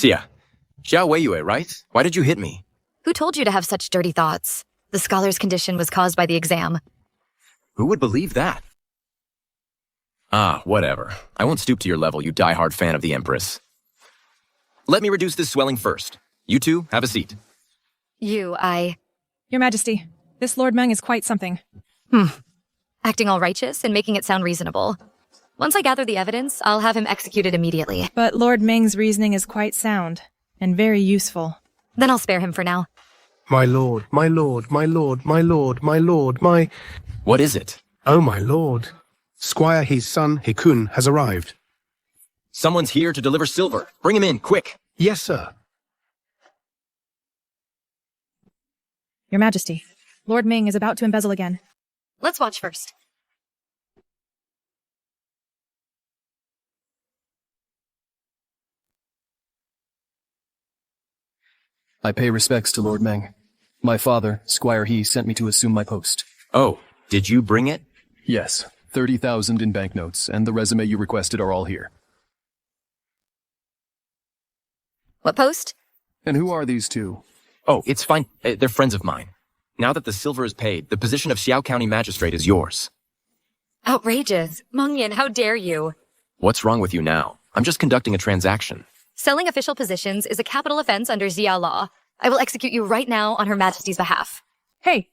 Xia. Zhao Weiyue, right? Why did you hit me? Who told you to have such dirty thoughts? The scholar's condition was caused by the exam. Who would believe that? Ah, whatever. I won't stoop to your level, you die-hard fan of the Empress. Let me reduce this swelling first. You two, have a seat. Your Majesty, this Lord Mang is quite something. Acting all righteous and making it sound reasonable. Once I gather the evidence, I'll have him executed immediately. But Lord Meng's reasoning is quite sound, and very useful. Then I'll spare him for now. My lord, my lord, my lord, my lord, my lord, my... What is it? Oh, my lord. Squire He's son, Hikun, has arrived. Someone's here to deliver silver. Bring him in, quick. Yes, sir. Your Majesty, Lord Meng is about to embezzle again. Let's watch first. I pay respects to Lord Meng. My father, Squire He, sent me to assume my post. Oh, did you bring it? Yes, 30,000 in banknotes, and the resume you requested are all here. What post? And who are these two? Oh, it's fine. They're friends of mine. Now that the silver is paid, the position of Xiao County Magistrate is yours. Outrageous. Mang Yin, how dare you? What's wrong with you now? I'm just conducting a transaction. Selling official positions is a capital offense under Xia law. I will execute you right now on Her Majesty's behalf. Hey!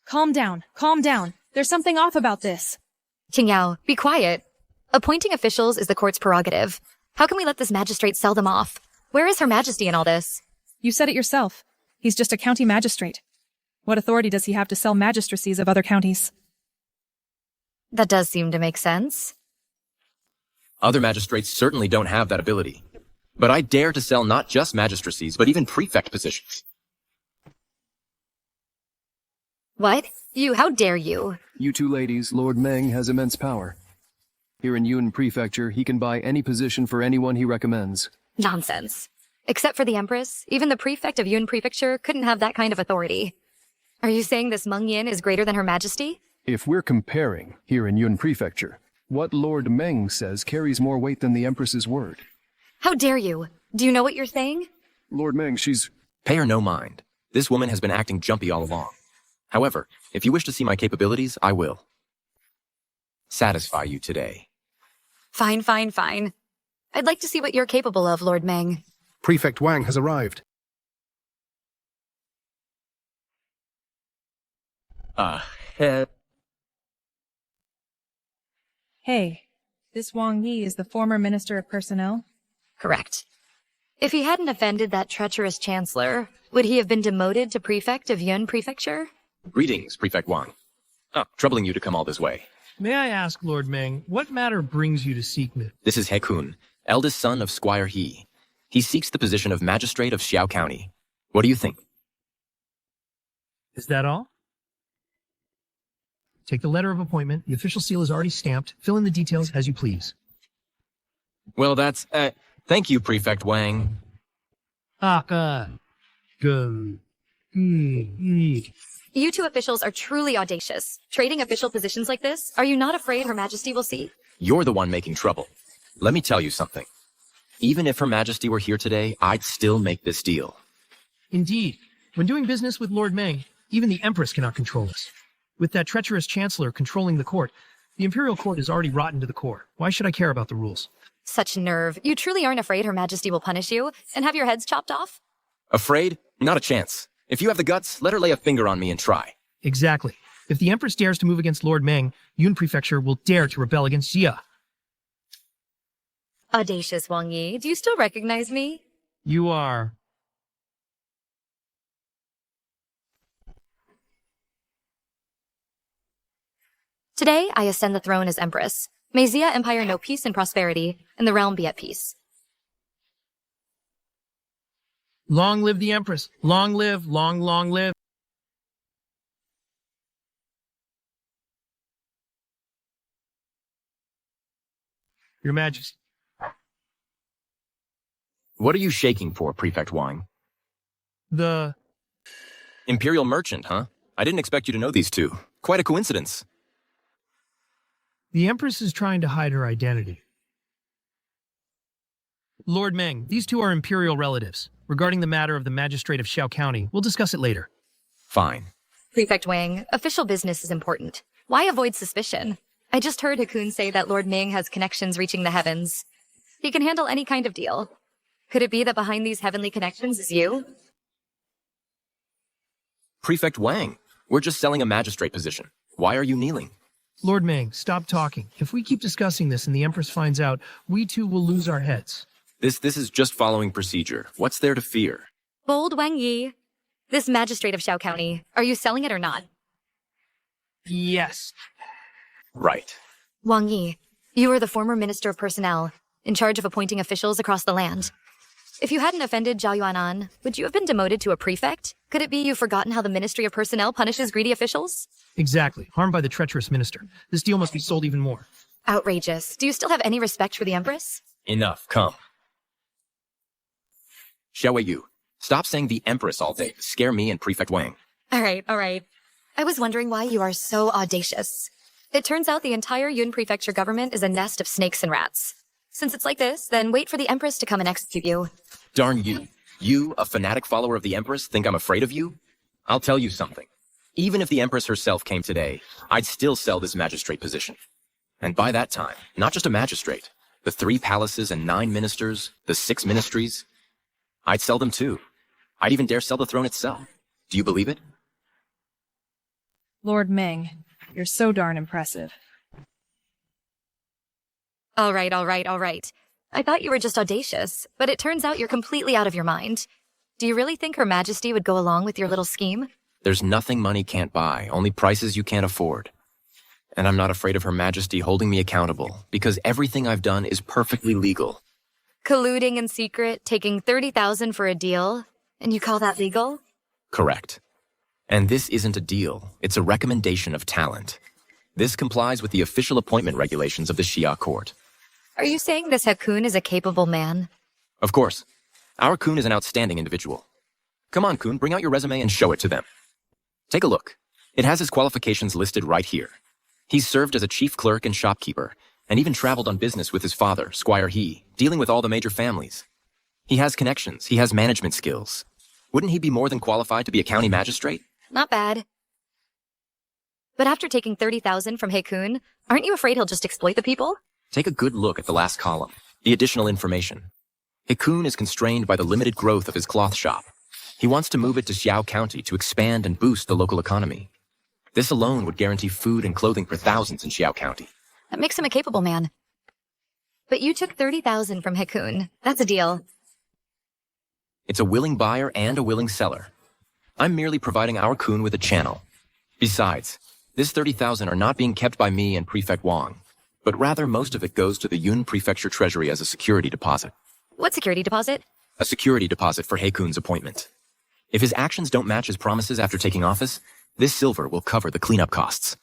Calm down, calm down. There's something off about this. Qingyao, be quiet. Appointing officials is the court's prerogative. How can we let this magistrate sell them off? Where is Her Majesty in all this? You said it yourself. He's just a county magistrate. What authority does he have to sell magistracies of other counties? That does seem to make sense. Other magistrates certainly don't have that ability. But I dare to sell not just magistracies, but even prefect positions. What? You, how dare you? You two ladies, Lord Meng has immense power. Here in Yun Prefecture, he can buy any position for anyone he recommends. Nonsense. Except for the Empress, even the prefect of Yun Prefecture couldn't have that kind of authority. Are you saying this Mang Yin is greater than Her Majesty? If we're comparing here in Yun Prefecture, what Lord Meng says carries more weight than the Empress's word. How dare you? Do you know what you're saying? Lord Meng, she's... Pay her no mind. This woman has been acting jumpy all along. However, if you wish to see my capabilities, I will. Satisfy you today. Fine, fine, fine. I'd like to see what you're capable of, Lord Meng. Prefect Wang has arrived. Hey, this Wang Yi is the former Minister of Personnel? Correct. If he hadn't offended that treacherous Chancellor, would he have been demoted to Prefect of Yun Prefecture? Greetings, Prefect Wang. Troubling you to come all this way. May I ask, Lord Meng, what matter brings you to seek me? This is Hekun, eldest son of Squire He. He seeks the position of Magistrate of Xiao County. What do you think? Is that all? Take the letter of appointment. The official seal is already stamped. Fill in the details as you please. Well, that's, thank you, Prefect Wang. Good. You two officials are truly audacious. Trading official positions like this, are you not afraid Her Majesty will see? You're the one making trouble. Let me tell you something. Even if Her Majesty were here today, I'd still make this deal. Indeed. When doing business with Lord Meng, even the Empress cannot control us. With that treacherous Chancellor controlling the court, the Imperial Court is already rotten to the core. Why should I care about the rules? Such nerve. You truly aren't afraid Her Majesty will punish you and have your heads chopped off? Afraid? Not a chance. If you have the guts, let her lay a finger on me and try. Exactly. If the Empress dares to move against Lord Meng, Yun Prefecture will dare to rebel against Xia. Audacious Wang Yi, do you still recognize me? You are... Today, I ascend the throne as Empress. May Xia Empire know peace and prosperity, and the realm be at peace. Long live the Empress. Long live, long live. Your Majesty. What are you shaking for, Prefect Wang? The... Imperial Merchant, huh? I didn't expect you to know these two. Quite a coincidence. The Empress is trying to hide her identity. Lord Mang, these two are imperial relatives. Regarding the matter of the magistrate of Xiao County, we'll discuss it later. Fine. Prefect Wang, official business is important. Why avoid suspicion? I just heard Hakun say that Lord Ming has connections reaching the heavens. He can handle any kind of deal. Could it be that behind these heavenly connections is you? Prefect Wang, we're just selling a magistrate position. Why are you kneeling? Lord Mang, stop talking. If we keep discussing this and the Empress finds out, we too will lose our heads. This is just following procedure. What's there to fear? Bold Wang Yi, this magistrate of Xiao County, are you selling it or not? Yes. Right. Wang Yi, you were the former Minister of Personnel, in charge of appointing officials across the land. If you hadn't offended Zhao Yuanan, would you have been demoted to a prefect? Could it be you've forgotten how the Ministry of Personnel punishes greedy officials? Exactly. Harmed by the treacherous minister. This deal must be sold even more. Outrageous. Do you still have any respect for the Empress? Enough, come. Xiao Yu, stop saying the Empress all day to scare me and Prefect Wang. All right. I was wondering why you are so audacious. It turns out the entire Yun Prefecture government is a nest of snakes and rats. Since it's like this, then wait for the Empress to come and execute you. Darn you. You, a fanatic follower of the Empress, think I'm afraid of you? I'll tell you something. Even if the Empress herself came today, I'd still sell this magistrate position. And by that time, not just a magistrate, the 3 palaces and 9 ministers, the 6 ministries, I'd sell them too. I'd even dare sell the throne itself. Do you believe it? Lord Meng, you're so darn impressive. All right. I thought you were just audacious, but it turns out you're completely out of your mind. Do you really think Her Majesty would go along with your little scheme? There's nothing money can't buy, only prices you can't afford. And I'm not afraid of Her Majesty holding me accountable, because everything I've done is perfectly legal. Colluding in secret, taking 30,000 for a deal, and you call that legal? Correct. And this isn't a deal, it's a recommendation of talent. This complies with the official appointment regulations of the Xia court. Are you saying this Hakun is a capable man? Of course. Our Kun is an outstanding individual. Come on, Kun, bring out your resume and show it to them. Take a look. It has his qualifications listed right here. He's served as a chief clerk and shopkeeper, and even traveled on business with his father, Squire He, dealing with all the major families. He has connections, he has management skills. Wouldn't he be more than qualified to be a county magistrate? Not bad. But after taking 30,000 from Hakun, aren't you afraid he'll just exploit the people? Take a good look at the last column, the additional information. Hakun is constrained by the limited growth of his cloth shop. He wants to move it to Xiao County to expand and boost the local economy. This alone would guarantee food and clothing for thousands in Xiao County. That makes him a capable man. But you took 30,000 from Hakun. That's a deal. It's a willing buyer and a willing seller. I'm merely providing our Kun with a channel. Besides, this 30,000 are not being kept by me and Prefect Wang, but rather most of it goes to the Yun Prefecture Treasury as a security deposit. What security deposit? A security deposit for Hakun's appointment. If his actions don't match his promises after taking office, this silver will cover the cleanup costs.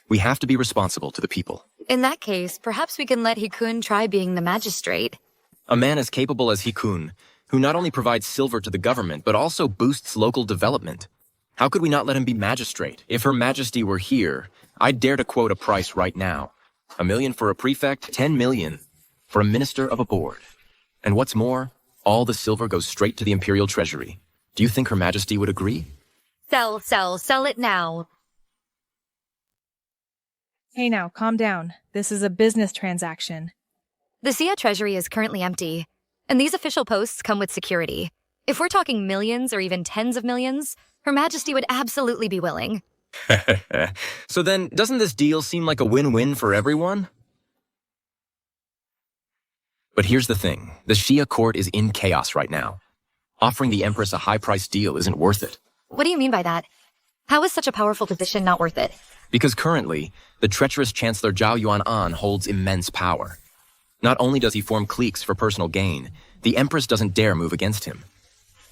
We have to be responsible to the people. In that case, perhaps we can let Hakun try being the magistrate. A man as capable as Hakun, who not only provides silver to the government, but also boosts local development. How could we not let him be magistrate? If Her Majesty were here, I'd dare to quote a price right now. $1 million for a prefect, 10 million for a minister of a board. And what's more, all the silver goes straight to the Imperial Treasury. Do you think Her Majesty would agree? Sell it now. Hey now, calm down. This is a business transaction. The Xia Treasury is currently empty, and these official posts come with security. If we're talking millions or even tens of millions, Her Majesty would absolutely be willing. So then, doesn't this deal seem like a win-win for everyone? But here's the thing. The Xia court is in chaos right now. Offering the Empress a high-priced deal isn't worth it. What do you mean by that? How is such a powerful position not worth it? Because currently, the treacherous Chancellor Zhao Yuanan holds immense power. Not only does he form cliques for personal gain, the Empress doesn't dare move against him.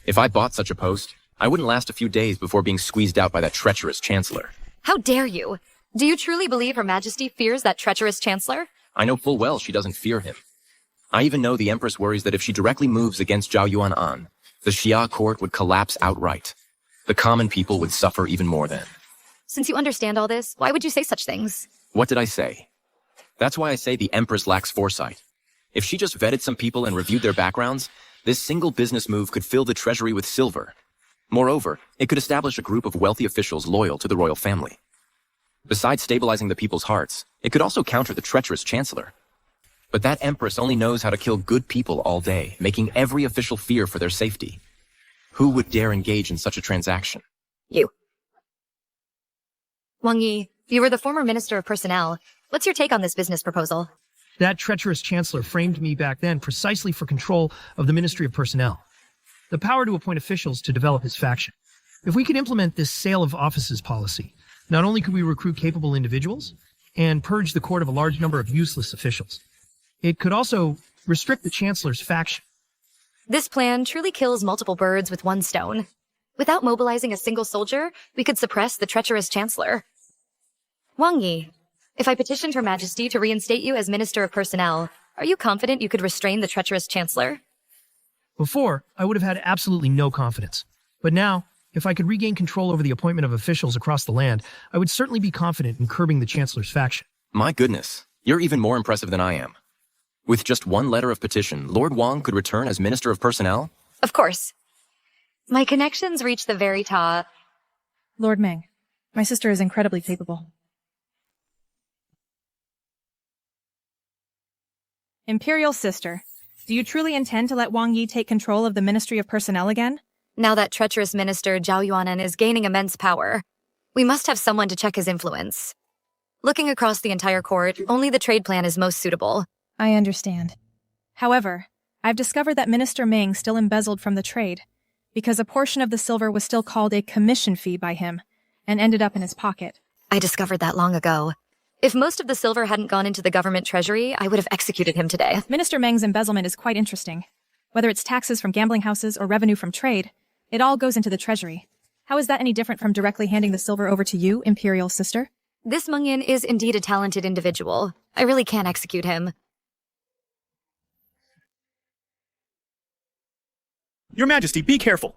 If I bought such a post, I wouldn't last a few days before being squeezed out by that treacherous Chancellor. How dare you? Do you truly believe Her Majesty fears that treacherous Chancellor? I know full well she doesn't fear him. I even know the Empress worries that if she directly moves against Zhao Yuanan, the Xia court would collapse outright. The common people would suffer even more then. Since you understand all this, why would you say such things? What did I say? That's why I say the Empress lacks foresight. If she just vetted some people and reviewed their backgrounds, this single business move could fill the treasury with silver. Moreover, it could establish a group of wealthy officials loyal to the royal family. Besides stabilizing the people's hearts, it could also counter the treacherous Chancellor. But that Empress only knows how to kill good people all day, making every official fear for their safety. Who would dare engage in such a transaction? You. Wang Yi, you were the former Minister of Personnel. What's your take on this business proposal? That treacherous Chancellor framed me back then precisely for control of the Ministry of Personnel. The power to appoint officials to develop his faction. If we could implement this sale of offices policy, not only could we recruit capable individuals and purge the court of a large number of useless officials, it could also restrict the Chancellor's faction. This plan truly kills multiple birds with one stone. Without mobilizing a single soldier, we could suppress the treacherous Chancellor. Wang Yi, if I petitioned Her Majesty to reinstate you as Minister of Personnel, are you confident you could restrain the treacherous Chancellor? Before, I would have had absolutely no confidence. But now, if I could regain control over the appointment of officials across the land, I would certainly be confident in curbing the Chancellor's faction. My goodness, you're even more impressive than I am. With just one letter of petition, Lord Wang could return as Minister of Personnel? Of course. My connections reach the very top. Lord Mang, my sister is incredibly capable. Imperial sister, do you truly intend to let Wang Yi take control of the Ministry of Personnel again? Now that treacherous Minister Zhao Yuanan is gaining immense power, we must have someone to check his influence. Looking across the entire court, only the trade plan is most suitable. I understand. However, I've discovered that Minister Mang still embezzled from the trade, because a portion of the silver was still called a commission fee by him, and ended up in his pocket. I discovered that long ago. If most of the silver hadn't gone into the government treasury, I would have executed him today. Minister Meng's embezzlement is quite interesting. Whether it's taxes from gambling houses or revenue from trade, it all goes into the treasury. How is that any different from directly handing the silver over to you, Imperial sister? This Mang Yin is indeed a talented individual. I really can't execute him. Your Majesty, be careful.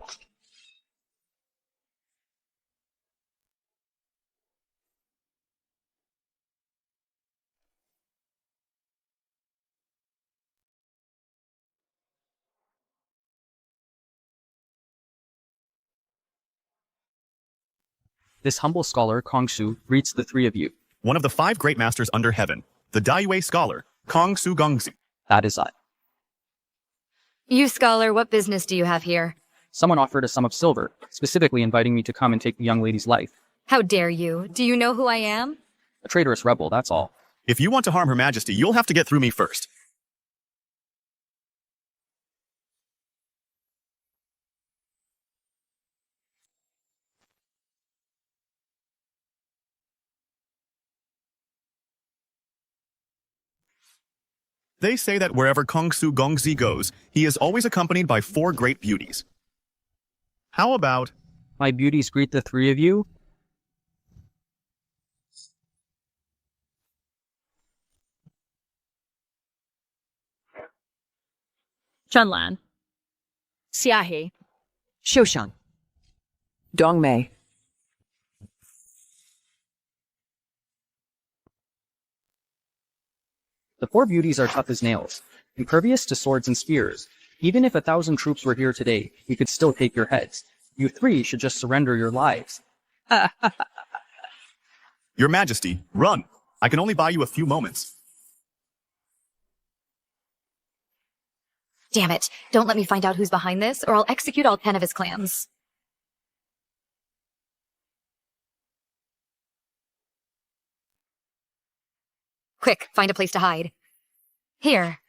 This humble scholar, Kong Shu, greets the three of you. One of the 5 great masters under heaven, the Daiyue scholar, Kong Su Gongzi. That is I. You scholar, what business do you have here? Someone offered a sum of silver, specifically inviting me to come and take the young lady's life. How dare you? Do you know who I am? A traitorous rebel, that's all. If you want to harm Her Majesty, you'll have to get through me first. They say that wherever Kong Su Gongzi goes, he is always accompanied by 4 great beauties. How about... My beauties greet the three of you? Chunlan, Xiahe, Xiusheng, Dongmei. The 4 beauties are tough as nails, impervious to swords and spears. Even if 1,000 troops were here today, we could still take your heads. You 3 should just surrender your lives. Your Majesty, run! I can only buy you a few moments. Damn it. Don't let me find out who's behind this, or I'll execute all 10 of his clans. Quick, find a place to hide. Here.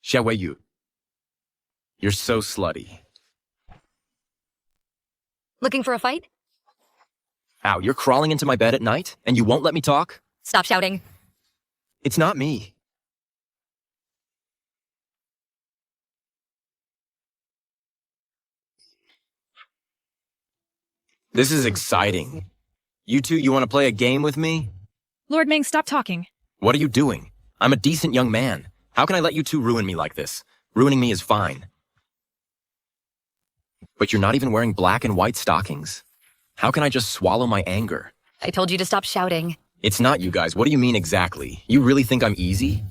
Xiaoyu. You're so slutty. Looking for a fight? Ow, you're crawling into my bed at night, and you won't let me talk? Stop shouting. It's not me. This is exciting. You two, you want to play a game with me? Lord Mang, stop talking. What are you doing? I'm a decent young man. How can I let you two ruin me like this? Ruining me is fine. But you're not even wearing black and white stockings. How can I just swallow my anger? I told you to stop shouting. It's not you guys. What do you mean exactly? You really think I'm easy?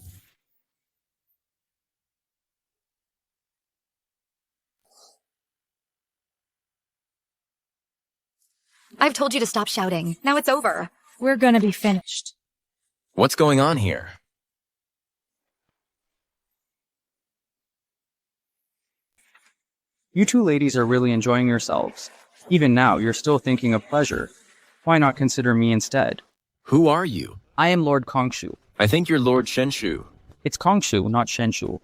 I've told you to stop shouting. Now it's over. We're gonna be finished. What's going on here? You two ladies are really enjoying yourselves. Even now, you're still thinking of pleasure. Why not consider me instead? Who are you? I am Lord Kongshu. I think you're Lord Shenshu. It's Kongshu, not Shenshu.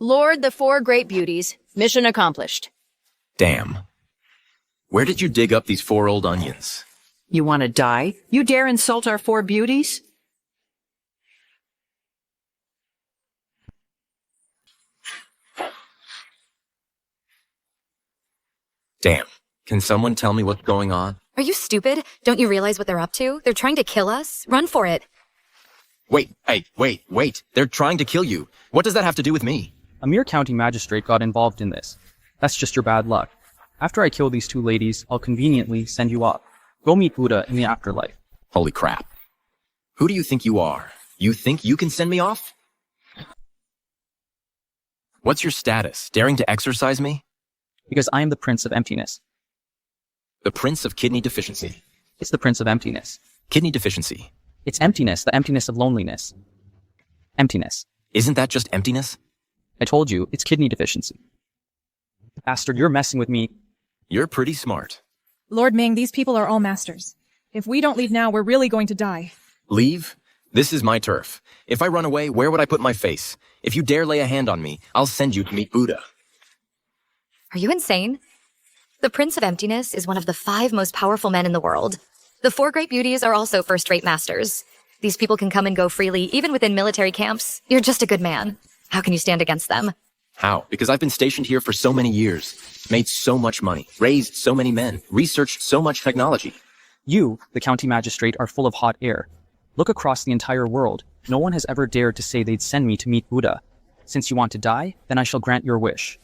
Lord the Four Great Beauties. Mission accomplished. Damn. Where did you dig up these 4 old onions? You want to die? You dare insult our four beauties? Damn. Can someone tell me what's going on? Are you stupid? Don't you realize what they're up to? They're trying to kill us. Run for it. Wait. They're trying to kill you. What does that have to do with me? A mere county magistrate got involved in this. That's just your bad luck. After I kill these two ladies, I'll conveniently send you off. Go meet Buddha in the afterlife. Holy crap. Who do you think you are? You think you can send me off? What's your status? Daring to exorcise me? Because I am the Prince of Emptiness. The Prince of Kidney Deficiency. It's the Prince of Emptiness. Kidney Deficiency. It's emptiness, the emptiness of loneliness. Emptiness. Isn't that just emptiness? I told you, it's kidney deficiency. Bastard, you're messing with me. You're pretty smart. Lord Mang, these people are all masters. If we don't leave now, we're really going to die. Leave? This is my turf. If I run away, where would I put my face? If you dare lay a hand on me, I'll send you to meet Buddha. Are you insane? The Prince of Emptiness is one of the 5 most powerful men in the world. The 4 Great Beauties are also first-rate masters. These people can come and go freely, even within military camps. You're just a good man. How can you stand against them? How? Because I've been stationed here for so many years, made so much money, raised so many men, researched so much technology. You, the county magistrate, are full of hot air. Look across the entire world. No one has ever dared to say they'd send me to meet Buddha. Since you want to die, then I shall grant your wish.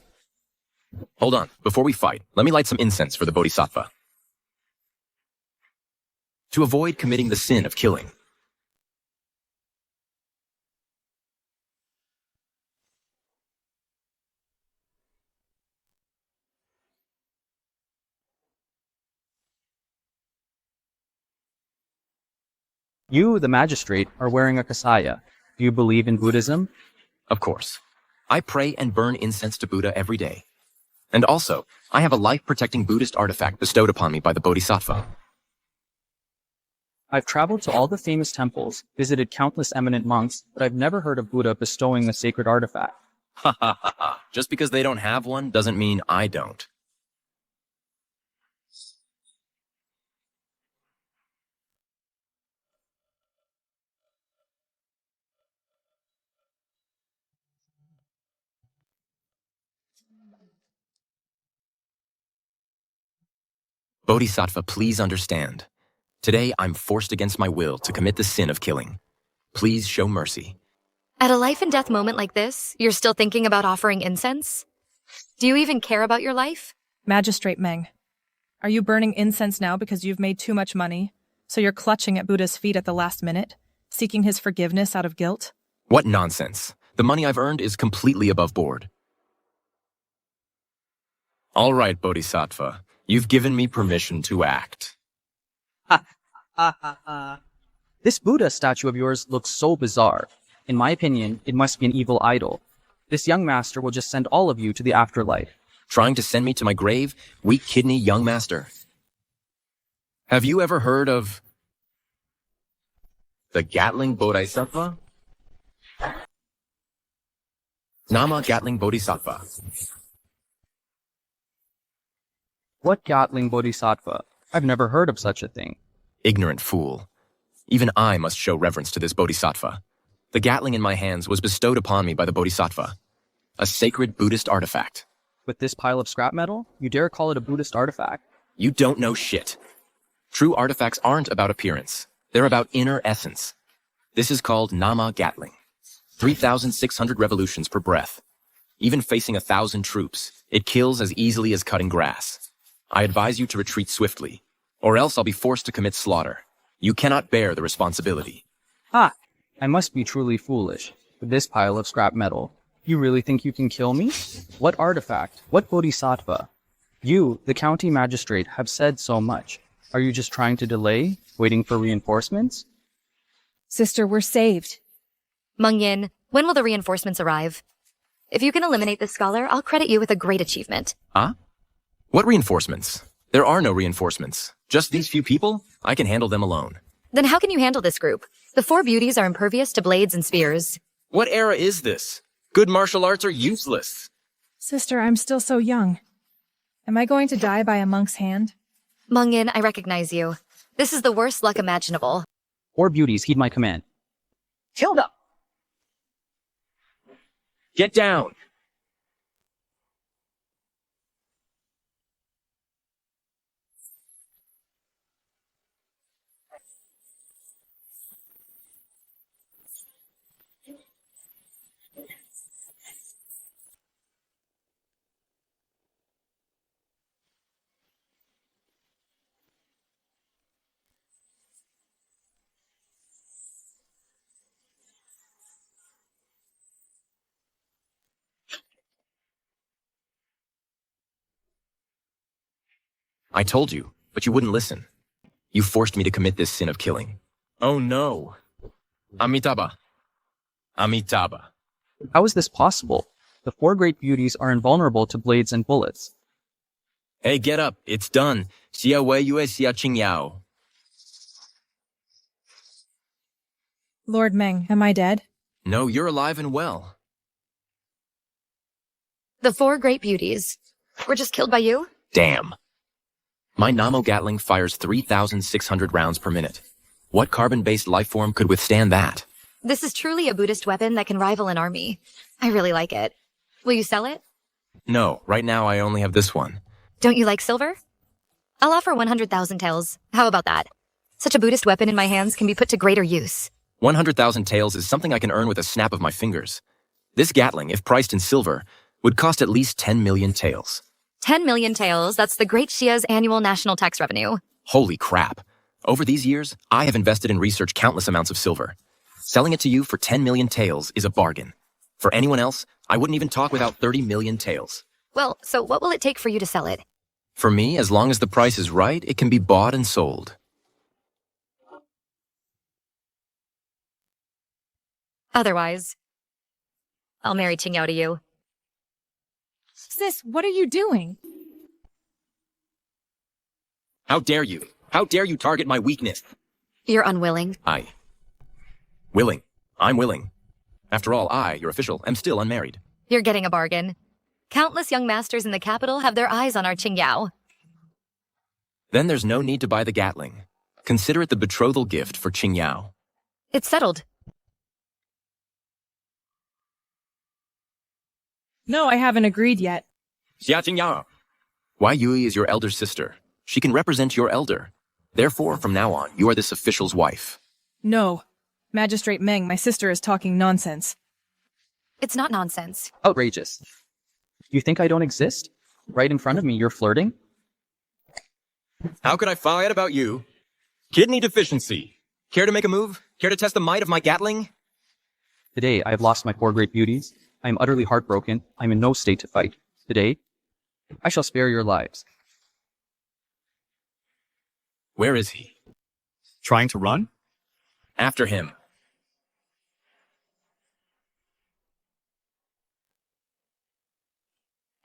Hold on. Before we fight, let me light some incense for the Bodhisattva. To avoid committing the sin of killing. You, the magistrate, are wearing a kasaya. Do you believe in Buddhism? Of course. I pray and burn incense to Buddha every day. And also, I have a life-protecting Buddhist artifact bestowed upon me by the Bodhisattva. I've traveled to all the famous temples, visited countless eminent monks, but I've never heard of Buddha bestowing a sacred artifact. Ha ha ha ha. Just because they don't have one doesn't mean I don't. Bodhisattva, please understand. Today, I'm forced against my will to commit the sin of killing. Please show mercy. At a life-and-death moment like this, you're still thinking about offering incense? Do you even care about your life? Magistrate Meng, are you burning incense now because you've made too much money? So you're clutching at Buddha's feet at the last minute, seeking his forgiveness out of guilt? What nonsense. The money I've earned is completely above board. All right, Bodhisattva. You've given me permission to act. This Buddha statue of yours looks so bizarre. In my opinion, it must be an evil idol. This young master will just send all of you to the afterlife. Trying to send me to my grave, weak kidney young master. Have you ever heard of the Gatling Bodhisattva? Nama Gatling Bodhisattva. What Gatling Bodhisattva? I've never heard of such a thing. Ignorant fool. Even I must show reverence to this Bodhisattva. The Gatling in my hands was bestowed upon me by the Bodhisattva. A sacred Buddhist artifact. With this pile of scrap metal, you dare call it a Buddhist artifact? You don't know shit. True artifacts aren't about appearance. They're about inner essence. This is called Nama Gatling. 3,600 revolutions per breath. Even facing 1,000 troops, it kills as easily as cutting grass. I advise you to retreat swiftly, or else I'll be forced to commit slaughter. You cannot bear the responsibility. Ah, I must be truly foolish. With this pile of scrap metal, you really think you can kill me? What artifact? What bodhisattva? You, the county magistrate, have said so much. Are you just trying to delay, waiting for reinforcements? Sister, we're saved. Meng Yin, when will the reinforcements arrive? If you can eliminate this scholar, I'll credit you with a great achievement. Huh? What reinforcements? There are no reinforcements. Just these few people? I can handle them alone. Then how can you handle this group? The four beauties are impervious to blades and spears. What era is this? Good martial arts are useless. Sister, I'm still so young. Am I going to die by a monk's hand? Meng Yin, I recognize you. This is the worst luck imaginable. Four beauties, heed my command. Kill them! Get down! I told you, but you wouldn't listen. You forced me to commit this sin of killing. Oh no. Amitabha. Amitabha. How is this possible? The four great beauties are invulnerable to blades and bullets. Hey, get up. It's done. Xia Wei Yue Xia Qingyao. Lord Meng, am I dead? No, you're alive and well. The four great beauties were just killed by you? Damn. My Namo Gatling fires 3,600 rounds per minute. What carbon-based life form could withstand that? This is truly a Buddhist weapon that can rival an army. I really like it. Will you sell it? No, right now I only have this one. Don't you like silver? I'll offer 100,000 taels. How about that? Such a Buddhist weapon in my hands can be put to greater use. 100,000 taels is something I can earn with a snap of my fingers. This Gatling, if priced in silver, would cost at least 10 million taels. 10 million taels, that's the Great Xia's annual national tax revenue. Holy crap. Over these years, I have invested in research countless amounts of silver. Selling it to you for 10 million taels is a bargain. For anyone else, I wouldn't even talk without 30 million taels. Well, so what will it take for you to sell it? For me, as long as the price is right, it can be bought and sold. Otherwise, I'll marry Qingyao to you. Sis, what are you doing? How dare you? How dare you target my weakness? You're unwilling. Willing. I'm willing. After all, I, your official, am still unmarried. You're getting a bargain. Countless young masters in the capital have their eyes on our Qingyao. Then there's no need to buy the Gatling. Consider it the betrothal gift for Qingyao. It's settled. No, I haven't agreed yet. Xia Qingyao. Wai Yui is your elder sister. She can represent your elder. Therefore, from now on, you are this official's wife. No. Magistrate Meng, my sister is talking nonsense. It's not nonsense. Outrageous. You think I don't exist? Right in front of me, you're flirting? How could I fight about you? Kidney deficiency. Care to make a move? Care to test the might of my Gatling? Today, I have lost my four great beauties. I am utterly heartbroken. I am in no state to fight. Today, I shall spare your lives. Where is he? Trying to run? After him.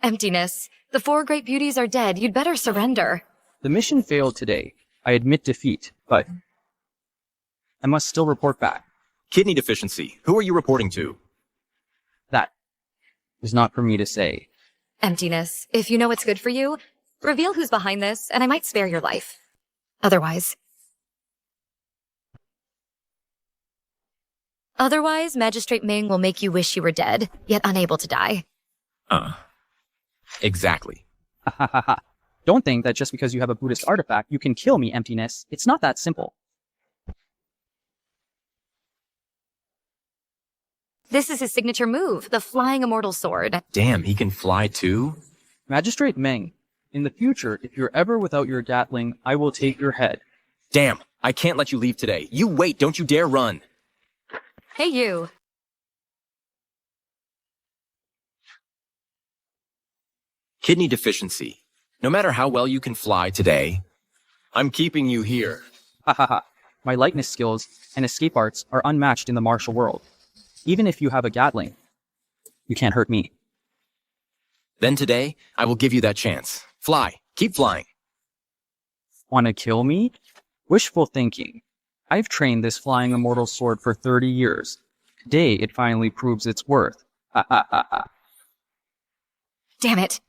Emptiness. The four great beauties are dead. You'd better surrender. The mission failed today. I admit defeat, but I must still report back. Kidney deficiency. Who are you reporting to? That is not for me to say. Emptiness. If you know what's good for you, reveal who's behind this, and I might spare your life. Otherwise, Magistrate Ming will make you wish you were dead, yet unable to die. Exactly. Ha ha ha ha. Don't think that just because you have a Buddhist artifact, you can kill me, emptiness. It's not that simple. This is his signature move, the flying immortal sword. Damn, he can fly too? Magistrate Mang, in the future, if you're ever without your Gatling, I will take your head. Damn, I can't let you leave today. You wait, don't you dare run. Hey, you. Kidney deficiency. No matter how well you can fly today, I'm keeping you here. Ha ha ha. My lightness skills and escape arts are unmatched in the martial world. Even if you have a Gatling, you can't hurt me. Then today, I will give you that chance. Fly. Keep flying. Wanna kill me? Wishful thinking. I've trained this flying immortal sword for 30 years. Today, it finally proves its worth. Ha ha ha ha. Damn it.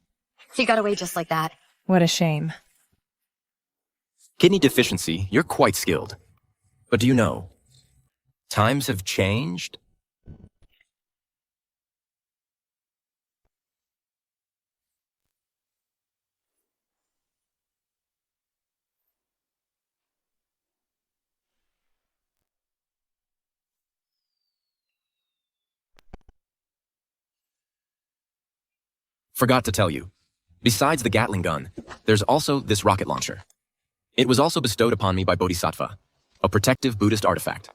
He got away just like that. What a shame. Kidney deficiency, you're quite skilled. But do you know, times have changed? Forgot to tell you. Besides the Gatling gun, there's also this rocket launcher. It was also bestowed upon me by Bodhisattva, a protective Buddhist artifact.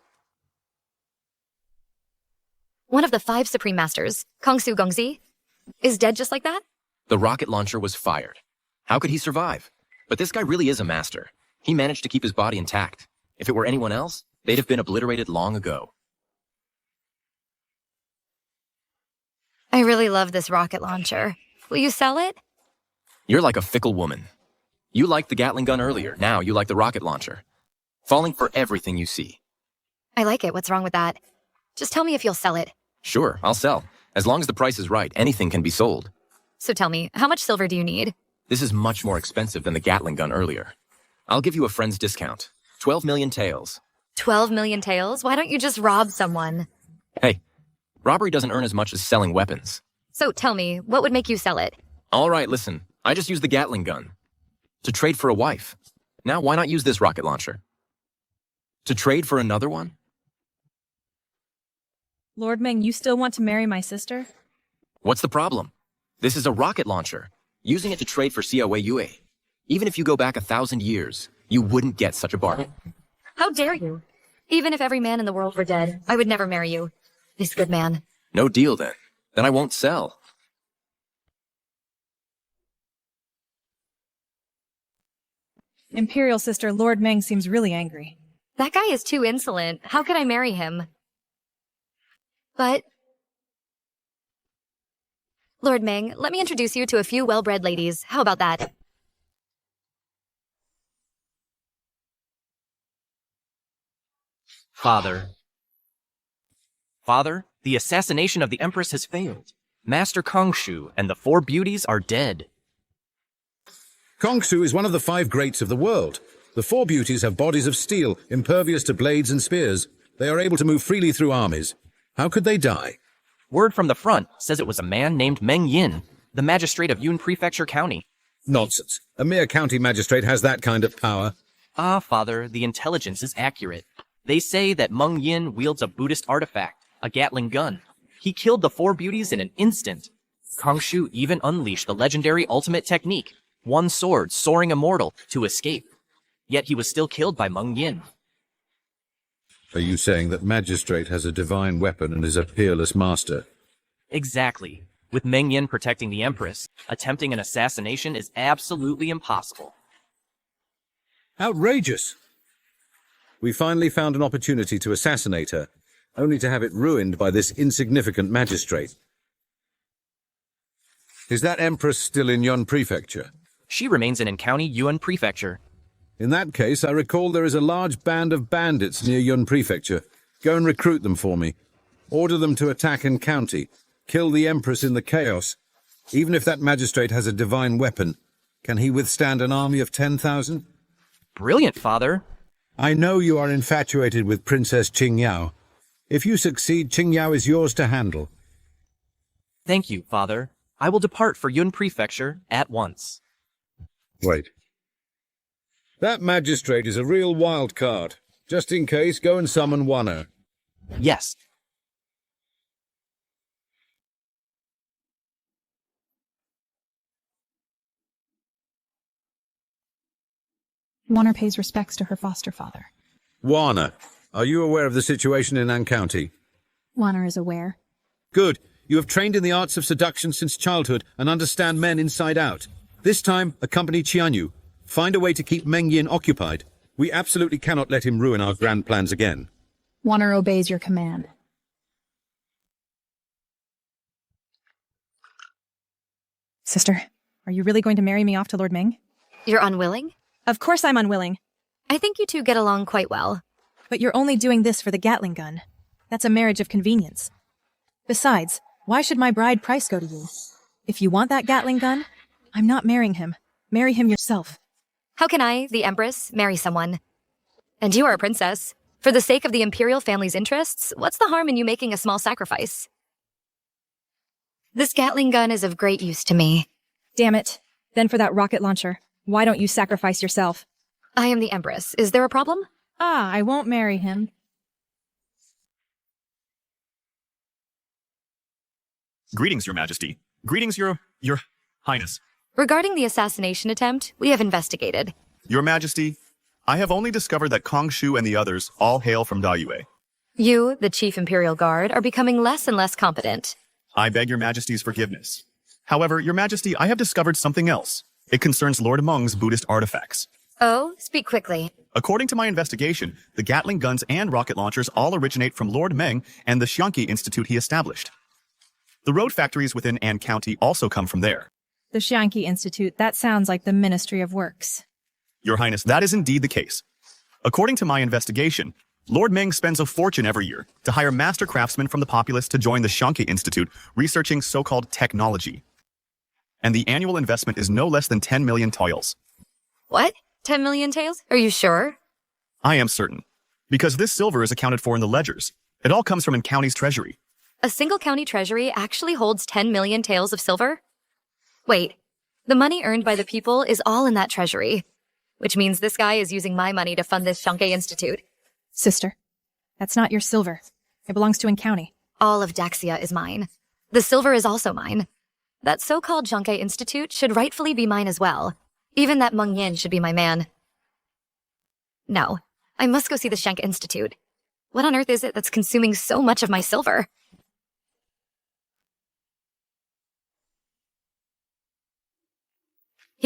One of the 5 supreme masters, Kongsu Gongzi, is dead just like that? The rocket launcher was fired. How could he survive? But this guy really is a master. He managed to keep his body intact. If it were anyone else, they'd have been obliterated long ago. I really love this rocket launcher. Will you sell it? You're like a fickle woman. You liked the Gatling gun earlier, now you like the rocket launcher. Falling for everything you see. I like it. What's wrong with that? Just tell me if you'll sell it. Sure, I'll sell. As long as the price is right, anything can be sold. So tell me, how much silver do you need? This is much more expensive than the Gatling gun earlier. I'll give you a friend's discount. 12 million taels. 12 million taels? Why don't you just rob someone? Hey, robbery doesn't earn as much as selling weapons. So tell me, what would make you sell it? All right, listen. I just used the Gatling gun. To trade for a wife. Now why not use this rocket launcher? To trade for another one? Lord Meng, you still want to marry my sister? What's the problem? This is a rocket launcher. Using it to trade for Xiaowei Yue. Even if you go back 1,000 years, you wouldn't get such a bargain. How dare you? Even if every man in the world were dead, I would never marry you. This good man. No deal then. Then I won't sell. Imperial sister Lord Meng seems really angry. That guy is too insolent. How could I marry him? But... Lord Meng, let me introduce you to a few well-bred ladies. How about that? Father, the assassination of the Empress has failed. Master Kongshu and the 4 beauties are dead. Kongsu is one of the 5 greats of the world. The 4 beauties have bodies of steel, impervious to blades and spears. They are able to move freely through armies. How could they die? Word from the front says it was a man named Meng Yin, the magistrate of Yun Prefecture County. Nonsense. A mere county magistrate has that kind of power. Ah, Father, the intelligence is accurate. They say that Meng Yin wields a Buddhist artifact, a Gatling gun. He killed the 4 beauties in an instant. Kongshu even unleashed the legendary ultimate technique, one sword soaring immortal, to escape. Yet he was still killed by Meng Yin. Are you saying that magistrate has a divine weapon and is a peerless master? Exactly. With Meng Yin protecting the Empress, attempting an assassination is absolutely impossible. Outrageous! We finally found an opportunity to assassinate her, only to have it ruined by this insignificant magistrate. Is that Empress still in Yun Prefecture? She remains in County Yuan Prefecture. In that case, I recall there is a large band of bandits near Yun Prefecture. Go and recruit them for me. Order them to attack in county. Kill the Empress in the chaos. Even if that magistrate has a divine weapon, can he withstand an army of 10,000? Brilliant, Father. I know you are infatuated with Princess Qingyao. If you succeed, Qingyao is yours to handle. Thank you, Father. I will depart for Yun Prefecture at once. Wait. That magistrate is a real wild card. Just in case, go and summon Wano. Yes. Warner pays respects to her foster father. Wana, are you aware of the situation in An County? Warner is aware. Good. You have trained in the arts of seduction since childhood and understand men inside out. This time, accompany Qianyu. Find a way to keep Meng Yin occupied. We absolutely cannot let him ruin our grand plans again. Warner obeys your command. Sister, are you really going to marry me off to Lord Meng? You're unwilling? Of course I'm unwilling. I think you two get along quite well. But you're only doing this for the Gatling gun. That's a marriage of convenience. Besides, why should my bride price go to you? If you want that Gatling gun, I'm not marrying him. Marry him yourself. How can I, the Empress, marry someone? And you are a princess. For the sake of the imperial family's interests, what's the harm in you making a small sacrifice? This Gatling gun is of great use to me. Damn it. Then for that rocket launcher, why don't you sacrifice yourself? I am the Empress. Is there a problem? Ah, I won't marry him. Greetings, Your Majesty. Greetings, Your Highness. Regarding the assassination attempt, we have investigated. Your Majesty, I have only discovered that Kong Shu and the others all hail from Dayue. You, the Chief Imperial Guard, are becoming less and less competent. I beg Your Majesty's forgiveness. However, Your Majesty, I have discovered something else. It concerns Lord Meng's Buddhist artifacts. Oh, speak quickly. According to my investigation, the Gatling guns and rocket launchers all originate from Lord Meng and the Xianqi Institute he established. The road factories within An County also come from there. The Xianqi Institute, that sounds like the Ministry of Works. Your Highness, that is indeed the case. According to my investigation, Lord Meng spends a fortune every year to hire master craftsmen from the populace to join the Xianqi Institute, researching so-called technology. And the annual investment is no less than 10 million toils. What? 10 million taels? Are you sure? I am certain. Because this silver is accounted for in the ledgers. It all comes from An County's treasury. A single county treasury actually holds 10 million taels of silver? Wait, the money earned by the people is all in that treasury. Which means this guy is using my money to fund this Xianqi Institute. Sister, that's not your silver. It belongs to An County. All of Daxia is mine. The silver is also mine. That so-called Xianqi Institute should rightfully be mine as well. Even that Meng Yin should be my man. No, I must go see the Xianqi Institute. What on earth is it that's consuming so much of my silver?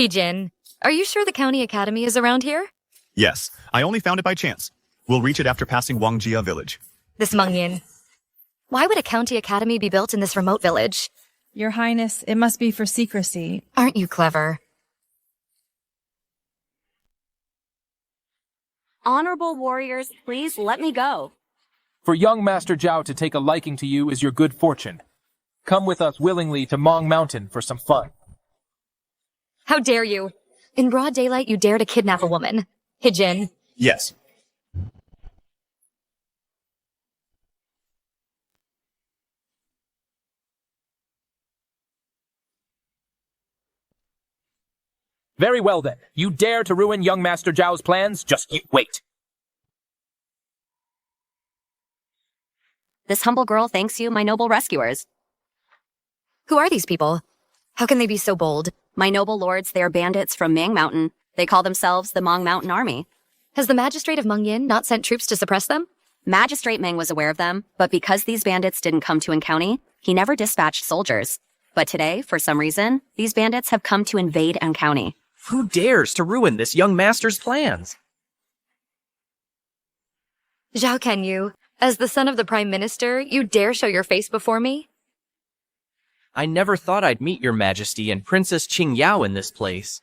Jin, are you sure the county academy is around here? Yes, I only found it by chance. We'll reach it after passing Wangjia village. This Meng Yin. Why would a county academy be built in this remote village? Your Highness, it must be for secrecy. Aren't you clever? Honorable warriors, please let me go. For young Master Zhao to take a liking to you is your good fortune. Come with us willingly to Mang Mountain for some fun. How dare you? In broad daylight, you dare to kidnap a woman. Jin. Yes. Very well then. You dare to ruin young Master Zhao's plans? Just you wait. This humble girl thanks you, my noble rescuers. Who are these people? How can they be so bold? My noble lords, they are bandits from Mang Mountain. They call themselves the Mang Mountain Army. Has the magistrate of Meng Yin not sent troops to suppress them? Magistrate Mang was aware of them, but because these bandits didn't come to An County, he never dispatched soldiers. But today, for some reason, these bandits have come to invade An County. Who dares to ruin this young master's plans? Zhao Kenyu, as the son of the Prime Minister, you dare show your face before me? I never thought I'd meet Your Majesty and Princess Qingyao in this place.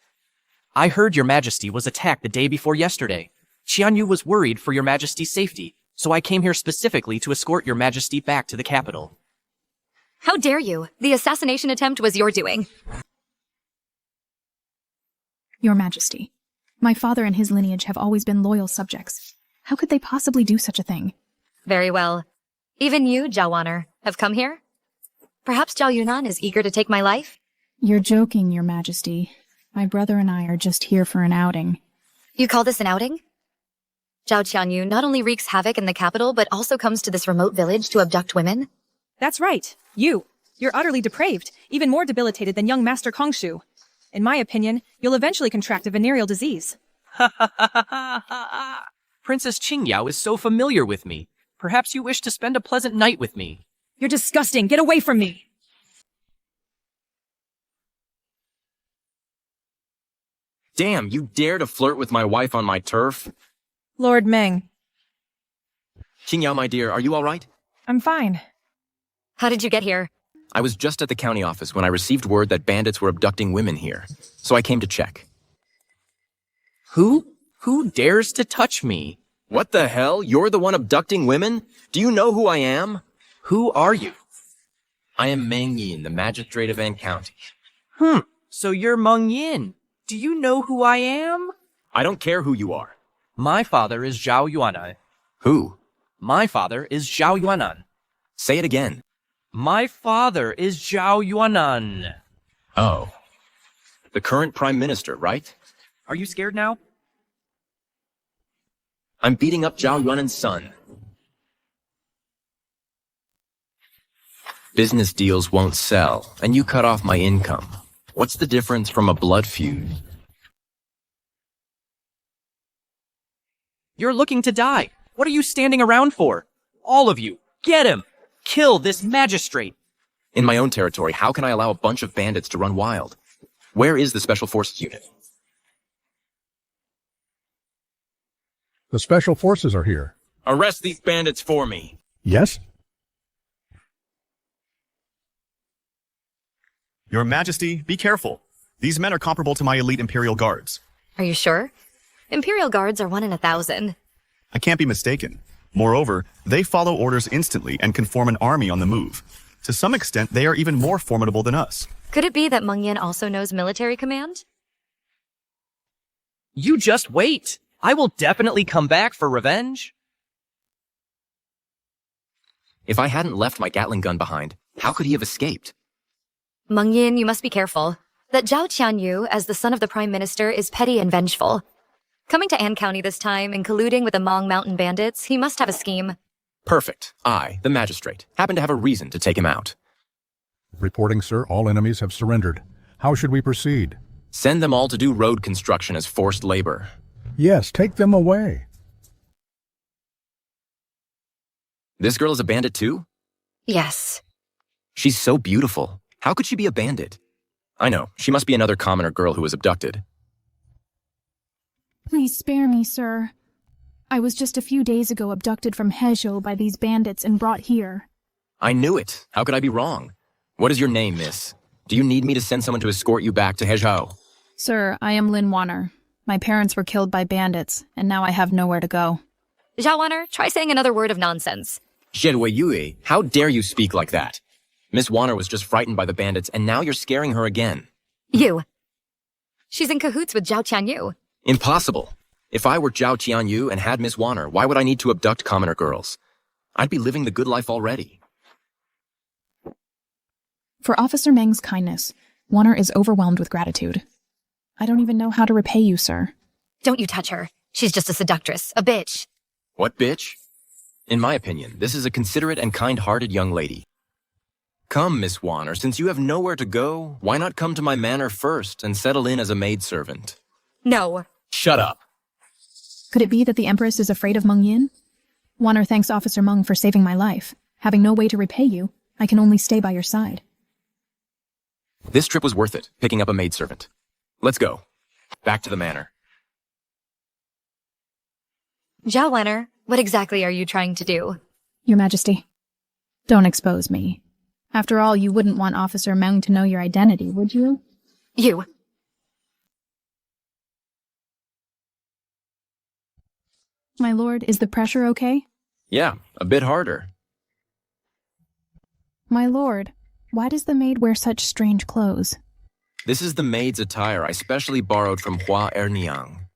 I heard Your Majesty was attacked the day before yesterday. Qianyu was worried for Your Majesty's safety, so I came here specifically to escort Your Majesty back to the capital. How dare you? The assassination attempt was your doing. Your Majesty, my father and his lineage have always been loyal subjects. How could they possibly do such a thing? Very well. Even you, Zhao Wanner, have come here? Perhaps Zhao Yunan is eager to take my life? You're joking, Your Majesty. My brother and I are just here for an outing. You call this an outing? Zhao Qianyu not only wreaks havoc in the capital, but also comes to this remote village to abduct women? That's right. You're utterly depraved, even more debilitated than young Master Kongshu. In my opinion, you'll eventually contract a venereal disease. Ha ha ha ha ha ha! Princess Qingyao is so familiar with me. Perhaps you wish to spend a pleasant night with me. You're disgusting. Get away from me! Damn, you dare to flirt with my wife on my turf? Lord Mang. Qingyao, my dear, are you all right? I'm fine. How did you get here? I was just at the county office when I received word that bandits were abducting women here, so I came to check. Who dares to touch me? What the hell? You're the one abducting women? Do you know who I am? Who are you? I am Mang Yin, the magistrate of An County. So you're Meng Yin. Do you know who I am? I don't care who you are. My father is Zhao Yuanan. Who? My father is Zhao Yuanan. Say it again. My father is Zhao Yuanan. Oh. The current prime minister, right? Are you scared now? I'm beating up Zhao Yuanan's son. Business deals won't sell, and you cut off my income. What's the difference from a blood feud? You're looking to die. What are you standing around for? All of you, get him! Kill this magistrate! In my own territory, how can I allow a bunch of bandits to run wild? Where is the Special Forces unit? The Special Forces are here. Arrest these bandits for me. Yes? Your Majesty, be careful. These men are comparable to my elite Imperial Guards. Are you sure? Imperial Guards are 1 in 1,000. I can't be mistaken. Moreover, they follow orders instantly and can form an army on the move. To some extent, they are even more formidable than us. Could it be that Meng Yin also knows military command? You just wait. I will definitely come back for revenge. If I hadn't left my Gatling gun behind, how could he have escaped? Meng Yin, you must be careful. That Zhao Qianyu, as the son of the Prime Minister, is petty and vengeful. Coming to An County this time and colluding with the Mang Mountain bandits, he must have a scheme. Perfect. I, the magistrate, happen to have a reason to take him out. Reporting, sir. All enemies have surrendered. How should we proceed? Send them all to do road construction as forced labor. Yes, take them away. This girl is a bandit too? Yes. She's so beautiful. How could she be a bandit? I know, she must be another commoner girl who was abducted. Please spare me, sir. I was just a few days ago abducted from Hezhou by these bandits and brought here. I knew it. How could I be wrong? What is your name, miss? Do you need me to send someone to escort you back to Hezhou? Sir, I am Lin Wanner. My parents were killed by bandits, and now I have nowhere to go. Zhao Wanner, try saying another word of nonsense. Zhenwei Yue, how dare you speak like that? Miss Wanner was just frightened by the bandits, and now you're scaring her again. You. She's in cahoots with Zhao Qianyu. Impossible. If I were Zhao Qianyu and had Miss Wanner, why would I need to abduct commoner girls? I'd be living the good life already. For Officer Meng's kindness, Wanner is overwhelmed with gratitude. I don't even know how to repay you, sir. Don't you touch her. She's just a seductress, a bitch. What bitch? In my opinion, this is a considerate and kind-hearted young lady. Come, Miss Wanner, since you have nowhere to go, why not come to my manor first and settle in as a maidservant? No. Shut up. Could it be that the Empress is afraid of Meng Yin? Wanner thanks Officer Meng for saving my life. Having no way to repay you, I can only stay by your side. This trip was worth it, picking up a maidservant. Let's go. Back to the manor. Zhao Wanner, what exactly are you trying to do? Your Majesty, don't expose me. After all, you wouldn't want Officer Meng to know your identity, would you? You. My lord, is the pressure okay? Yeah, a bit harder. My lord, why does the maid wear such strange clothes? This is the maid's attire I specially borrowed from Hua Erniang.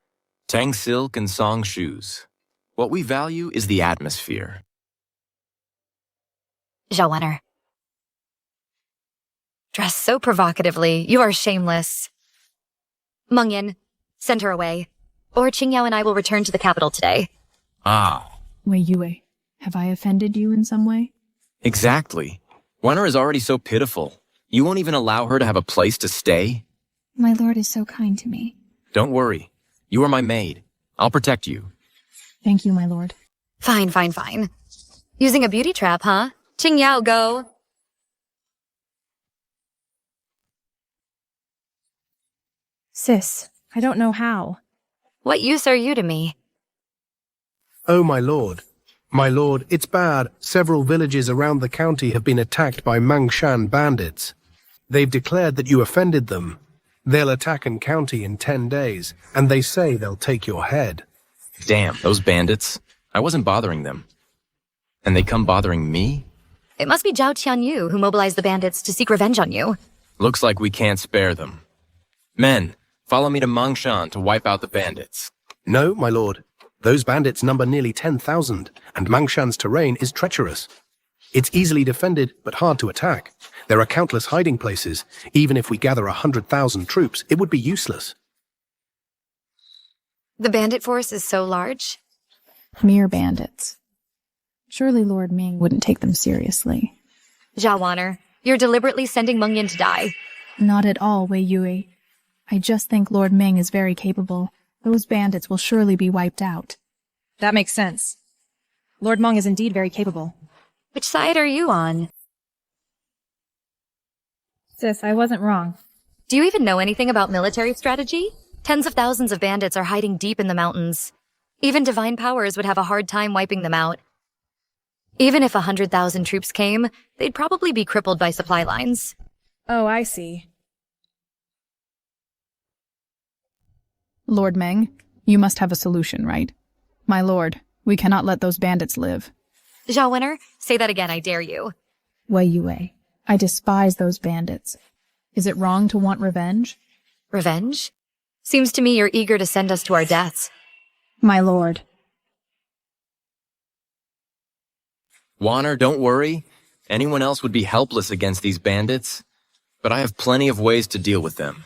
Tang silk and song shoes. What we value is the atmosphere. Zhao Wanner. Dressed so provocatively, you are shameless. Mang Yin, send her away. Or Qingyao and I will return to the capital today. Ah. Wei Yue, have I offended you in some way? Exactly. Wenner is already so pitiful. You won't even allow her to have a place to stay? My lord is so kind to me. Don't worry. You are my maid. I'll protect you. Thank you, my lord. Fine. Using a beauty trap, huh? Qingyao, go. Sis, I don't know how. What use are you to me? Oh, my lord. My lord, it's bad. Several villages around the county have been attacked by Mangshan bandits. They've declared that you offended them. They'll attack an county in 10 days, and they say they'll take your head. Damn, those bandits. I wasn't bothering them. And they come bothering me? It must be Zhao Tianyu who mobilized the bandits to seek revenge on you. Looks like we can't spare them. Men, follow me to Mangshan to wipe out the bandits. No, my lord. Those bandits number nearly 10,000, and Mangshan's terrain is treacherous. It's easily defended, but hard to attack. There are countless hiding places. Even if we gather 100,000 troops, it would be useless. The bandit force is so large? Mere bandits. Surely Lord Ming wouldn't take them seriously. Zhao Wanner, you're deliberately sending Mang Yin to die. Not at all, Wei Yue. I just think Lord Ming is very capable. Those bandits will surely be wiped out. That makes sense. Lord Mang is indeed very capable. Which side are you on? Sis, I wasn't wrong. Do you even know anything about military strategy? Tens of thousands of bandits are hiding deep in the mountains. Even divine powers would have a hard time wiping them out. Even if 100,000 troops came, they'd probably be crippled by supply lines. Oh, I see. Lord Meng, you must have a solution, right? My lord, we cannot let those bandits live. Zhao Wenner, say that again, I dare you. Wei Yue, I despise those bandits. Is it wrong to want revenge? Revenge? Seems to me you're eager to send us to our deaths. My lord. Wanner, don't worry. Anyone else would be helpless against these bandits. But I have plenty of ways to deal with them.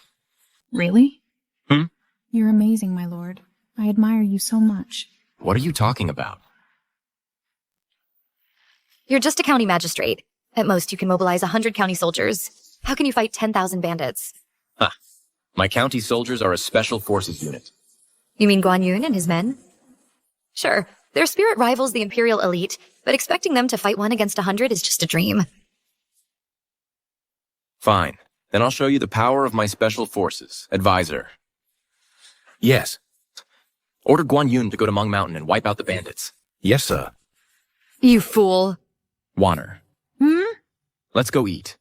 Really? Hmm? You're amazing, my lord. I admire you so much. What are you talking about? You're just a county magistrate. At most, you can mobilize 100 county soldiers. How can you fight 10,000 bandits? Huh. My county soldiers are a special forces unit. You mean Guan Yun and his men? Sure, their spirit rivals the Imperial elite, but expecting them to fight 1 against 100 is just a dream. Fine. Then I'll show you the power of my special forces. Advisor. Yes. Order Guan Yun to go to Mang Mountain and wipe out the bandits. Yes, sir. You fool. Wanner. Let's go eat.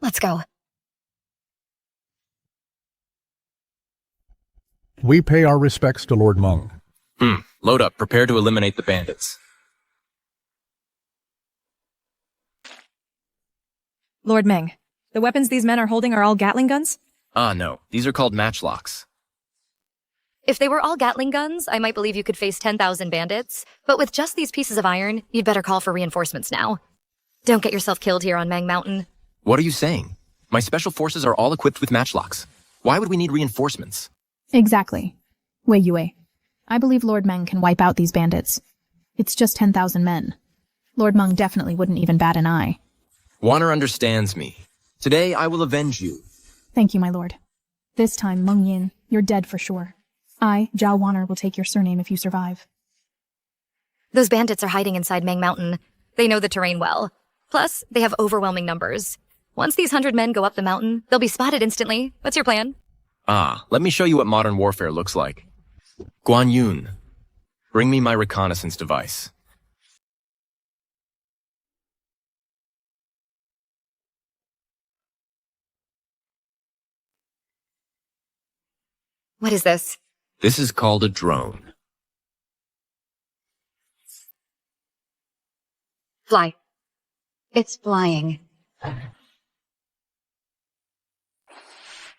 Let's go. We pay our respects to Lord Meng. Load up. Prepare to eliminate the bandits. Lord Meng, the weapons these men are holding are all Gatling guns? Ah, no. These are called matchlocks. If they were all Gatling guns, I might believe you could face 10,000 bandits, but with just these pieces of iron, you'd better call for reinforcements now. Don't get yourself killed here on Mang Mountain. What are you saying? My special forces are all equipped with matchlocks. Why would we need reinforcements? Exactly. Wei Yue, I believe Lord Meng can wipe out these bandits. It's just 10,000 men. Lord Meng definitely wouldn't even bat an eye. Wanner understands me. Today I will avenge you. Thank you, my lord. This time, Mang Yin, you're dead for sure. I, Zhao Wanner, will take your surname if you survive. Those bandits are hiding inside Mang Mountain. They know the terrain well. Plus, they have overwhelming numbers. Once these 100 men go up the mountain, they'll be spotted instantly. What's your plan? Let me show you what modern warfare looks like. Guan Yun, bring me my reconnaissance device. What is this? This is called a drone. Fly. It's flying.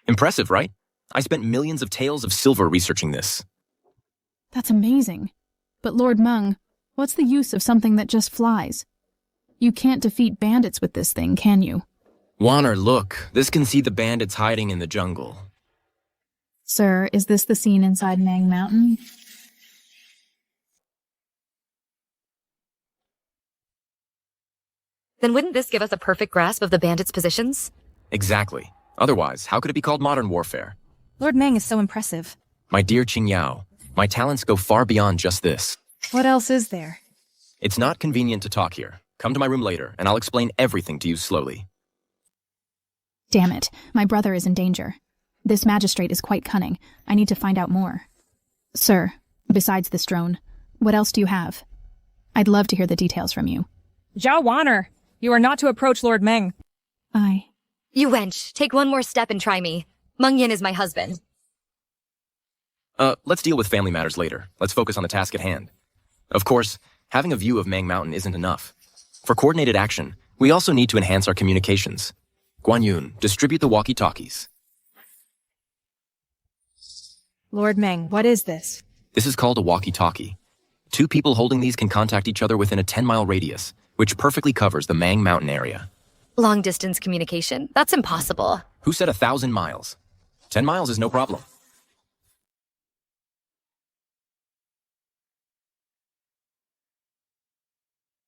Impressive, right? I spent millions of taels of silver researching this. That's amazing. But Lord Meng, what's the use of something that just flies? You can't defeat bandits with this thing, can you? Warner, look. This can see the bandits hiding in the jungle. Sir, is this the scene inside Mang Mountain? Then wouldn't this give us a perfect grasp of the bandits' positions? Exactly. Otherwise, how could it be called modern warfare? Lord Mang is so impressive. My dear Qingyao, my talents go far beyond just this. What else is there? It's not convenient to talk here. Come to my room later, and I'll explain everything to you slowly. Damn it, my brother is in danger. This magistrate is quite cunning. I need to find out more. Sir, besides this drone, what else do you have? I'd love to hear the details from you. Zhao Warner, you are not to approach Lord Meng. You wench, take one more step and try me. Meng Yin is my husband. Let's deal with family matters later. Let's focus on the task at hand. Of course, having a view of Mang Mountain isn't enough. For coordinated action, we also need to enhance our communications. Guan Yun, distribute the walkie-talkies. Lord Meng, what is this? This is called a walkie-talkie. 2 people holding these can contact each other within a 10-mile radius, which perfectly covers the Mang Mountain area. Long-distance communication? That's impossible. Who said 1,000 miles? 10 miles is no problem.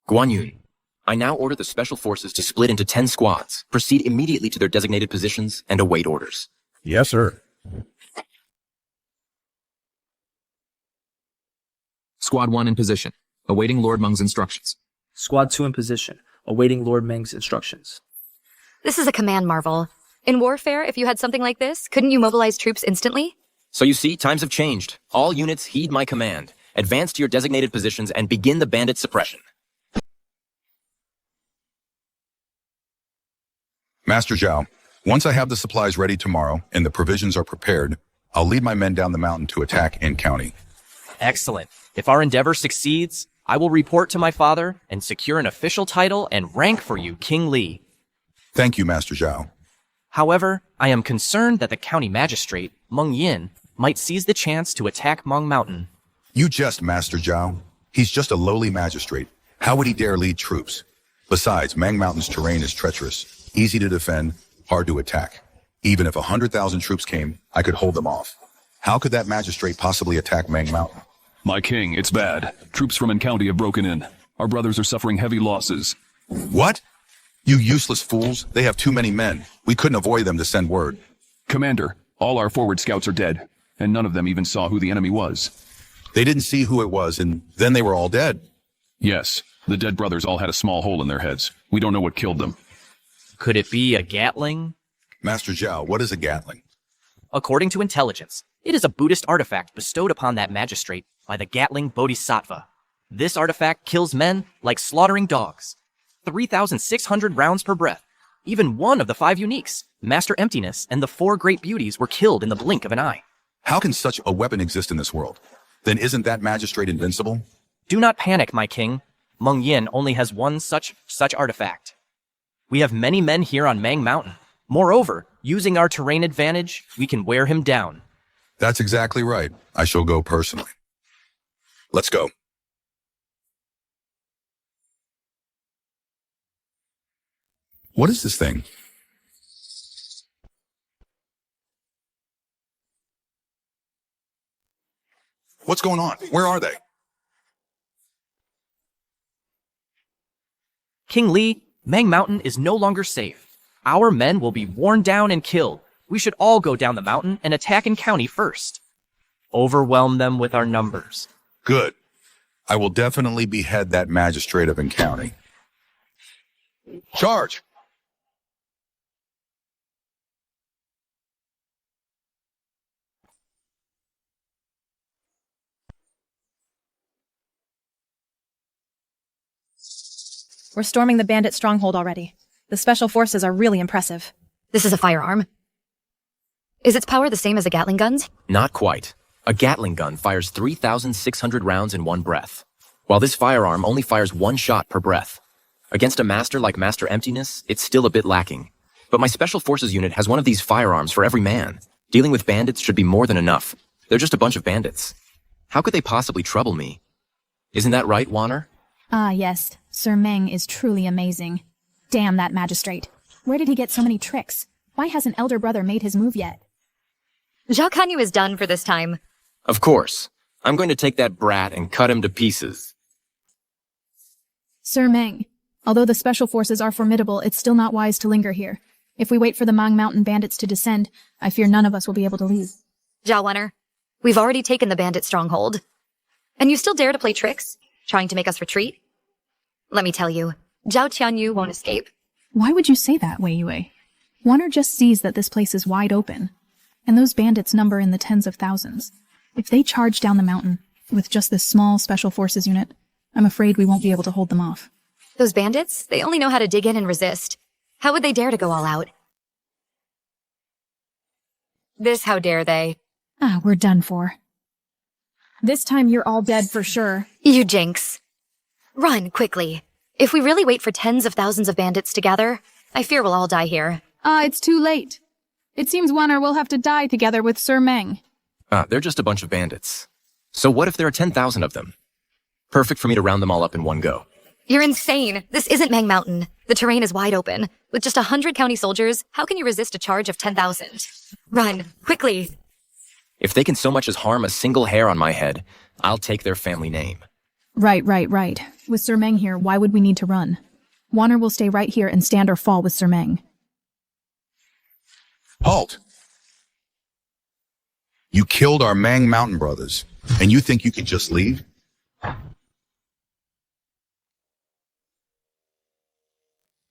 Guan Yun, I now order the special forces to split into 10 squads, proceed immediately to their designated positions, and await orders. Yes, sir. Squad 1 in position, awaiting Lord Meng's instructions. Squad 2 in position, awaiting Lord Meng's instructions. This is a command marvel. In warfare, if you had something like this, couldn't you mobilize troops instantly? So you see, times have changed. All units heed my command. Advance to your designated positions and begin the bandit suppression. Master Zhao, once I have the supplies ready tomorrow and the provisions are prepared, I'll lead my men down the mountain to attack ENG County. Excellent. If our endeavor succeeds, I will report to my father and secure an official title and rank for you, King Li. Thank you, Master Zhao. However, I am concerned that the county magistrate, Meng Yin, might seize the chance to attack Mang Mountain. You jest, Master Zhao. He's just a lowly magistrate. How would he dare lead troops? Besides, Mang Mountain's terrain is treacherous. Easy to defend, hard to attack. Even if 100,000 troops came, I could hold them off. How could that magistrate possibly attack Mang Mountain? My king, it's bad. Troops from ENG County have broken in. Our brothers are suffering heavy losses. What? You useless fools. They have too many men. We couldn't avoid them to send word. Commander, all our forward scouts are dead, and none of them even saw who the enemy was. They didn't see who it was, and then they were all dead. Yes, the dead brothers all had a small hole in their heads. We don't know what killed them. Could it be a Gatling? Master Zhao, what is a Gatling? According to intelligence, it is a Buddhist artifact bestowed upon that magistrate by the Gatling Bodhisattva. This artifact kills men like slaughtering dogs. 3,600 rounds per breath. Even one of the 5 uniques, Master Emptiness and the 4 Great Beauties, were killed in the blink of an eye. How can such a weapon exist in this world? Then isn't that magistrate invincible? Do not panic, my king. Meng Yin only has one such artifact. We have many men here on Mang Mountain. Moreover, using our terrain advantage, we can wear him down. That's exactly right. I shall go personally. Let's go. What is this thing? What's going on? Where are they? King Li, Mang Mountain is no longer safe. Our men will be worn down and killed. We should all go down the mountain and attack ENG County first. Overwhelm them with our numbers. Good. I will definitely behead that magistrate of ENG County. Charge! We're storming the bandit stronghold already. The special forces are really impressive. This is a firearm. Is its power the same as a Gatling gun's? Not quite. A Gatling gun fires 3,600 rounds in one breath, while this firearm only fires 1 shot per breath. Against a master like Master Emptiness, it's still a bit lacking. But my Special Forces unit has one of these firearms for every man. Dealing with bandits should be more than enough. They're just a bunch of bandits. How could they possibly trouble me? Isn't that right, Warner? Ah, yes. Sir Mang is truly amazing. Damn that magistrate. Where did he get so many tricks? Why hasn't elder brother made his move yet? Zhao Kanyu is done for this time. Of course. I'm going to take that brat and cut him to pieces. Sir Mang, although the special forces are formidable, it's still not wise to linger here. If we wait for the Mang Mountain bandits to descend, I fear none of us will be able to leave. Zhao Wenner, we've already taken the bandit stronghold. And you still dare to play tricks? Trying to make us retreat? Let me tell you, Zhao Qianyu won't escape. Why would you say that, Wei Yue? Warner just sees that this place is wide open, and those bandits number in the tens of thousands. If they charge down the mountain with just this small special forces unit, I'm afraid we won't be able to hold them off. Those bandits, they only know how to dig in and resist. How would they dare to go all out? This, how dare they? Ah, we're done for. This time you're all dead for sure. You jinx. Run, quickly. If we really wait for tens of thousands of bandits to gather, I fear we'll all die here. It's too late. It seems Warner will have to die together with Sir Mang. They're just a bunch of bandits. So what if there are 10,000 of them? Perfect for me to round them all up in one go. You're insane. This isn't Mang Mountain. The terrain is wide open. With just 100 county soldiers, how can you resist a charge of 10,000? Run, quickly. If they can so much as harm a single hair on my head, I'll take their family name. Right. With Sir Mang here, why would we need to run? Warner will stay right here and stand or fall with Sir Mang. Halt! You killed our Mang Mountain brothers, and you think you can just leave?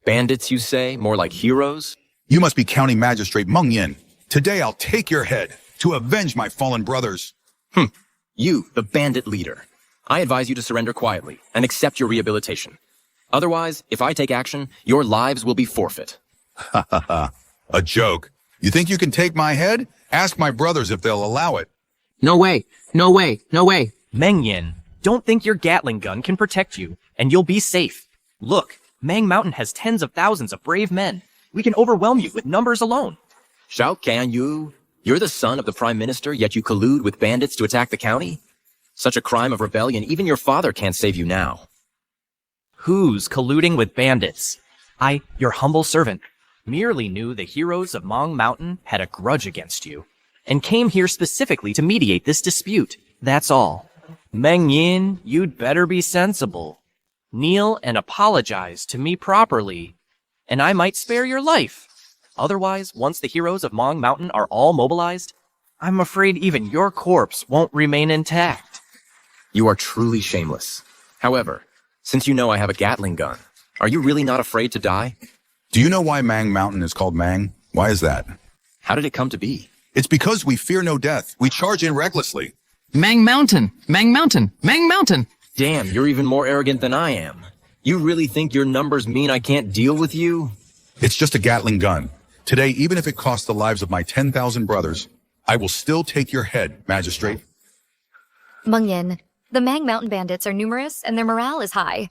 Bandits, you say? More like heroes? You must be County Magistrate Meng Yin. Today I'll take your head to avenge my fallen brothers. You, the bandit leader. I advise you to surrender quietly and accept your rehabilitation. Otherwise, if I take action, your lives will be forfeit. Ha ha ha. A joke. You think you can take my head? Ask my brothers if they'll allow it. No way. Meng Yin, don't think your Gatling gun can protect you, and you'll be safe. Look, Mang Mountain has tens of thousands of brave men. We can overwhelm you with numbers alone. Zhao Kanyu, you're the son of the Prime Minister, yet you collude with bandits to attack the county? Such a crime of rebellion, even your father can't save you now. Who's colluding with bandits? I, your humble servant, merely knew the heroes of Mang Mountain had a grudge against you, and came here specifically to mediate this dispute. That's all. Meng Yin, you'd better be sensible. Kneel and apologize to me properly, and I might spare your life. Otherwise, once the heroes of Mang Mountain are all mobilized, I'm afraid even your corpse won't remain intact. You are truly shameless. However, since you know I have a Gatling gun, are you really not afraid to die? Do you know why Mang Mountain is called Mang? Why is that? How did it come to be? It's because we fear no death. We charge in recklessly. Mang Mountain! Mang Mountain! Mang Mountain! Damn, you're even more arrogant than I am. You really think your numbers mean I can't deal with you? It's just a Gatling gun. Today, even if it costs the lives of my 10,000 brothers, I will still take your head, Magistrate. Meng Yin, the Mang Mountain bandits are numerous and their morale is high.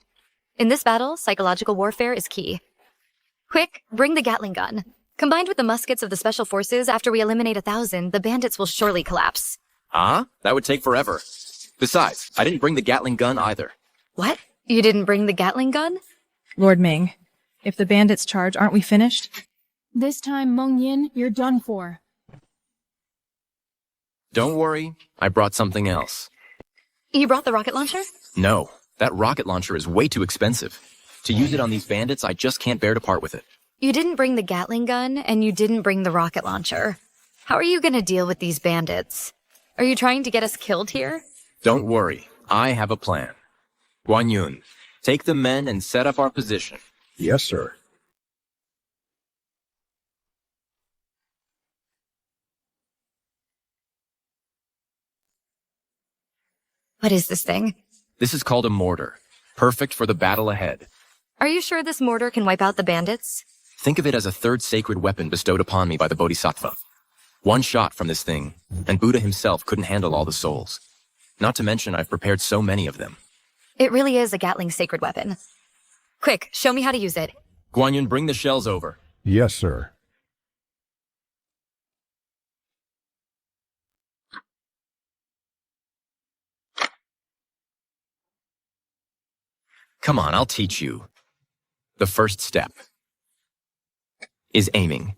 In this battle, psychological warfare is key. Quick, bring the Gatling gun. Combined with the muskets of the special forces, after we eliminate 1,000, the bandits will surely collapse. That would take forever. Besides, I didn't bring the Gatling gun either. What? You didn't bring the Gatling gun? Lord Ming, if the bandits charge, aren't we finished? This time, Meng Yin, you're done for. Don't worry, I brought something else. You brought the rocket launcher? No, that rocket launcher is way too expensive. To use it on these bandits, I just can't bear to part with it. You didn't bring the Gatling gun, and you didn't bring the rocket launcher. How are you gonna deal with these bandits? Are you trying to get us killed here? Don't worry, I have a plan. Guan Yun, take the men and set up our position. Yes, sir. What is this thing? This is called a mortar, perfect for the battle ahead. Are you sure this mortar can wipe out the bandits? Think of it as a third sacred weapon bestowed upon me by the Bodhisattva. One shot from this thing, and Buddha himself couldn't handle all the souls. Not to mention I've prepared so many of them. It really is a Gatling sacred weapon. Quick, show me how to use it. Guan Yun, bring the shells over. Yes, sir. Come on, I'll teach you. The first step is aiming.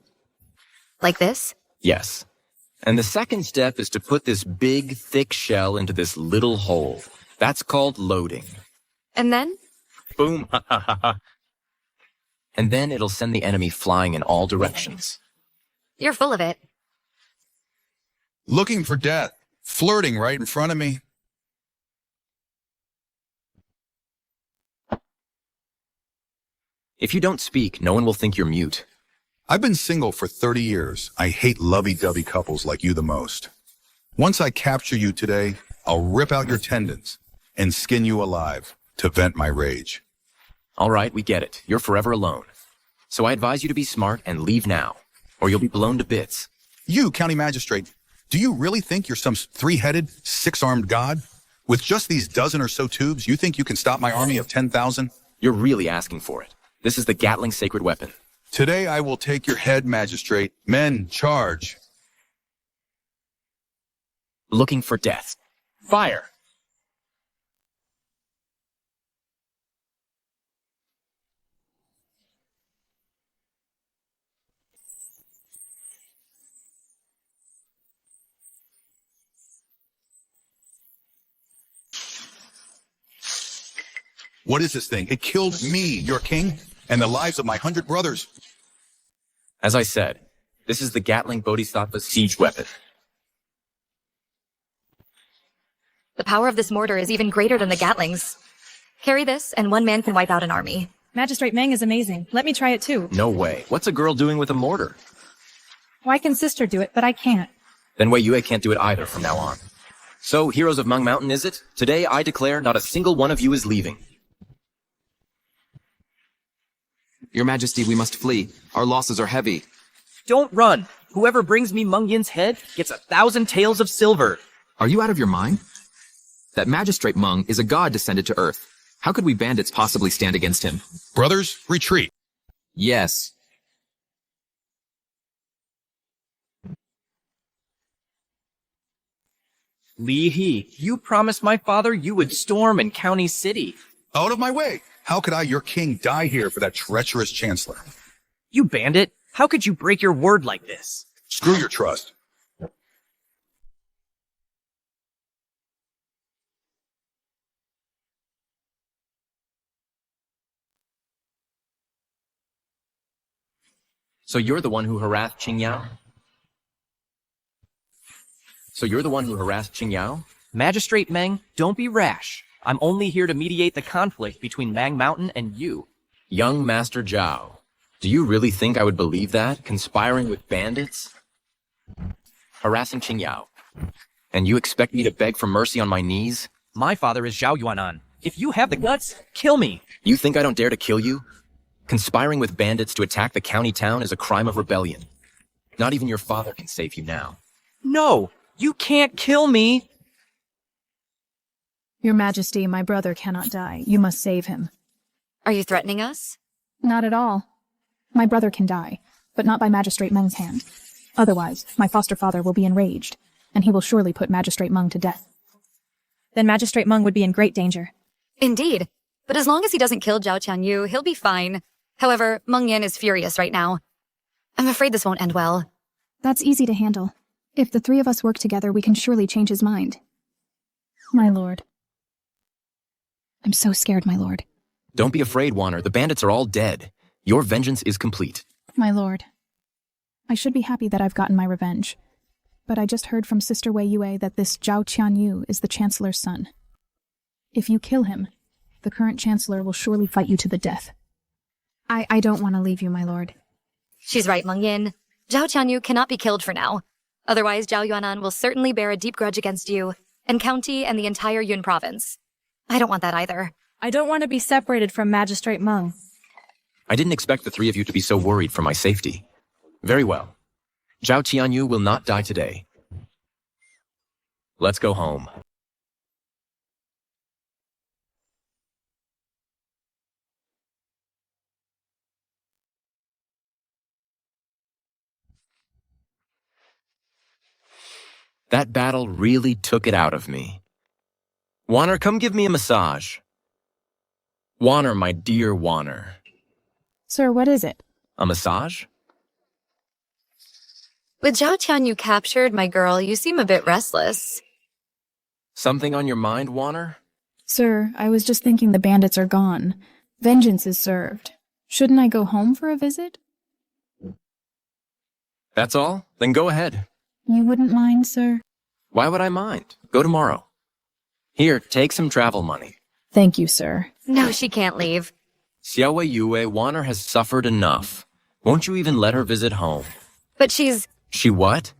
Like this? Yes. And the second step is to put this big, thick shell into this little hole. That's called loading. And then? Boom. And then it'll send the enemy flying in all directions. You're full of it. Looking for death. Flirting right in front of me. If you don't speak, no one will think you're mute. I've been single for 30 years. I hate lovey-dovey couples like you the most. Once I capture you today, I'll rip out your tendons and skin you alive to vent my rage. All right, we get it. You're forever alone. So I advise you to be smart and leave now, or you'll be blown to bits. You, County Magistrate, do you really think you're some three-headed, six-armed god? With just these dozen or so tubes, you think you can stop my army of 10,000? You're really asking for it. This is the Gatling sacred weapon. Today I will take your head, Magistrate. Men, charge. Looking for death. Fire! What is this thing? It killed me, your king, and the lives of my 100 brothers. As I said, this is the Gatling Bodhisattva siege weapon. The power of this mortar is even greater than the Gatling's. Carry this, and one man can wipe out an army. Magistrate Mang is amazing. Let me try it too. No way. What's a girl doing with a mortar? Why can sister do it, but I can't? Then Wei Yue can't do it either from now on. So, heroes of Mang Mountain, is it? Today I declare not a single one of you is leaving. Your Majesty, we must flee. Our losses are heavy. Don't run. Whoever brings me Meng Yin's head gets 1,000 taels of silver. Are you out of your mind? That Magistrate Meng is a god descended to Earth. How could we bandits possibly stand against him? Brothers, retreat. Yes. Li He, you promised my father you would storm in County City. Out of my way. How could I, your king, die here for that treacherous chancellor? You bandit! How could you break your word like this? Screw your trust. So you're the one who harassed Qingyao? Magistrate Meng, don't be rash. I'm only here to mediate the conflict between Mang Mountain and you. Young Master Zhao, do you really think I would believe that? Conspiring with bandits? Harassing Qingyao? And you expect me to beg for mercy on my knees? My father is Zhao Yuanan. If you have the guts, kill me. You think I don't dare to kill you? Conspiring with bandits to attack the county town is a crime of rebellion. Not even your father can save you now. No, you can't kill me. Your Majesty, my brother cannot die. You must save him. Are you threatening us? Not at all. My brother can die, but not by Magistrate Meng's hand. Otherwise, my foster father will be enraged, and he will surely put Magistrate Meng to death. Then Magistrate Meng would be in great danger. Indeed. But as long as he doesn't kill Zhao Qianyu, he'll be fine. However, Meng Yin is furious right now. I'm afraid this won't end well. That's easy to handle. If the three of us work together, we can surely change his mind. My lord. I'm so scared, my lord. Don't be afraid, Wanner. The bandits are all dead. Your vengeance is complete. My lord. I should be happy that I've gotten my revenge. But I just heard from Sister Wei Yue that this Zhao Qianyu is the Chancellor's son. If you kill him, the current Chancellor will surely fight you to the death. I don't want to leave you, my lord. She's right, Meng Yin. Zhao Qianyu cannot be killed for now. Otherwise, Zhao Yuanan will certainly bear a deep grudge against you, and County and the entire Yun province. I don't want that either. I don't want to be separated from Magistrate Meng. I didn't expect the three of you to be so worried for my safety. Very well. Zhao Qianyu will not die today. Let's go home. That battle really took it out of me. Wanner, come give me a massage. Warner, my dear Warner. Sir, what is it? A massage? With Zhao Qianyu captured, my girl, you seem a bit restless. Something on your mind, Warner? Sir, I was just thinking the bandits are gone. Vengeance is served. Shouldn't I go home for a visit? That's all? Then go ahead. You wouldn't mind, sir? Why would I mind? Go tomorrow. Here, take some travel money. Thank you, sir. No, she can't leave. Xiaowei Yue, Warner has suffered enough. Won't you even let her visit home? But she's... She what?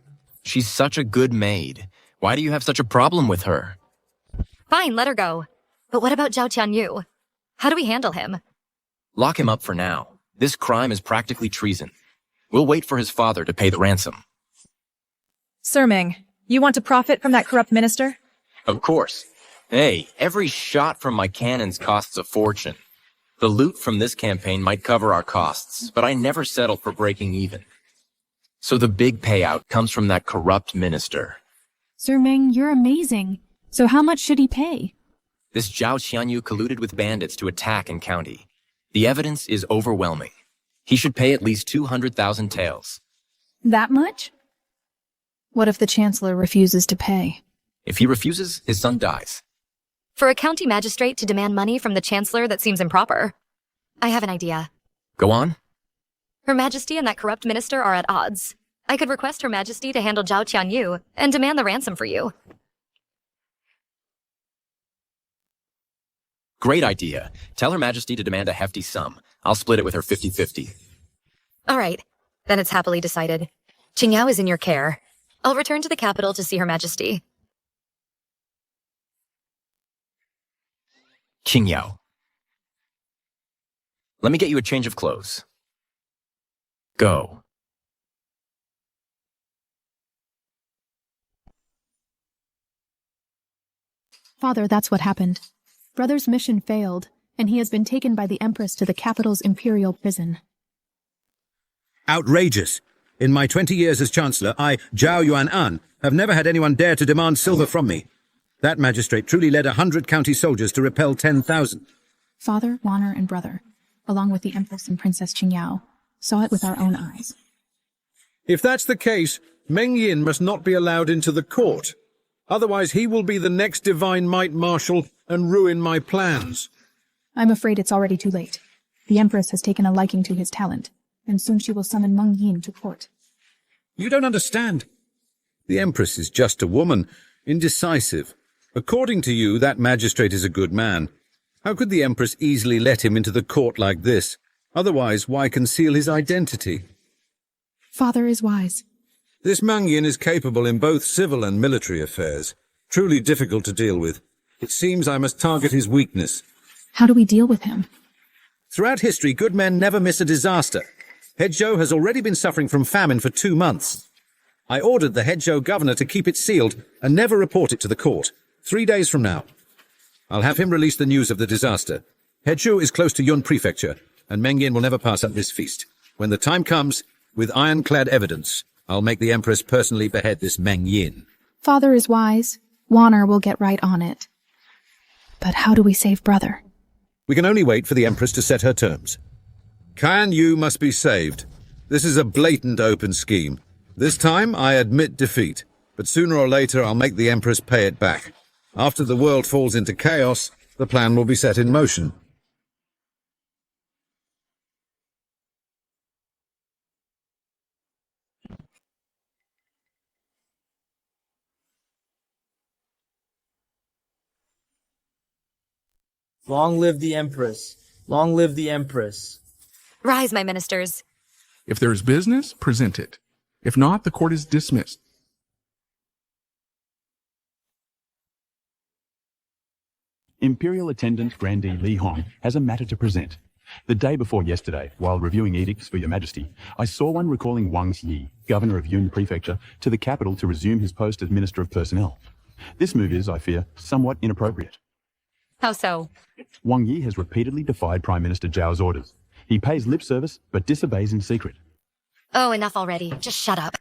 She's such a good maid. Why do you have such a problem with her? Fine, let her go. But what about Zhao Qianyu? How do we handle him? Lock him up for now. This crime is practically treason. We'll wait for his father to pay the ransom. Sir Ming, you want to profit from that corrupt minister? Of course. Hey, every shot from my cannons costs a fortune. The loot from this campaign might cover our costs, but I never settle for breaking even. So the big payout comes from that corrupt minister. Sir Ming, you're amazing. So how much should he pay? This Zhao Qianyu colluded with bandits to attack in county. The evidence is overwhelming. He should pay at least 200,000 taels. That much? What if the Chancellor refuses to pay? If he refuses, his son dies. For a county magistrate to demand money from the Chancellor, that seems improper. I have an idea. Go on. Her Majesty and that corrupt minister are at odds. I could request Her Majesty to handle Zhao Qianyu and demand the ransom for you. Great idea. Tell Her Majesty to demand a hefty sum. I'll split it with her 50-50. All right. Then it's happily decided. Qingyao is in your care. I'll return to the capital to see Her Majesty. Qingyao. Let me get you a change of clothes. Go. Father, that's what happened. Brother's mission failed, and he has been taken by the Empress to the capital's imperial prison. Outrageous. In my 20 years as Chancellor, I, Zhao Yuan'an, have never had anyone dare to demand silver from me. That magistrate truly led 100 county soldiers to repel 10,000. Father, Warner, and brother, along with the Empress and Princess Qingyao, saw it with our own eyes. If that's the case, Meng Yin must not be allowed into the court. Otherwise he will be the next divine might marshal and ruin my plans. I'm afraid it's already too late. The Empress has taken a liking to his talent, and soon she will summon Meng Yin to court. You don't understand. The Empress is just a woman, indecisive. According to you, that magistrate is a good man. How could the Empress easily let him into the court like this? Otherwise, why conceal his identity? Father is wise. This Mang Yin is capable in both civil and military affairs. Truly difficult to deal with. It seems I must target his weakness. How do we deal with him? Throughout history, good men never miss a disaster. Hezhou has already been suffering from famine for 2 months. I ordered the Hezhou governor to keep it sealed and never report it to the court. 3 days from now. I'll have him release the news of the disaster. Hezhou is close to Yun Prefecture, and Meng Yin will never pass up this feast. When the time comes, with ironclad evidence, I'll make the Empress personally behead this Meng Yin. Father is wise. Warner will get right on it. But how do we save brother? We can only wait for the Empress to set her terms. Can Yu must be saved. This is a blatant open scheme. This time I admit defeat, but sooner or later I'll make the Empress pay it back. After the world falls into chaos, the plan will be set in motion. Long live the Empress. Long live the Empress. Rise, my ministers. If there is business, present it. If not, the court is dismissed. Imperial Attendant Grandee Li Hong has a matter to present. The day before yesterday, while reviewing edicts for Your Majesty, I saw one recalling Wang Yi, Governor of Yun Prefecture, to the capital to resume his post as Minister of Personnel. This move is, I fear, somewhat inappropriate. How so? Wang Yi has repeatedly defied Prime Minister Zhao's orders. He pays lip service, but disobeys in secret. Oh, enough already. Just shut up.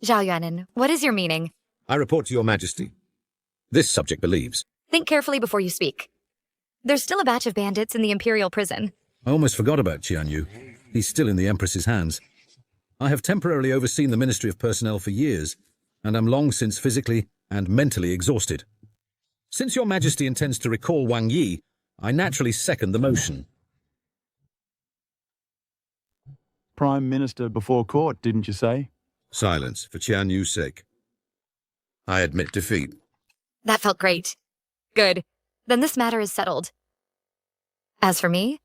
Zhao Yuanin, what is your meaning? I report to Your Majesty. This subject believes. Think carefully before you speak. There's still a batch of bandits in the Imperial prison. I almost forgot about Qianyu. He's still in the Empress's hands. I have temporarily overseen the Ministry of Personnel for years, and am long since physically and mentally exhausted. Since Your Majesty intends to recall Wang Yi, I naturally second the motion. Prime Minister before court, didn't you say? Silence, for Qianyu's sake. I admit defeat. That felt great. Good. Then this matter is settled. As for me,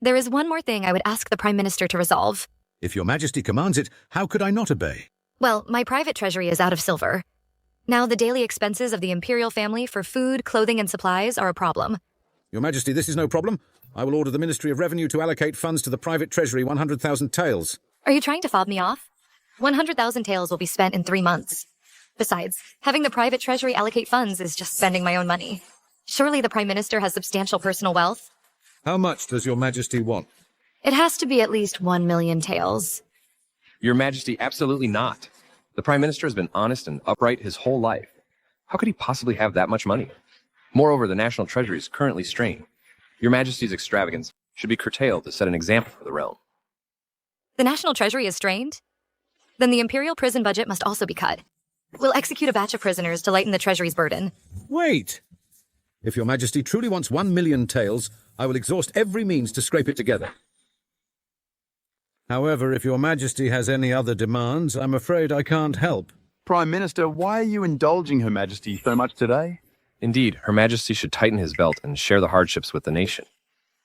there is one more thing I would ask the Prime Minister to resolve. If Your Majesty commands it, how could I not obey? Well, my private treasury is out of silver. Now the daily expenses of the Imperial family for food, clothing, and supplies are a problem. Your Majesty, this is no problem. I will order the Ministry of Revenue to allocate funds to the private treasury 100,000 taels. Are you trying to fob me off? 100,000 taels will be spent in 3 months. Besides, having the private treasury allocate funds is just spending my own money. Surely the Prime Minister has substantial personal wealth. How much does Your Majesty want? It has to be at least 1 million taels. Your Majesty, absolutely not. The Prime Minister has been honest and upright his whole life. How could he possibly have that much money? Moreover, the national treasury is currently strained. Your Majesty's extravagance should be curtailed to set an example for the realm. The national treasury is strained? Then the Imperial prison budget must also be cut. We'll execute a batch of prisoners to lighten the treasury's burden. Wait! If Your Majesty truly wants 1 million taels, I will exhaust every means to scrape it together. However, if Your Majesty has any other demands, I'm afraid I can't help. Prime Minister, why are you indulging Her Majesty so much today? Indeed, Her Majesty should tighten his belt and share the hardships with the nation.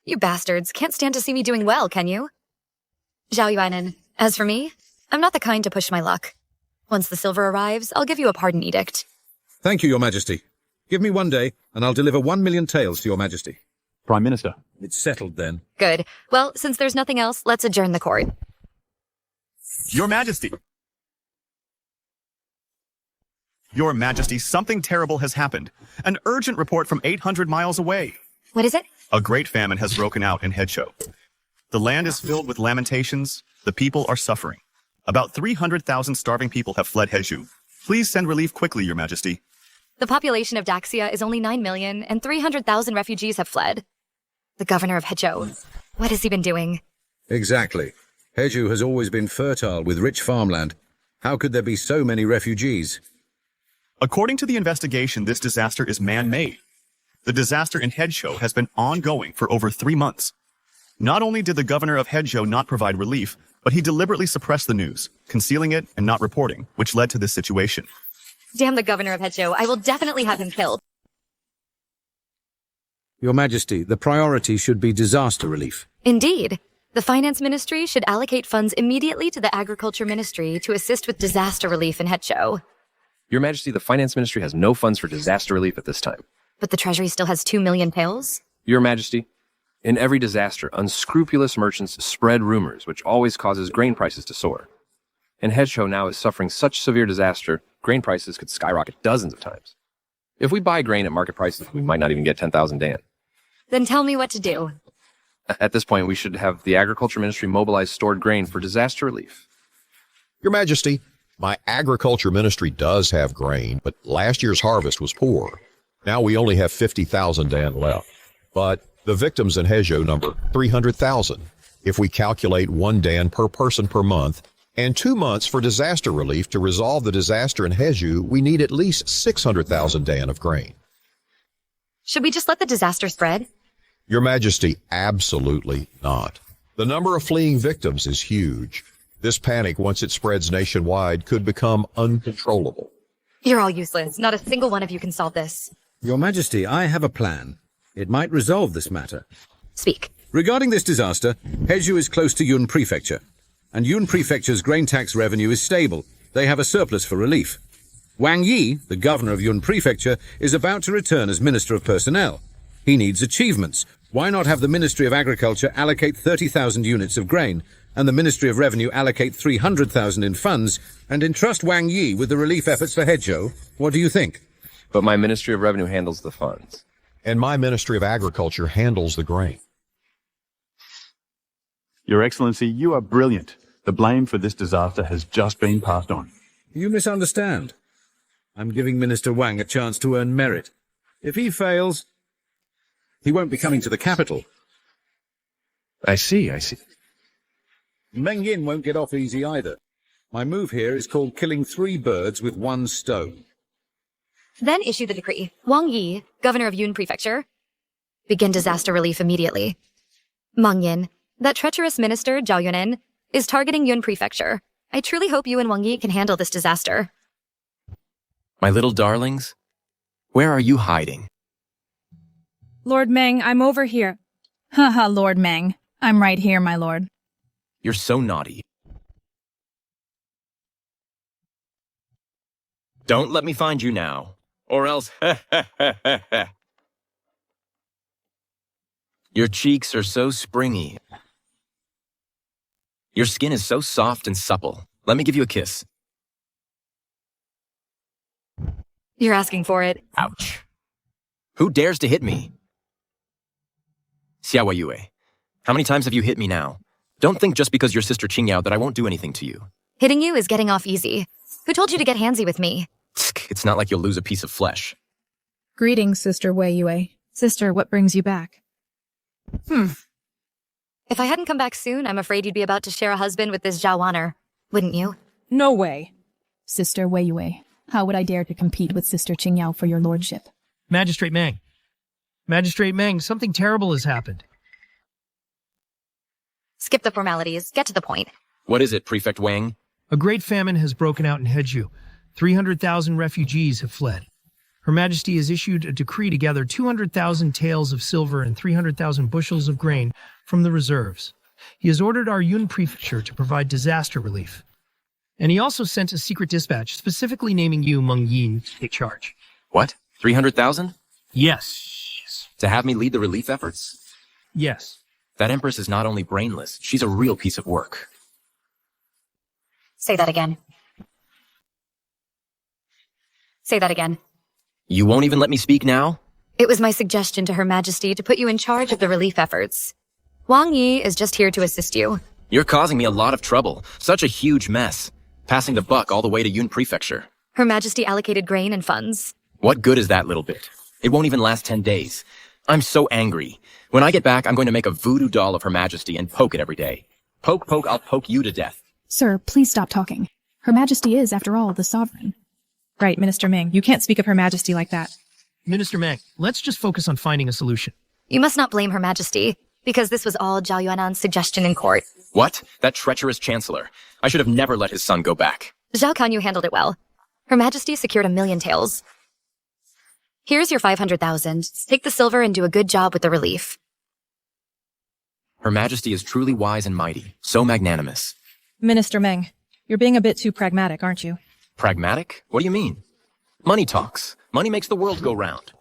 You bastards can't stand to see me doing well, can you? Zhao Yuanan, as for me, I'm not the kind to push my luck. Once the silver arrives, I'll give you a pardon edict. Thank you, Your Majesty. Give me 1 day, and I'll deliver 1 million taels to Your Majesty. Prime Minister. It's settled then. Good. Well, since there's nothing else, let's adjourn the court. Your Majesty! Your Majesty, something terrible has happened. An urgent report from 800 miles away. What is it? A great famine has broken out in Hecho. The land is filled with lamentations. The people are suffering. About 300,000 starving people have fled Heju. Please send relief quickly, Your Majesty. The population of Daxia is only 9 million, and 300,000 refugees have fled. The governor of Hejo, what has he been doing? Exactly. Heju has always been fertile with rich farmland. How could there be so many refugees? According to the investigation, this disaster is man-made. The disaster in Hejo has been ongoing for over 3 months. Not only did the governor of Hejo not provide relief, but he deliberately suppressed the news, concealing it and not reporting, which led to this situation. Damn the governor of Hejo, I will definitely have him killed. Your Majesty, the priority should be disaster relief. Indeed. The Finance Ministry should allocate funds immediately to the Agriculture Ministry to assist with disaster relief in Hecho. Your Majesty, the Finance Ministry has no funds for disaster relief at this time. But the Treasury still has 2 million taels? Your Majesty, in every disaster, unscrupulous merchants spread rumors, which always causes grain prices to soar. And Hecho now is suffering such severe disaster, grain prices could skyrocket dozens of times. If we buy grain at market prices, we might not even get 10,000 Dan. Then tell me what to do. At this point, we should have the Agriculture Ministry mobilize stored grain for disaster relief. Your Majesty, my Agriculture Ministry does have grain, but last year's harvest was poor. Now we only have 50,000 Dan left. But the victims in Hejo number 300,000. If we calculate 1 Dan per person per month, and 2 months for disaster relief to resolve the disaster in Heju, we need at least 600,000 Dan of grain. Should we just let the disaster spread? Your Majesty, absolutely not. The number of fleeing victims is huge. This panic, once it spreads nationwide, could become uncontrollable. You're all useless. Not a single one of you can solve this. Your Majesty, I have a plan. It might resolve this matter. Speak. Regarding this disaster, Heju is close to Yun Prefecture, and Yun Prefecture's grain tax revenue is stable. They have a surplus for relief. Wang Yi, the governor of Yun Prefecture, is about to return as Minister of Personnel. He needs achievements. Why not have the Ministry of Agriculture allocate 30,000 units of grain, and the Ministry of Revenue allocate 300,000 in funds, and entrust Wang Yi with the relief efforts for Hejo? What do you think? But my Ministry of Revenue handles the funds. And my Ministry of Agriculture handles the grain. Your Excellency, you are brilliant. The blame for this disaster has just been passed on. You misunderstand. I'm giving Minister Wang a chance to earn merit. If he fails, He won't be coming to the capital. I see. Meng Yin won't get off easy either. My move here is called killing 3 birds with 1 stone. Then issue the decree. Wang Yi, governor of Yun Prefecture. Begin disaster relief immediately. Mang Yin, that treacherous minister, Zhao Yunen, is targeting Yun Prefecture. I truly hope you and Wang Yi can handle this disaster. My little darlings, where are you hiding? Lord Mang, I'm over here. Haha, Lord Mang. I'm right here, my lord. You're so naughty. Don't let me find you now, or else Your cheeks are so springy. Your skin is so soft and supple. Let me give you a kiss. You're asking for it. Ouch. Who dares to hit me? Xiao Yue, how many times have you hit me now? Don't think just because you're Sister Qingyao that I won't do anything to you. Hitting you is getting off easy. Who told you to get handsy with me? It's not like you'll lose a piece of flesh. Greetings, Sister Wei Yue. Sister, what brings you back? If I hadn't come back soon, I'm afraid you'd be about to share a husband with this Zhao Waner, wouldn't you? No way. Sister Wei Yue, how would I dare to compete with Sister Qingyao for your lordship? Magistrate Mang. Magistrate Mang, something terrible has happened. Skip the formalities. Get to the point. What is it, Prefect Wang? A great famine has broken out in Hezhou. 300,000 refugees have fled. Her Majesty has issued a decree to gather 200,000 taels of silver and 300,000 bushels of grain from the reserves. He has ordered our Yun Prefecture to provide disaster relief. And he also sent a secret dispatch specifically naming you, Meng Yin, to take charge. What? 300,000? Yes. To have me lead the relief efforts? Yes. That Empress is not only brainless, she's a real piece of work. Say that again. Say that again. You won't even let me speak now? It was my suggestion to Her Majesty to put you in charge of the relief efforts. Wang Yi is just here to assist you. You're causing me a lot of trouble. Such a huge mess. Passing the buck all the way to Yun Prefecture. Her Majesty allocated grain and funds. What good is that little bit? It won't even last 10 days. I'm so angry. When I get back, I'm going to make a voodoo doll of Her Majesty and poke it every day. Poke, poke, I'll poke you to death. Sir, please stop talking. Her Majesty is, after all, the sovereign. Right, Minister Mang. You can't speak of Her Majesty like that. Minister Mang, let's just focus on finding a solution. You must not blame Her Majesty, because this was all Zhao Yuanan's suggestion in court. What? That treacherous Chancellor. I should have never let his son go back. Zhao Kanyu handled it well. Her Majesty secured 1 million taels. Here's your 500,000. Take the silver and do a good job with the relief. Her Majesty is truly wise and mighty, so magnanimous. Minister Meng, you're being a bit too pragmatic, aren't you? Pragmatic? What do you mean? Money talks. Money makes the world go round.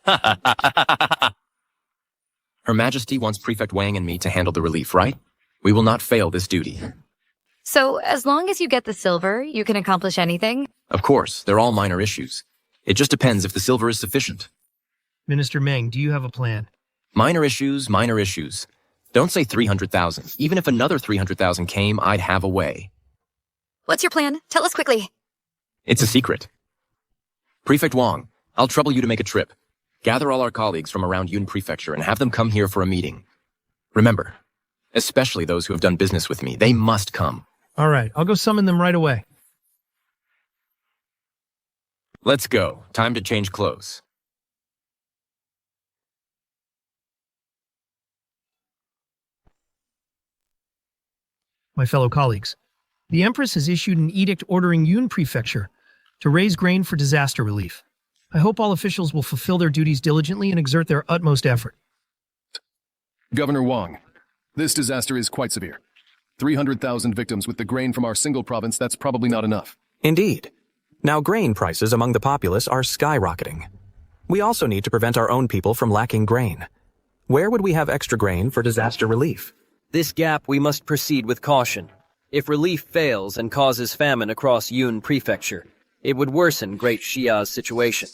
Her Majesty wants Prefect Wang and me to handle the relief, right? We will not fail this duty. So, as long as you get the silver, you can accomplish anything? Of course, they're all minor issues. It just depends if the silver is sufficient. Minister Mang, do you have a plan? Minor issues, minor issues. Don't say 300,000. Even if another 300,000 came, I'd have a way. What's your plan? Tell us quickly. It's a secret. Prefect Wang, I'll trouble you to make a trip. Gather all our colleagues from around Yun Prefecture and have them come here for a meeting. Remember, especially those who have done business with me, they must come. All right, I'll go summon them right away. Let's go. Time to change clothes. My fellow colleagues, the Empress has issued an edict ordering Yun Prefecture to raise grain for disaster relief. I hope all officials will fulfill their duties diligently and exert their utmost effort. Governor Wang, this disaster is quite severe. 300,000 victims with the grain from our single province, that's probably not enough. Indeed. Now grain prices among the populace are skyrocketing. We also need to prevent our own people from lacking grain. Where would we have extra grain for disaster relief? This gap we must proceed with caution. If relief fails and causes famine across Yun Prefecture, it would worsen Great Xia's situation.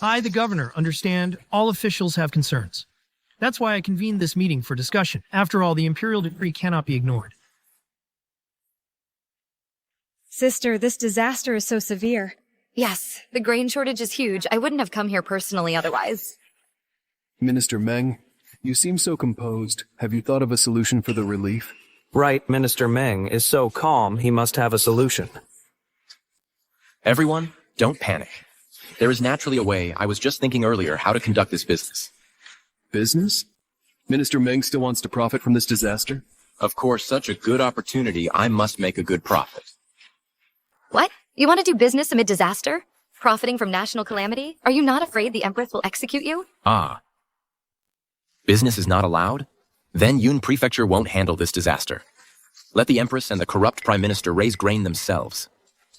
I, the governor, understand all officials have concerns. That's why I convened this meeting for discussion. After all, the imperial decree cannot be ignored. Sister, this disaster is so severe. Yes, the grain shortage is huge. I wouldn't have come here personally otherwise. Minister Meng, You seem so composed. Have you thought of a solution for the relief? Right, Minister Mang is so calm he must have a solution. Everyone, don't panic. There is naturally a way. I was just thinking earlier how to conduct this business. Business? Minister Meng still wants to profit from this disaster? Of course, such a good opportunity, I must make a good profit. What? You want to do business amid disaster? Profiting from national calamity? Are you not afraid the Empress will execute you? Ah. Business is not allowed? Then Yun Prefecture won't handle this disaster. Let the Empress and the corrupt Prime Minister raise grain themselves.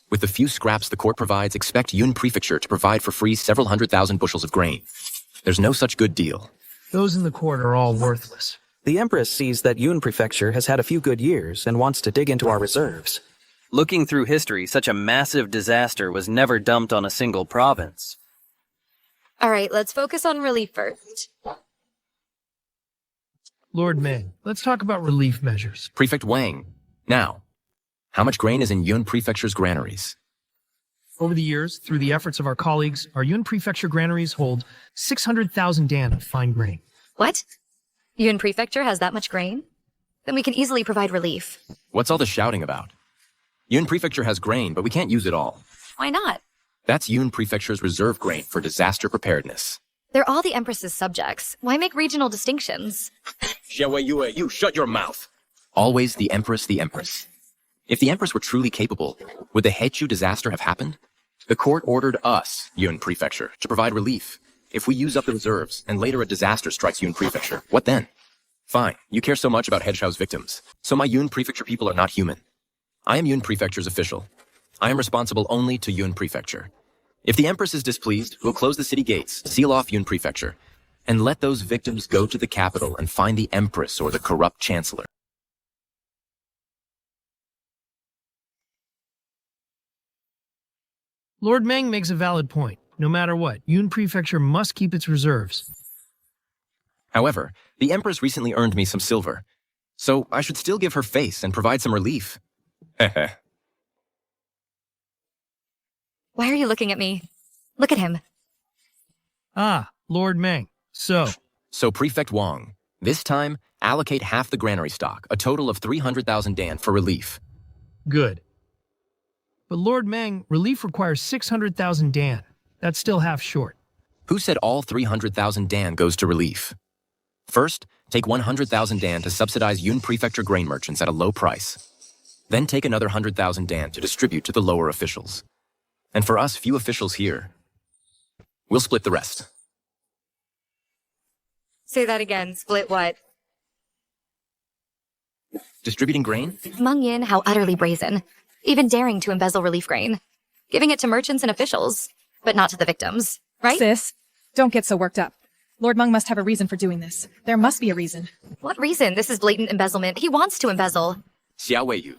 With the few scraps the court provides, expect Yun Prefecture to provide for free several 100,000 bushels of grain. There's no such good deal. Those in the court are all worthless. The Empress sees that Yun Prefecture has had a few good years and wants to dig into our reserves. Looking through history, such a massive disaster was never dumped on a single province. All right, let's focus on relief first. Lord Meng, let's talk about relief measures. Prefect Wang. Now, how much grain is in Yun Prefecture's granaries? Over the years, through the efforts of our colleagues, our Yun Prefecture granaries hold 600,000 dan of fine grain. What? Yun Prefecture has that much grain? Then we can easily provide relief. What's all the shouting about? Yun Prefecture has grain, but we can't use it all. Why not? That's Yun Prefecture's reserve grain for disaster preparedness. They're all the Empress's subjects. Why make regional distinctions? Xiaowei Yue, you shut your mouth. Always the Empress, the Empress. If the Empress were truly capable, would the Hechu disaster have happened? The court ordered us, Yun Prefecture, to provide relief. If we use up the reserves, and later a disaster strikes Yun Prefecture, what then? Fine, you care so much about Hedshao's victims, so my Yun Prefecture people are not human. I am Yun Prefecture's official. I am responsible only to Yun Prefecture. If the Empress is displeased, we'll close the city gates, seal off Yun Prefecture, and let those victims go to the capital and find the Empress or the corrupt Chancellor. Lord Meng makes a valid point. No matter what, Yun Prefecture must keep its reserves. However, the Empress recently earned me some silver, so I should still give her face and provide some relief. Why are you looking at me? Look at him. Ah, Lord Meng. So Prefect Wang, this time, allocate half the granary stock, a total of 300,000 dan for relief. Good. But Lord Meng, relief requires 600,000 dan. That's still half short. Who said all 300,000 dan goes to relief? First, take 100,000 dan to subsidize Yun Prefecture grain merchants at a low price. Then take another 100,000 dan to distribute to the lower officials. And for us few officials here, we'll split the rest. Say that again. Split what? Distributing grain? Meng Yin, how utterly brazen. Even daring to embezzle relief grain. Giving it to merchants and officials, but not to the victims, right? Sis, don't get so worked up. Lord Meng must have a reason for doing this. There must be a reason. What reason? This is blatant embezzlement. He wants to embezzle. Xiaowei Yu.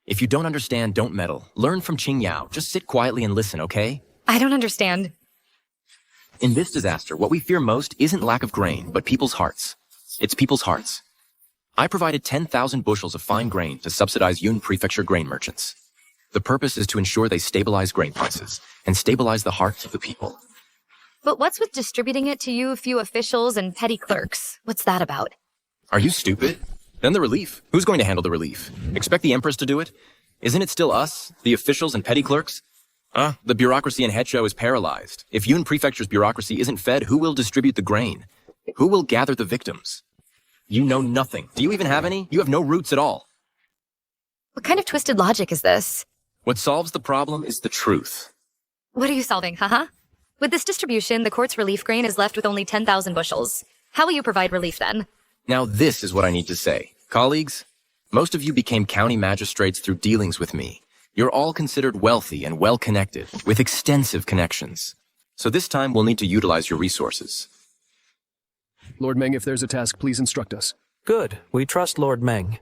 If you don't understand, don't meddle. Learn from Qingyao. Just sit quietly and listen, okay? I don't understand. In this disaster, what we fear most isn't lack of grain, but people's hearts. It's people's hearts. I provided 10,000 bushels of fine grain to subsidize Yun Prefecture grain merchants. The purpose is to ensure they stabilize grain prices and stabilize the hearts of the people. But what's with distributing it to you few officials and petty clerks? What's that about? Are you stupid? Then the relief. Who's going to handle the relief? Expect the Empress to do it? Isn't it still us, the officials and petty clerks? The bureaucracy in Hecho is paralyzed. If Yun Prefecture's bureaucracy isn't fed, who will distribute the grain? Who will gather the victims? You know nothing. Do you even have any? You have no roots at all. What kind of twisted logic is this? What solves the problem is the truth. What are you solving, haha? With this distribution, the court's relief grain is left with only 10,000 bushels. How will you provide relief then? Now this is what I need to say. Colleagues, most of you became county magistrates through dealings with me. You're all considered wealthy and well-connected, with extensive connections. So this time we'll need to utilize your resources. Lord Meng, if there's a task, please instruct us. Good. We trust Lord Meng.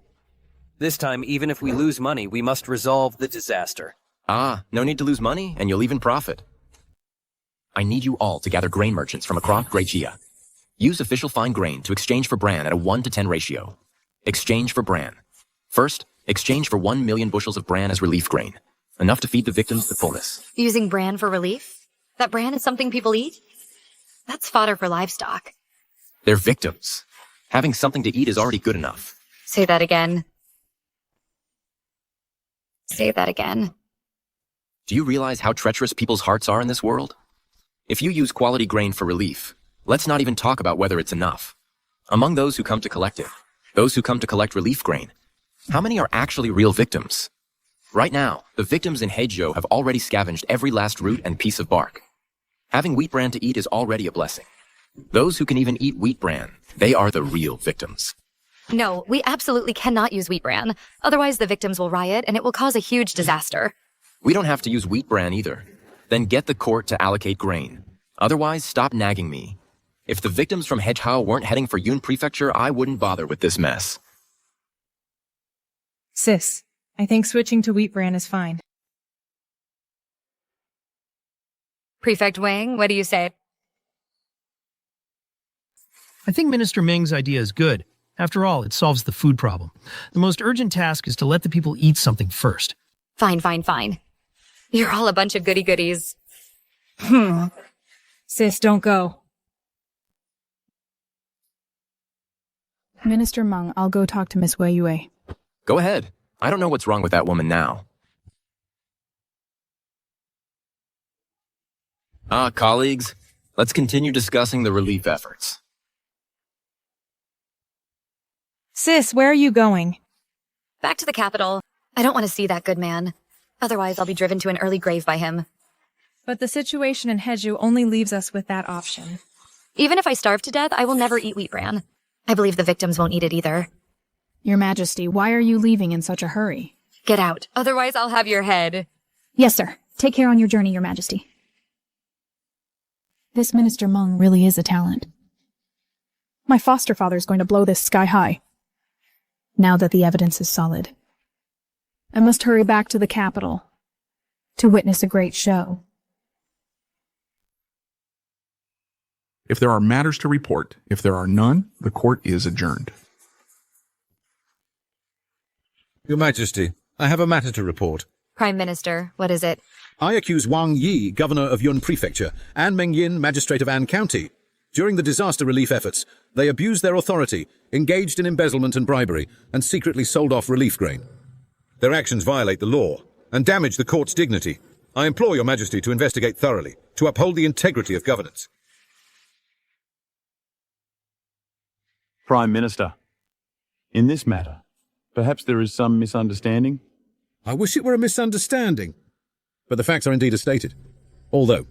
This time, even if we lose money, we must resolve the disaster. No need to lose money, and you'll even profit. I need you all to gather grain merchants from across Great Jia. Use official fine grain to exchange for bran at a 1-to-10 ratio. Exchange for bran. First, exchange for 1 million bushels of bran as relief grain. Enough to feed the victims to fullness. Using bran for relief? That bran is something people eat? That's fodder for livestock. They're victims. Having something to eat is already good enough. Say that again. Say that again. Do you realize how treacherous people's hearts are in this world? If you use quality grain for relief, let's not even talk about whether it's enough. Among those who come to collect it, those who come to collect relief grain, how many are actually real victims? Right now, the victims in Hezhou have already scavenged every last root and piece of bark. Having wheat bran to eat is already a blessing. Those who can even eat wheat bran, they are the real victims. No, we absolutely cannot use wheat bran. Otherwise, the victims will riot and it will cause a huge disaster. We don't have to use wheat bran either. Then get the court to allocate grain. Otherwise, stop nagging me. If the victims from Hezhou weren't heading for Yun Prefecture, I wouldn't bother with this mess. Sis, I think switching to wheat bran is fine. Prefect Wang, what do you say? I think Minister Meng's idea is good. After all, it solves the food problem. The most urgent task is to let the people eat something first. Fine, fine, fine. You're all a bunch of goody-goodies. Sis, don't go. Minister Mang, I'll go talk to Miss Wei Yue. Go ahead. I don't know what's wrong with that woman now. Colleagues, let's continue discussing the relief efforts. Sis, where are you going? Back to the capital. I don't want to see that good man. Otherwise, I'll be driven to an early grave by him. But the situation in Hezhou only leaves us with that option. Even if I starve to death, I will never eat wheat bran. I believe the victims won't eat it either. Your Majesty, why are you leaving in such a hurry? Get out. Otherwise, I'll have your head. Yes, sir. Take care on your journey, Your Majesty. This Minister Mang really is a talent. My foster father's going to blow this sky high. Now that the evidence is solid. I must hurry back to the capital to witness a great show. If there are matters to report, if there are none, the court is adjourned. Your Majesty, I have a matter to report. Prime Minister, what is it? I accuse Wang Yi, Governor of Yun Prefecture, and Meng Yin, Magistrate of An County. During the disaster relief efforts, they abused their authority, engaged in embezzlement and bribery, and secretly sold off relief grain. Their actions violate the law and damage the court's dignity. I implore Your Majesty to investigate thoroughly, to uphold the integrity of governance. Prime Minister, in this matter, perhaps there is some misunderstanding? I wish it were a misunderstanding, but the facts are indeed as stated. Although,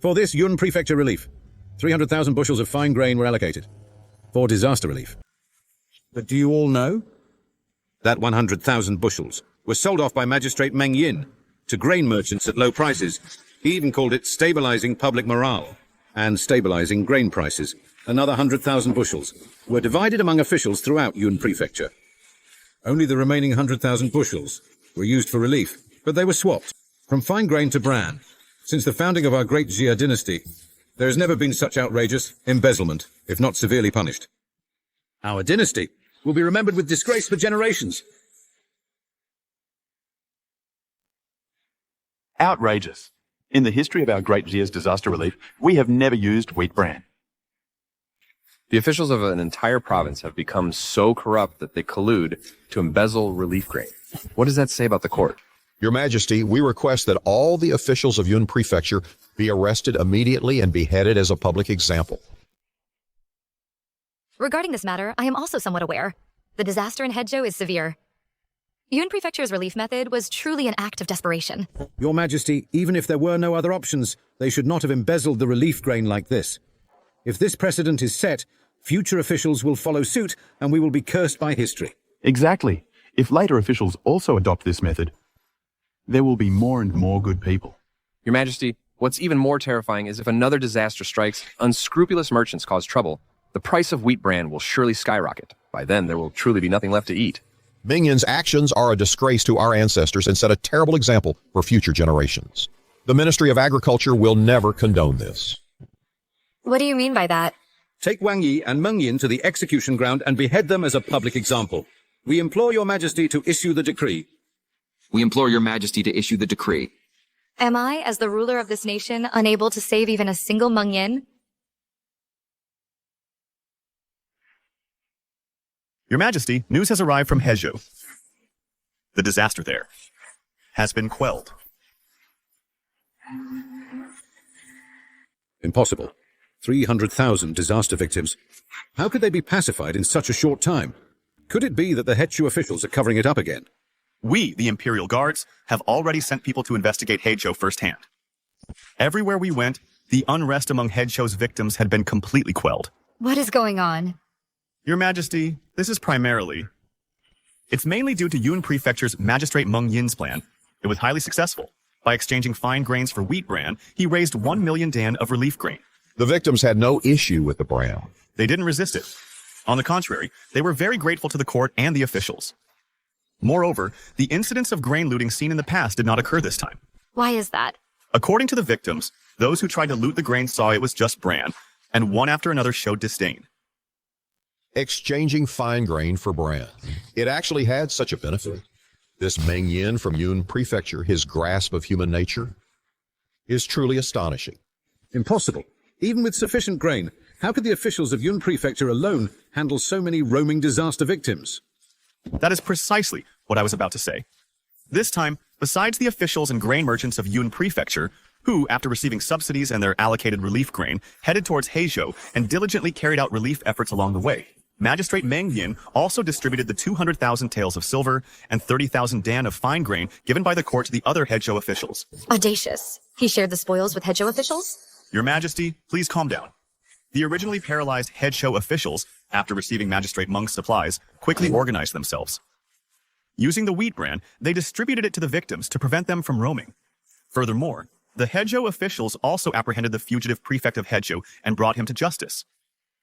for this Yun Prefecture relief, 300,000 bushels of fine grain were allocated for disaster relief. But do you all know that 100,000 bushels were sold off by Magistrate Meng Yin to grain merchants at low prices? He even called it stabilizing public morale and stabilizing grain prices. Another 100,000 bushels were divided among officials throughout Yun Prefecture. Only the remaining 100,000 bushels were used for relief, but they were swapped from fine grain to bran. Since the founding of our great Xia dynasty, there has never been such outrageous embezzlement, if not severely punished. Our dynasty will be remembered with disgrace for generations. Outrageous. In the history of our great Xia's disaster relief, we have never used wheat bran. The officials of an entire province have become so corrupt that they collude to embezzle relief grain. What does that say about the court? Your Majesty, we request that all the officials of Yun Prefecture be arrested immediately and beheaded as a public example. Regarding this matter, I am also somewhat aware. The disaster in Hezhou is severe. Yun Prefecture's relief method was truly an act of desperation. Your Majesty, even if there were no other options, they should not have embezzled the relief grain like this. If this precedent is set, future officials will follow suit and we will be cursed by history. Exactly. If later officials also adopt this method, there will be more and more good people. Your Majesty, what's even more terrifying is if another disaster strikes, unscrupulous merchants cause trouble, the price of wheat bran will surely skyrocket. By then, there will truly be nothing left to eat. Meng Yin's actions are a disgrace to our ancestors and set a terrible example for future generations. The Ministry of Agriculture will never condone this. What do you mean by that? Take Wang Yi and Meng Yin to the execution ground and behead them as a public example. We implore Your Majesty to issue the decree. We implore Your Majesty to issue the decree. Am I, as the ruler of this nation, unable to save even a single Meng Yin? Your Majesty, news has arrived from Hezhou. The disaster there has been quelled. Impossible. 300,000 disaster victims. How could they be pacified in such a short time? Could it be that the Hezhou officials are covering it up again? We, the Imperial Guards, have already sent people to investigate Hezhou firsthand. Everywhere we went, the unrest among Hezhou's victims had been completely quelled. What is going on? Your Majesty, this is primarily... It's mainly due to Yun Prefecture's Magistrate Mang Yin's plan. It was highly successful. By exchanging fine grains for wheat bran, he raised 1 million dan of relief grain. The victims had no issue with the bran. They didn't resist it. On the contrary, they were very grateful to the court and the officials. Moreover, the incidents of grain looting seen in the past did not occur this time. Why is that? According to the victims, those who tried to loot the grain saw it was just bran, and one after another showed disdain. Exchanging fine grain for bran. It actually had such a benefit. This Mang Yin from Yun Prefecture, his grasp of human nature, is truly astonishing. Impossible. Even with sufficient grain, how could the officials of Yun Prefecture alone handle so many roaming disaster victims? That is precisely what I was about to say. This time, besides the officials and grain merchants of Yun Prefecture, who, after receiving subsidies and their allocated relief grain, headed towards Hezhou and diligently carried out relief efforts along the way, Magistrate Mang Yin also distributed the 200,000 taels of silver and 30,000 dan of fine grain given by the court to the other Hezhou officials. Audacious. He shared the spoils with Hezhou officials? Your Majesty, please calm down. The originally paralyzed Hezhou officials, after receiving Magistrate Meng's supplies, quickly organized themselves. Using the wheat bran, they distributed it to the victims to prevent them from roaming. Furthermore, the Hezhou officials also apprehended the fugitive prefect of Hezhou and brought him to justice.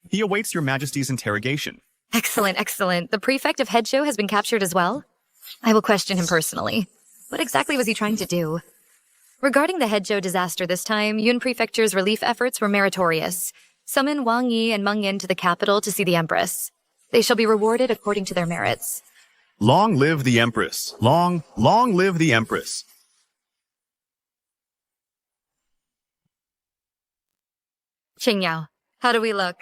He awaits Your Majesty's interrogation. Excellent, excellent. The prefect of Hezhou has been captured as well? I will question him personally. What exactly was he trying to do? Regarding the Hezhou disaster this time, Yun Prefecture's relief efforts were meritorious. Summon Wang Yi and Meng Yin to the capital to see the Empress. They shall be rewarded according to their merits. Long live the Empress. Long live the Empress. Qingyao, how do we look?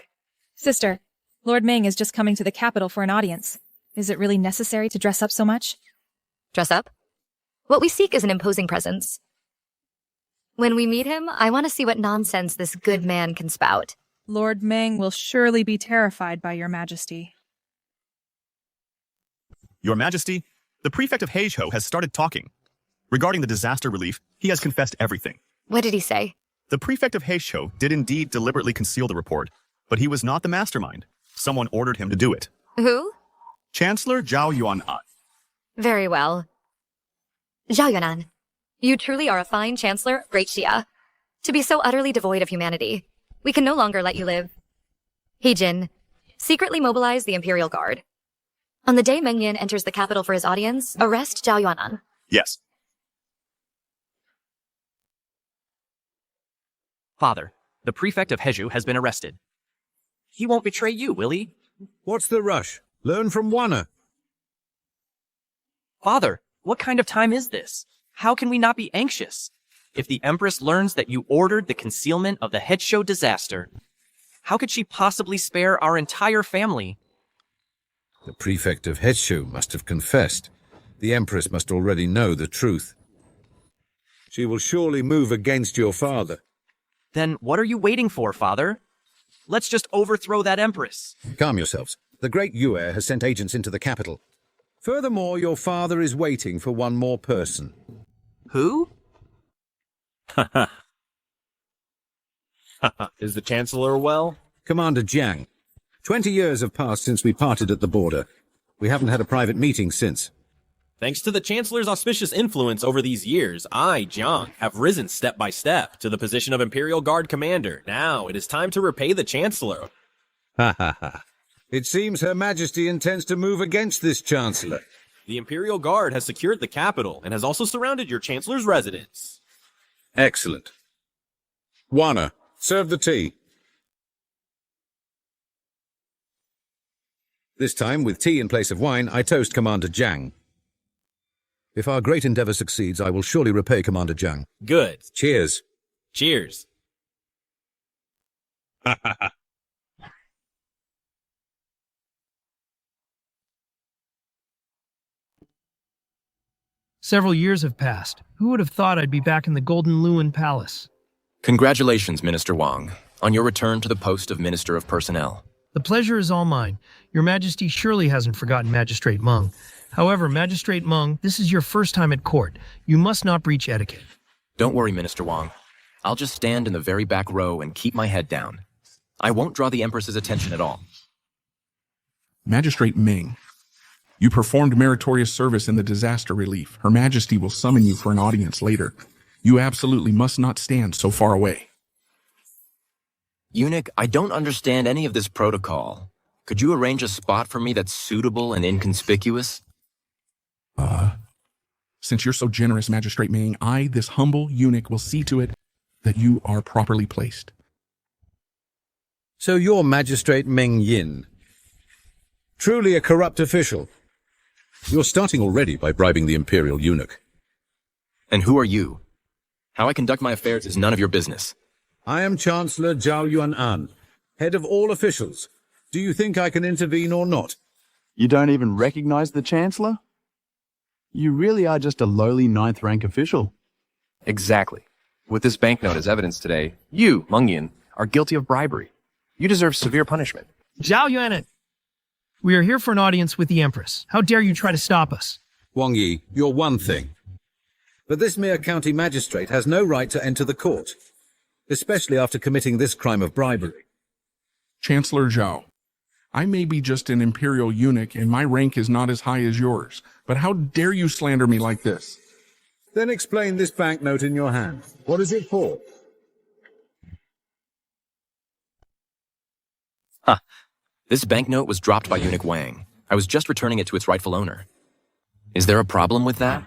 Sister, Lord Mang is just coming to the capital for an audience. Is it really necessary to dress up so much? Dress up? What we seek is an imposing presence. When we meet him, I want to see what nonsense this good man can spout. Lord Mang will surely be terrified by Your Majesty. Your Majesty, the prefect of Hezhou has started talking. Regarding the disaster relief, he has confessed everything. What did he say? The prefect of Hezhou did indeed deliberately conceal the report, but he was not the mastermind. Someone ordered him to do it. Who? Chancellor Zhao Yuanan. Very well. Zhao Yuanan, you truly are a fine chancellor, great Xia. To be so utterly devoid of humanity, we can no longer let you live. Heijin, secretly mobilize the Imperial Guard. On the day Meng Yin enters the capital for his audience, arrest Zhao Yuanan. Yes. Father, the prefect of Hezhou has been arrested. He won't betray you, will he? What's the rush? Learn from Wana. Father, what kind of time is this? How can we not be anxious? If the Empress learns that you ordered the concealment of the Hezhou disaster, how could she possibly spare our entire family? The prefect of Hezhou must have confessed. The Empress must already know the truth. She will surely move against your father. Then what are you waiting for, Father? Let's just overthrow that Empress. Calm yourselves. The great Yue has sent agents into the capital. Furthermore, your father is waiting for one more person. Who? Is the Chancellor well? Commander Jiang. 20 years have passed since we parted at the border. We haven't had a private meeting since. Thanks to the Chancellor's auspicious influence over these years, I, Jiang, have risen step by step to the position of Imperial Guard Commander. Now, it is time to repay the Chancellor. Ha ha ha. It seems Her Majesty intends to move against this Chancellor. The Imperial Guard has secured the capital and has also surrounded your Chancellor's residence. Excellent. Wana, serve the tea. This time, with tea in place of wine, I toast Commander Jiang. If our great endeavor succeeds, I will surely repay Commander Jiang. Good. Cheers. Cheers. Several years have passed. Who would have thought I'd be back in the Golden Luan Palace? Congratulations, Minister Wang, on your return to the post of Minister of Personnel. The pleasure is all mine. Your Majesty surely hasn't forgotten Magistrate Mang. However, Magistrate Mang, this is your first time at court. You must not breach etiquette. Don't worry, Minister Wang. I'll just stand in the very back row and keep my head down. I won't draw the Empress's attention at all. Magistrate Ming, you performed meritorious service in the disaster relief. Her Majesty will summon you for an audience later. You absolutely must not stand so far away. Eunuch, I don't understand any of this protocol. Could you arrange a spot for me that's suitable and inconspicuous? Since you're so generous, Magistrate Ming, I, this humble eunuch, will see to it that you are properly placed. So you're Magistrate Meng Yin. Truly a corrupt official. You're starting already by bribing the Imperial eunuch. And who are you? How I conduct my affairs is none of your business. I am Chancellor Zhao Yuan, head of all officials. Do you think I can intervene or not? You don't even recognize the Chancellor? You really are just a lowly 9th rank official. Exactly. With this banknote as evidence today, you, Mang Yin, are guilty of bribery. You deserve severe punishment. Zhao Yuan, we are here for an audience with the Empress. How dare you try to stop us? Wang Yi, you're one thing. But this mere county magistrate has no right to enter the court, especially after committing this crime of bribery. Chancellor Zhao, I may be just an imperial eunuch and my rank is not as high as yours, but how dare you slander me like this? Then explain this banknote in your hand. What is it for? This banknote was dropped by Eunuch Wang. I was just returning it to its rightful owner. Is there a problem with that?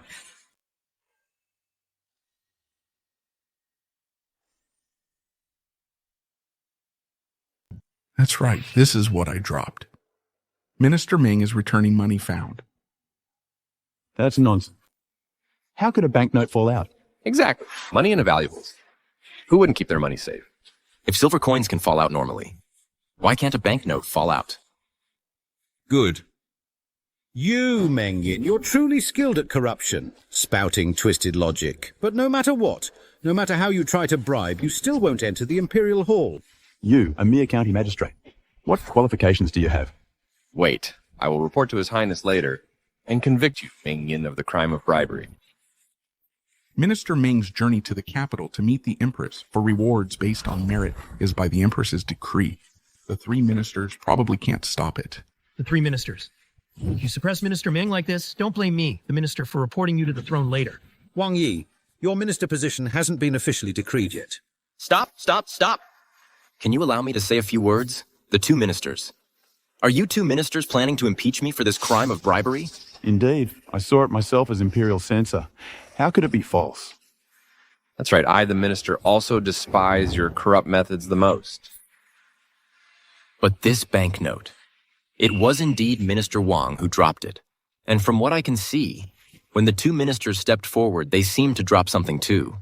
That's right, this is what I dropped. Minister Ming is returning money found. That's nonsense. How could a banknote fall out? Exactly. Money and valuables. Who wouldn't keep their money safe? If silver coins can fall out normally, why can't a banknote fall out? Good. You, Meng Yin, you're truly skilled at corruption, spouting twisted logic. But no matter what, no matter how you try to bribe, you still won't enter the Imperial Hall. You, a mere county magistrate. What qualifications do you have? Wait, I will report to His Highness later and convict you, Mang Yin, of the crime of bribery. Minister Ming's journey to the capital to meet the Empress for rewards based on merit is by the Empress's decree. The 3 ministers probably can't stop it. The 3 ministers. If you suppress Minister Ming like this, don't blame me, the minister, for reporting you to the throne later. Wang Yi, your minister position hasn't been officially decreed yet. Stop! Can you allow me to say a few words? The 2 ministers. Are you 2 ministers planning to impeach me for this crime of bribery? Indeed. I saw it myself as imperial censor. How could it be false? That's right. I, the minister, also despise your corrupt methods the most. But this banknote, it was indeed Minister Wang who dropped it. And from what I can see, when the 2 ministers stepped forward, they seemed to drop something too.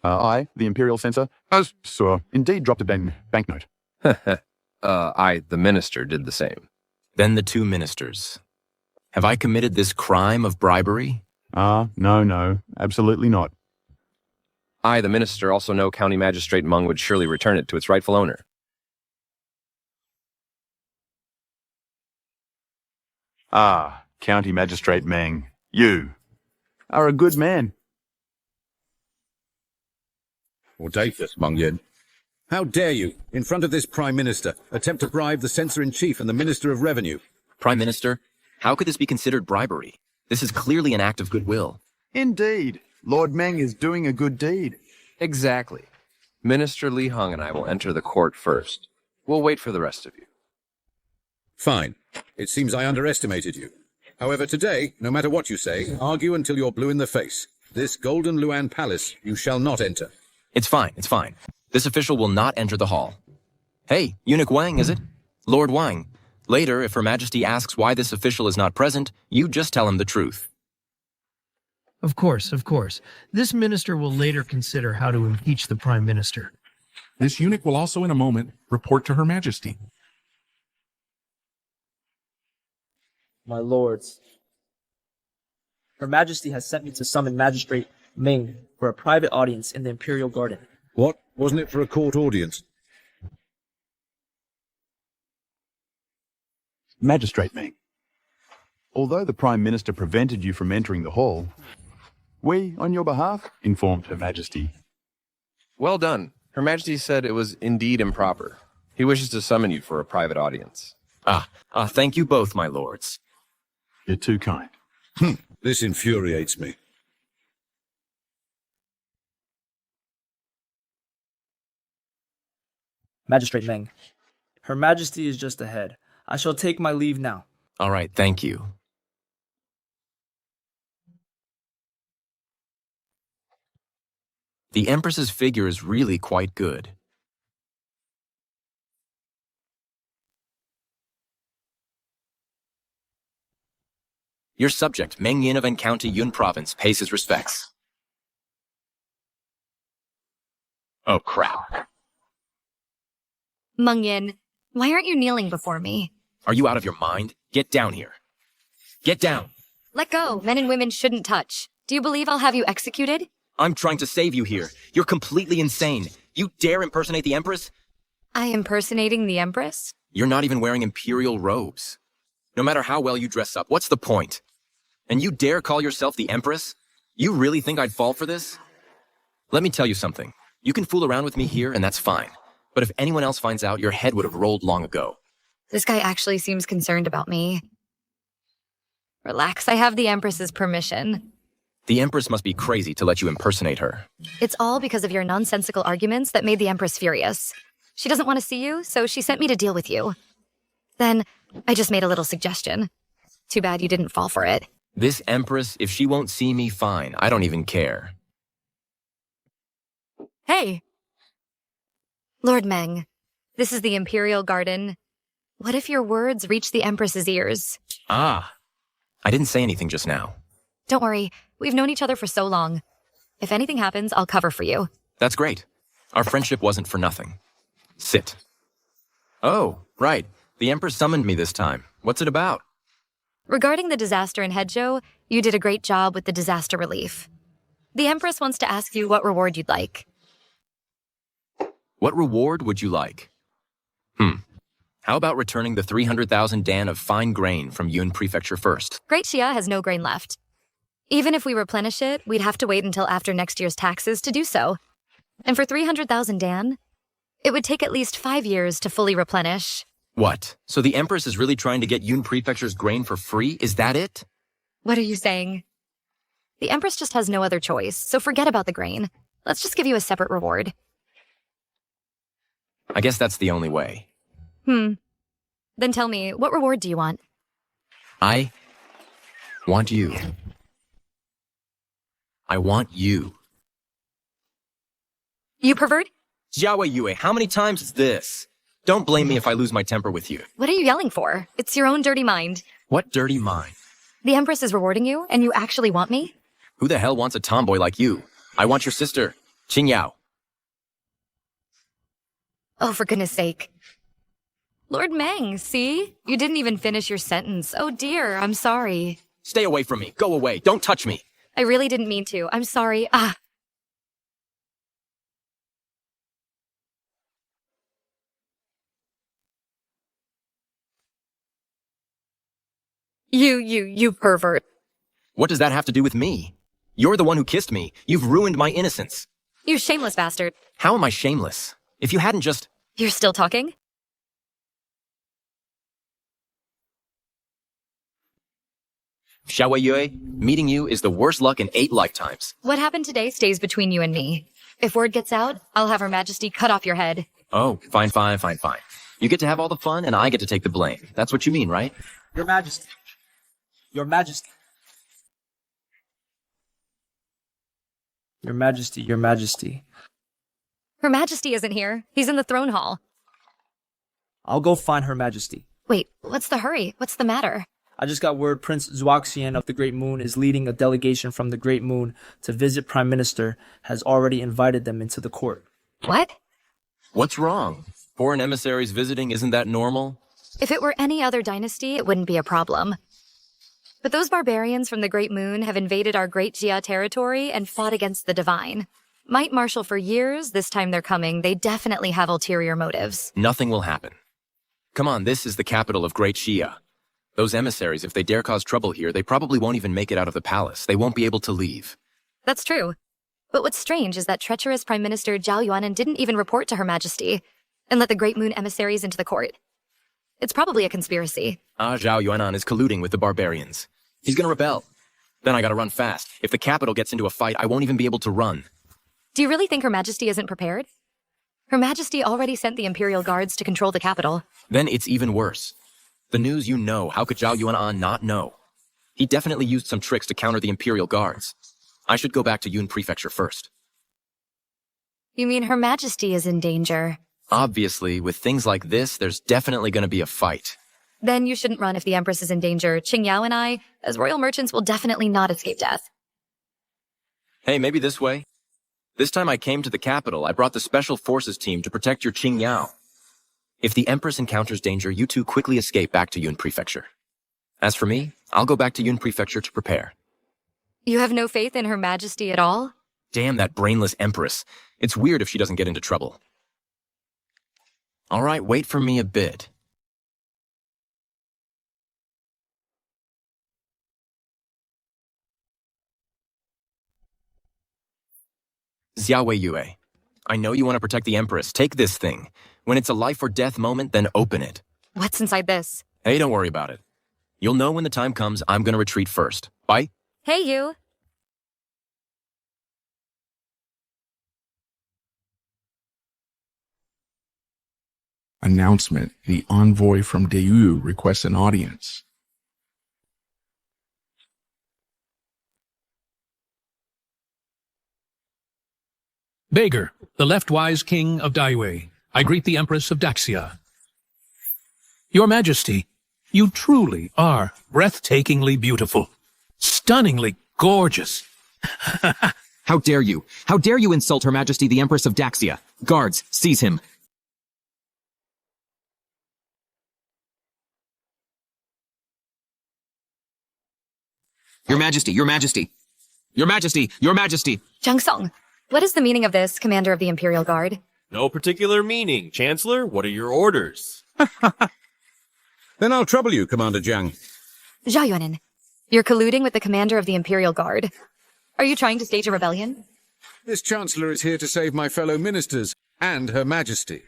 I, the imperial censor, indeed dropped a banknote. I, the minister, did the same. Then the 2 ministers. Have I committed this crime of bribery? No, absolutely not. I, the minister, also know County Magistrate Mang would surely return it to its rightful owner. County Magistrate Mang, you are a good man. Audacious, Mang Yin. How dare you, in front of this Prime Minister, attempt to bribe the Censor-in-Chief and the Minister of Revenue? Prime Minister, how could this be considered bribery? This is clearly an act of goodwill. Indeed. Lord Meng is doing a good deed. Exactly. Minister Li Hong and I will enter the court first. We'll wait for the rest of you. Fine. It seems I underestimated you. However, today, no matter what you say, argue until you're blue in the face. This Golden Luan Palace you shall not enter. It's fine. This official will not enter the hall. Hey, Eunuch Wang, is it? Lord Wang. Later, if Her Majesty asks why this official is not present, you just tell him the truth. Of course. This minister will later consider how to impeach the Prime Minister. This eunuch will also in a moment report to Her Majesty. My lords, Her Majesty has sent me to summon Magistrate Ming for a private audience in the Imperial Garden. What? Wasn't it for a court audience? Magistrate Ming, although the Prime Minister prevented you from entering the hall, we, on your behalf, informed Her Majesty. Well done. Her Majesty said it was indeed improper. He wishes to summon you for a private audience. Thank you both, my lords. You're too kind. This infuriates me. Magistrate Meng, Her Majesty is just ahead. I shall take my leave now. All right, thank you. The Empress's figure is really quite good. Your subject, Meng Yin of En County, Yun Province, pays his respects. Oh, crap. Mang Yin, why aren't you kneeling before me? Are you out of your mind? Get down here. Get down. Let go. Men and women shouldn't touch. Do you believe I'll have you executed? I'm trying to save you here. You're completely insane. You dare impersonate the Empress? I impersonating the Empress? You're not even wearing imperial robes. No matter how well you dress up, what's the point? And you dare call yourself the Empress? You really think I'd fall for this? Let me tell you something. You can fool around with me here, and that's fine. But if anyone else finds out, your head would have rolled long ago. This guy actually seems concerned about me. Relax, I have the Empress's permission. The Empress must be crazy to let you impersonate her. It's all because of your nonsensical arguments that made the Empress furious. She doesn't want to see you, so she sent me to deal with you. Then, I just made a little suggestion. Too bad you didn't fall for it. This Empress, if she won't see me, fine. I don't even care. Hey! Lord Meng, this is the Imperial Garden. What if your words reach the Empress's ears? I didn't say anything just now. Don't worry, we've known each other for so long. If anything happens, I'll cover for you. That's great. Our friendship wasn't for nothing. Sit. Oh, right. The Empress summoned me this time. What's it about? Regarding the disaster in Hezhou, you did a great job with the disaster relief. The Empress wants to ask you what reward you'd like. What reward would you like? How about returning the 300,000 dan of fine grain from Yun Prefecture first? Great Xia has no grain left. Even if we replenish it, we'd have to wait until after next year's taxes to do so. And for 300,000 dan, it would take at least 5 years to fully replenish. What? So the Empress is really trying to get Yun Prefecture's grain for free? Is that it? What are you saying? The Empress just has no other choice, so forget about the grain. Let's just give you a separate reward. I guess that's the only way. Then tell me, what reward do you want? I want you. I want you. You pervert? Jiaowei Yue, how many times is this? Don't blame me if I lose my temper with you. What are you yelling for? It's your own dirty mind. What dirty mind? The Empress is rewarding you, and you actually want me? Who the hell wants a tomboy like you? I want your sister, Qingyao. Oh, for goodness sake. Lord Meng, see? You didn't even finish your sentence. Oh dear, I'm sorry. Stay away from me. Go away. Don't touch me. I really didn't mean to. I'm sorry. You pervert. What does that have to do with me? You're the one who kissed me. You've ruined my innocence. You shameless bastard. How am I shameless? If you hadn't just... You're still talking? Xiaowei Yue, meeting you is the worst luck in 8 lifetimes. What happened today stays between you and me. If word gets out, I'll have Her Majesty cut off your head. Oh, fine. You get to have all the fun, and I get to take the blame. That's what you mean, right? Your Majesty. Your Majesty. Your Majesty, Your Majesty. Her Majesty isn't here. He's in the throne hall. I'll go find Her Majesty. Wait, what's the hurry? What's the matter? I just got word Prince Zhuaxian of the Great Moon is leading a delegation from the Great Moon to visit Prime Minister, has already invited them into the court. What? What's wrong? Foreign emissaries visiting, isn't that normal? If it were any other dynasty, it wouldn't be a problem. But those barbarians from the Great Moon have invaded our Great Jia territory and fought against the Divine. Might marshal for years, this time they're coming, they definitely have ulterior motives. Nothing will happen. Come on, this is the capital of Great Xia. Those emissaries, if they dare cause trouble here, they probably won't even make it out of the palace. They won't be able to leave. That's true. But what's strange is that treacherous Prime Minister Zhao Yuanan didn't even report to Her Majesty and let the Great Moon emissaries into the court. It's probably a conspiracy. Zhao Yuanan is colluding with the barbarians. He's gonna rebel. Then I gotta run fast. If the capital gets into a fight, I won't even be able to run. Do you really think Her Majesty isn't prepared? Her Majesty already sent the Imperial Guards to control the capital. Then it's even worse. The news you know, how could Zhao Yuanan not know? He definitely used some tricks to counter the Imperial Guards. I should go back to Yun Prefecture first. You mean Her Majesty is in danger? Obviously, with things like this, there's definitely gonna be a fight. Then you shouldn't run if the Empress is in danger. Qingyao and I, as royal merchants, will definitely not escape death. Hey, maybe this way? This time I came to the capital, I brought the Special Forces team to protect your Qingyao. If the Empress encounters danger, you two quickly escape back to Yun Prefecture. As for me, I'll go back to Yun Prefecture to prepare. You have no faith in Her Majesty at all? Damn that brainless Empress. It's weird if she doesn't get into trouble. All right, wait for me a bit. Xiaowei Yue, I know you want to protect the Empress. Take this thing. When it's a life or death moment, then open it. What's inside this? Hey, don't worry about it. You'll know when the time comes. I'm gonna retreat first. Bye. Hey, you. Announcement. The envoy from Dayu requests an audience. Bager, the left-wise king of Daiwei, I greet the Empress of Daxia. Your Majesty, you truly are breathtakingly beautiful, stunningly gorgeous. How dare you? How dare you insult Her Majesty the Empress of Daxia? Guards, seize him. Your Majesty, Your Majesty. Your Majesty, Your Majesty. Zhang Song, what is the meaning of this, Commander of the Imperial Guard? No particular meaning. Chancellor, what are your orders? Then I'll trouble you, Commander Jiang. Zhao Yuanan, you're colluding with the Commander of the Imperial Guard. Are you trying to stage a rebellion? This Chancellor is here to save my fellow ministers and Her Majesty.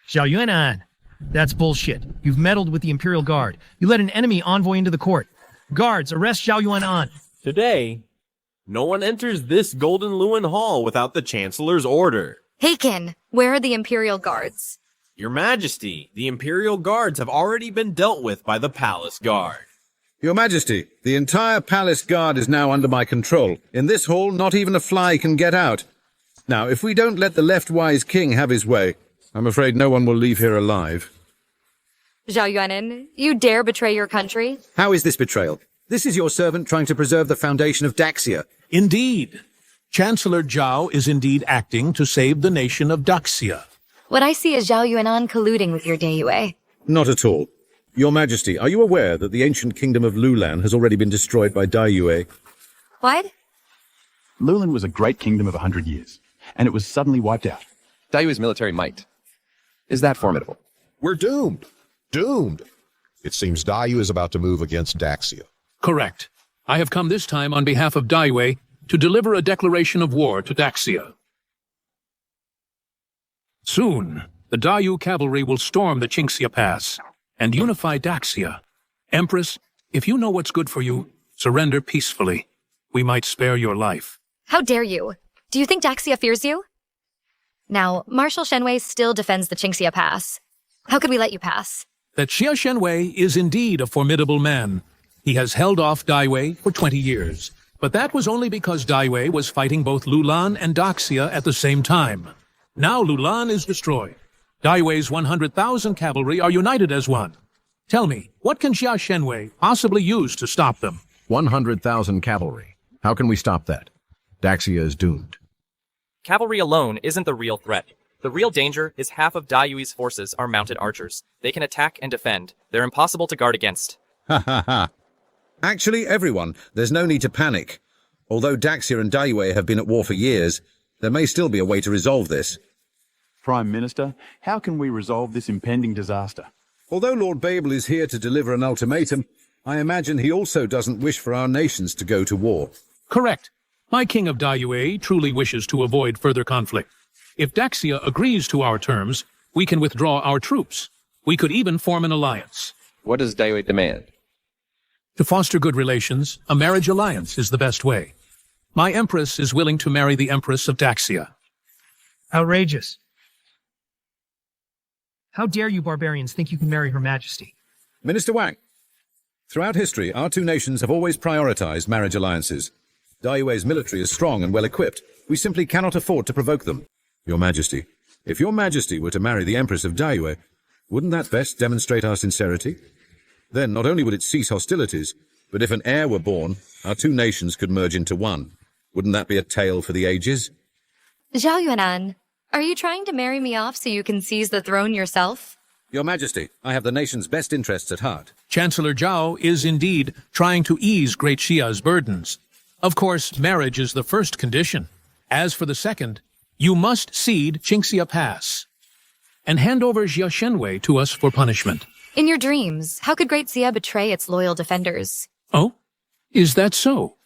Zhao Yuanan, that's bullshit. You've meddled with the Imperial Guard. You let an enemy envoy into the court. Guards, arrest Zhao Yuanan. Today, no one enters this Golden Lewin Hall without the Chancellor's order. Heiken, where are the Imperial Guards? Your Majesty, the Imperial Guards have already been dealt with by the Palace Guard. Your Majesty, the entire palace guard is now under my control. In this hall, not even a fly can get out. Now, if we don't let the left-wise king have his way, I'm afraid no one will leave here alive. Zhao Yuanan, you dare betray your country? How is this betrayal? This is your servant trying to preserve the foundation of Daxia. Indeed. Chancellor Zhao is indeed acting to save the nation of Daxia. What I see is Zhao Yuanan colluding with your Daiyue. Not at all. Your Majesty, are you aware that the ancient kingdom of Lulan has already been destroyed by Daiyue? What? Lulan was a great kingdom of 100 years, and it was suddenly wiped out. Daiyue's military might. Is that formidable? We're doomed. Doomed. It seems Dayu is about to move against Daxia. Correct. I have come this time on behalf of Daiyue to deliver a declaration of war to Daxia. Soon, the Dayu cavalry will storm the Chinxia Pass and unify Daxia. Empress, if you know what's good for you, surrender peacefully. We might spare your life. How dare you? Do you think Daxia fears you? Now, Marshal Shenwei still defends the Chinxia Pass. How could we let you pass? That Xia Shenwei is indeed a formidable man. He has held off Daiyue for 20 years. But that was only because Daiyue was fighting both Lulan and Daxia at the same time. Now Lulan is destroyed. Daiyue's 100,000 cavalry are united as one. Tell me, what can Xia Shenwei possibly use to stop them? 100,000 cavalry. How can we stop that? Daxia is doomed. Cavalry alone isn't the real threat. The real danger is half of Daiyue's forces are mounted archers. They can attack and defend. They're impossible to guard against. Ha ha ha. Actually, everyone. There's no need to panic. Although Daxia and Daiwei have been at war for years, there may still be a way to resolve this. Prime Minister, how can we resolve this impending disaster? Although Lord Babel is here to deliver an ultimatum, I imagine he also doesn't wish for our nations to go to war. Correct. My King of Daiwei truly wishes to avoid further conflict. If Daxia agrees to our terms, we can withdraw our troops. We could even form an alliance. What does Daiwei demand? To foster good relations, a marriage alliance is the best way. My Empress is willing to marry the Empress of Daxia. Outrageous. How dare you barbarians think you can marry Her Majesty? Minister Wang, throughout history, our two nations have always prioritized marriage alliances. Daiwei's military is strong and well-equipped. We simply cannot afford to provoke them. Your Majesty, if Your Majesty were to marry the Empress of Daiwei, wouldn't that best demonstrate our sincerity? Then not only would it cease hostilities, but if an heir were born, our two nations could merge into one. Wouldn't that be a tale for the ages? Zhao Yuanan, are you trying to marry me off so you can seize the throne yourself? Your Majesty, I have the nation's best interests at heart. Chancellor Zhao is indeed trying to ease Great Xia's burdens. Of course, marriage is the first condition. As for the second, you must cede Chinxia Pass and hand over Jia Shenwei to us for punishment. In your dreams, how could Great Xia betray its loyal defenders? Oh? Is that so?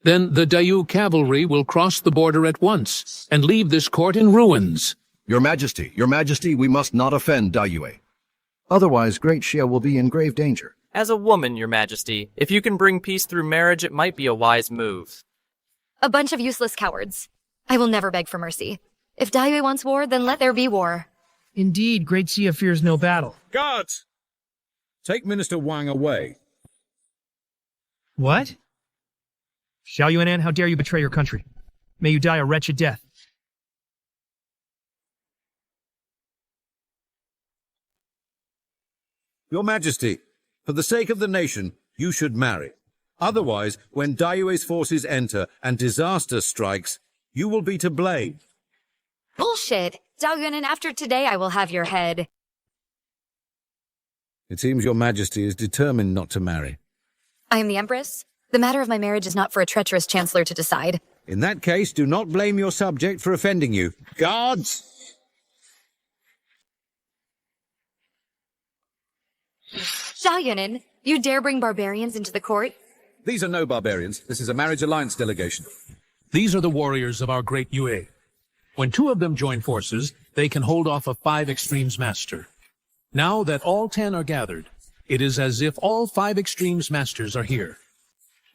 Then the Dayu cavalry will cross the border at once and leave this court in ruins. Your Majesty, we must not offend Daiyue. Otherwise, Great Xia will be in grave danger. As a woman, Your Majesty, if you can bring peace through marriage, it might be a wise move. A bunch of useless cowards. I will never beg for mercy. If Daiyue wants war, then let there be war. Indeed, Great Xia fears no battle. Guards! Take Minister Wang away. What? Zhao Yuanan, how dare you betray your country? May you die a wretched death. Your Majesty, for the sake of the nation, you should marry. Otherwise, when Daiyue's forces enter and disaster strikes, you will be to blame. Bullshit! Zhao Yuanan, after today I will have your head. It seems Your Majesty is determined not to marry. I am the Empress. The matter of my marriage is not for a treacherous Chancellor to decide. In that case, do not blame your subject for offending you. Guards! Zhao Yuanan, you dare bring barbarians into the court? These are no barbarians. This is a marriage alliance delegation. These are the warriors of our great Yue. When two of them join forces, they can hold off a 5 Extremes Master. Now that all 10 are gathered, it is as if all 5 Extremes Masters are here.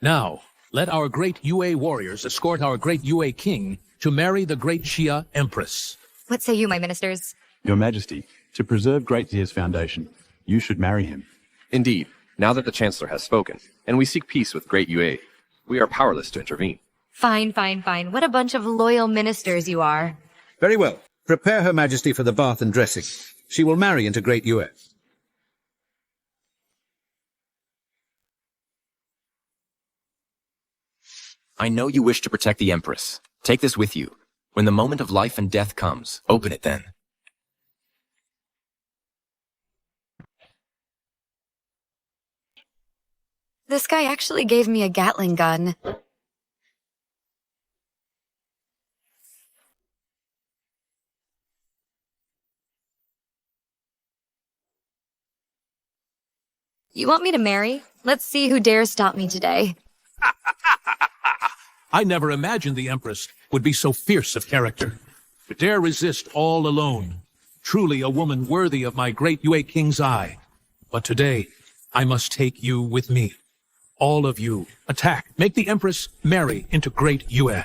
Now, let our great Yue warriors escort our great Yue king to marry the great Xia Empress. What say you, my ministers? Your Majesty, to preserve Great Xia's foundation, you should marry him. Indeed, now that the Chancellor has spoken, and we seek peace with Great Yue, we are powerless to intervene. Fine. What a bunch of loyal ministers you are. Very well. Prepare Her Majesty for the bath and dressing. She will marry into Great Yue. I know you wish to protect the Empress. Take this with you. When the moment of life and death comes, open it then. This guy actually gave me a Gatling gun. You want me to marry? Let's see who dares stop me today. I never imagined the Empress would be so fierce of character, to dare resist all alone. Truly a woman worthy of my great Yue King's eye. But today, I must take you with me. All of you, attack. Make the Empress marry into great Yue.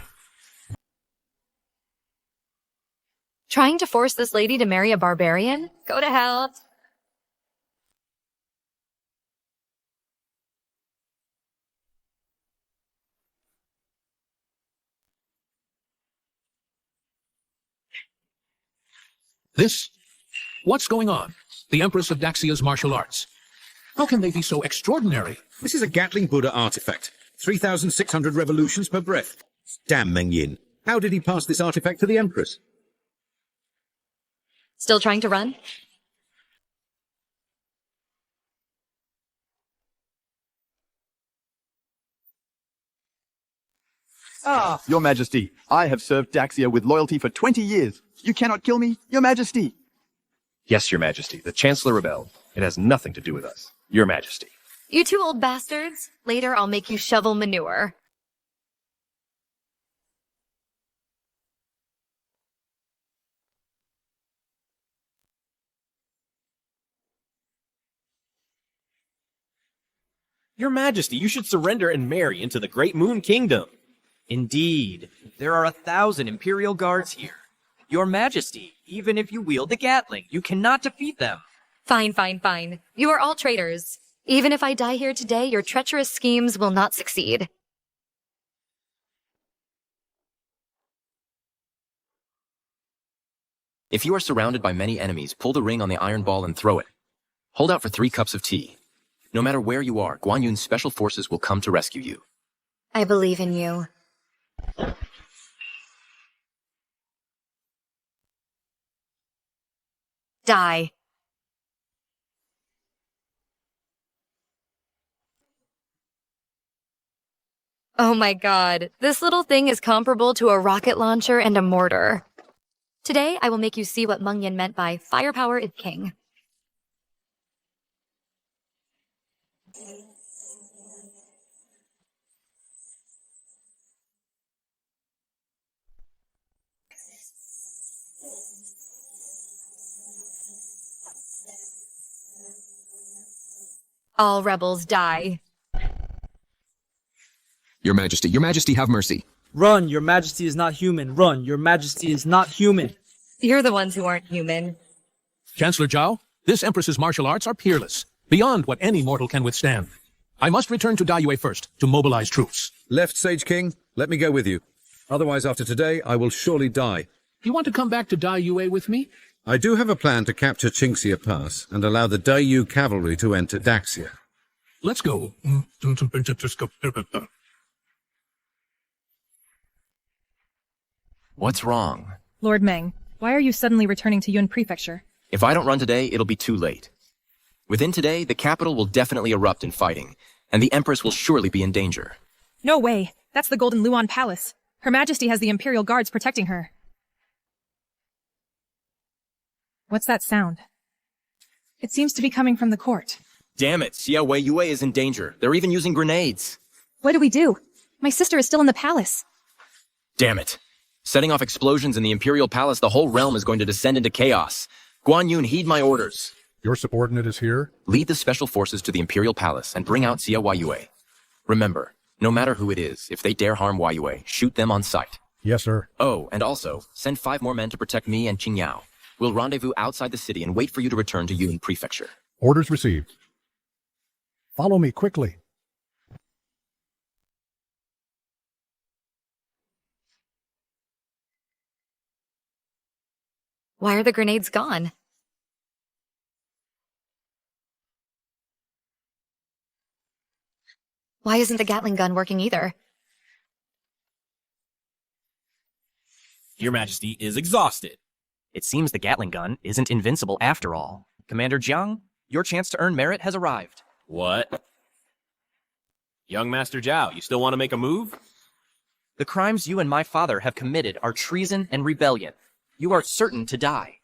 Trying to force this lady to marry a barbarian? Go to hell. This? What's going on? The Empress of Daxia's martial arts. How can they be so extraordinary? This is a Gatling Buddha artifact. 3,600 revolutions per breath. Damn Meng Yin. How did he pass this artifact to the Empress? Still trying to run? Ah, Your Majesty, I have served Daxia with loyalty for 20 years. You cannot kill me, Your Majesty. Yes, Your Majesty. The Chancellor rebelled. It has nothing to do with us. Your Majesty. You two old bastards. Later, I'll make you shovel manure. Your Majesty, you should surrender and marry into the Great Moon Kingdom. Indeed, there are 1,000 Imperial Guards here. Your Majesty, even if you wield the Gatling, you cannot defeat them. Fine, fine, fine. You are all traitors. Even if I die here today, your treacherous schemes will not succeed. If you are surrounded by many enemies, pull the ring on the iron ball and throw it. Hold out for 3 cups of tea. No matter where you are, Guan Yun's special forces will come to rescue you. I believe in you. Die. Oh my god, this little thing is comparable to a rocket launcher and a mortar. Today, I will make you see what Mang Yin meant by firepower is king. All rebels die. Your Majesty, have mercy. Run, Your Majesty is not human. Run, Your Majesty is not human. You're the ones who aren't human. Chancellor Zhao, this Empress's martial arts are peerless, beyond what any mortal can withstand. I must return to Dayue first to mobilize troops. Left, Sage King. Let me go with you. Otherwise, after today, I will surely die. You want to come back to Dayue with me? I do have a plan to capture Chinxia Pass and allow the Dayu cavalry to enter Daxia. Let's go. What's wrong? Lord Mang, why are you suddenly returning to Yun Prefecture? If I don't run today, it'll be too late. Within today, the capital will definitely erupt in fighting, and the Empress will surely be in danger. No way. That's the Golden Luan Palace. Her Majesty has the Imperial Guards protecting her. What's that sound? It seems to be coming from the court. Damn it, Xia Wei Yue is in danger. They're even using grenades. What do we do? My sister is still in the palace. Damn it. Setting off explosions in the Imperial Palace, the whole realm is going to descend into chaos. Guan Yun, heed my orders. Your subordinate is here? Lead the special forces to the Imperial Palace and bring out Xia Wei Yue. Remember, no matter who it is, if they dare harm Wei Yue, shoot them on sight. Yes, sir. Oh, and also, send 5 more men to protect me and Qing Yao. We'll rendezvous outside the city and wait for you to return to Yun Prefecture. Orders received. Follow me quickly. Why are the grenades gone? Why isn't the Gatling gun working either? Your Majesty is exhausted. It seems the Gatling gun isn't invincible after all. Commander Jiang, your chance to earn merit has arrived. What? Young Master Zhao, you still want to make a move? The crimes you and my father have committed are treason and rebellion. You are certain to die.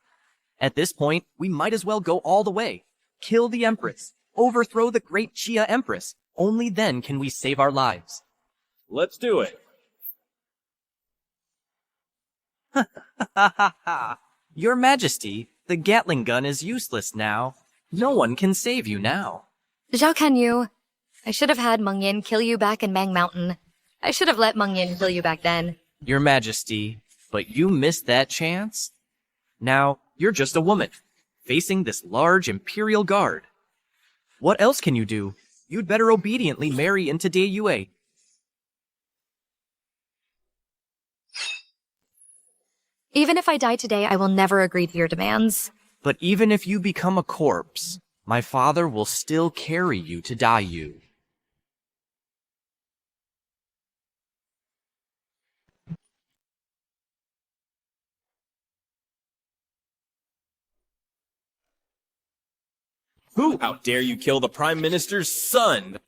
At this point, we might as well go all the way. Kill the Empress. Overthrow the great Xia Empress. Only then can we save our lives. Let's do it. Ha ha ha ha. Your Majesty, the Gatling gun is useless now. No one can save you now. Zhao Kanyu, I should have had Mang Yin kill you back in Mang Mountain. I should have let Mang Yin kill you back then. Your Majesty, but you missed that chance. Now, you're just a woman, facing this large Imperial Guard. What else can you do? You'd better obediently marry into Dayue. Even if I die today, I will never agree to your demands. But even if you become a corpse, my father will still carry you to Dayue. Who? How dare you kill the Prime Minister's son?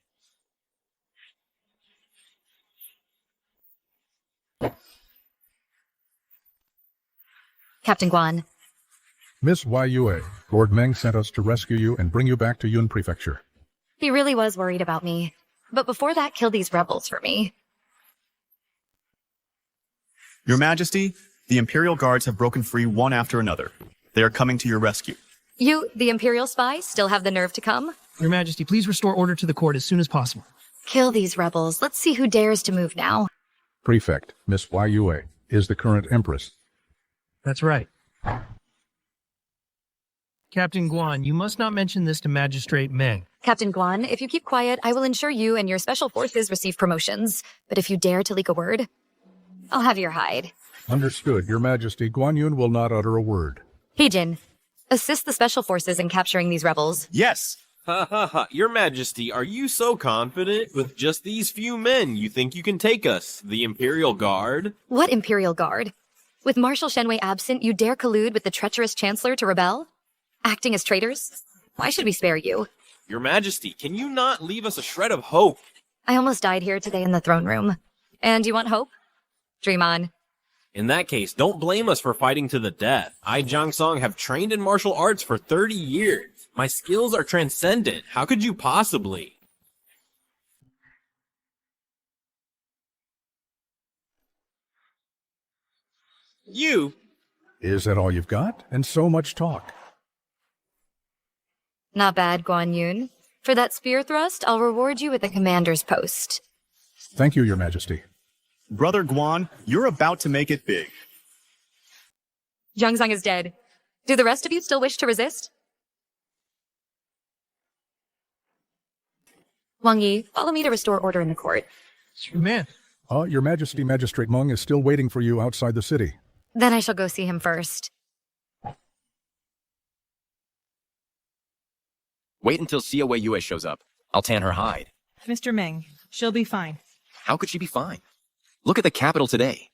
Captain Guan. Miss Yue, Lord Meng sent us to rescue you and bring you back to Yun Prefecture. He really was worried about me. But before that, kill these rebels for me. Your Majesty, the Imperial Guards have broken free one after another. They are coming to your rescue. You, the Imperial spy, still have the nerve to come? Your Majesty, please restore order to the court as soon as possible. Kill these rebels. Let's see who dares to move now. Prefect, Miss Yue, is the current Empress. That's right. Captain Guan, you must not mention this to Magistrate Meng. Captain Guan, if you keep quiet, I will ensure you and your special forces receive promotions. But if you dare to leak a word, I'll have your hide. Understood, Your Majesty. Guan Yun will not utter a word. Heijin, assist the special forces in capturing these rebels. Yes! Ha ha ha, Your Majesty, are you so confident? With just these few men, you think you can take us? The Imperial Guard? What Imperial Guard? With Marshal Shenwei absent, you dare collude with the treacherous Chancellor to rebel? Acting as traitors? Why should we spare you? Your Majesty, can you not leave us a shred of hope? I almost died here today in the throne room. And you want hope? Dream on. In that case, don't blame us for fighting to the death. I, Zhang Song, have trained in martial arts for 30 years. My skills are transcendent. How could you possibly? You? Is that all you've got? And so much talk. Not bad, Guan Yun. For that spear thrust, I'll reward you with a commander's post. Thank you, Your Majesty. Brother Guan, you're about to make it big. Zhang Song is dead. Do the rest of you still wish to resist? Wang Yi, follow me to restore order in the court. Man. Your Majesty, Magistrate Mang is still waiting for you outside the city. Then I shall go see him first. Wait until Xia Yue shows up. I'll tan her hide. Mr. Meng, she'll be fine. How could she be fine? Look at the capital today.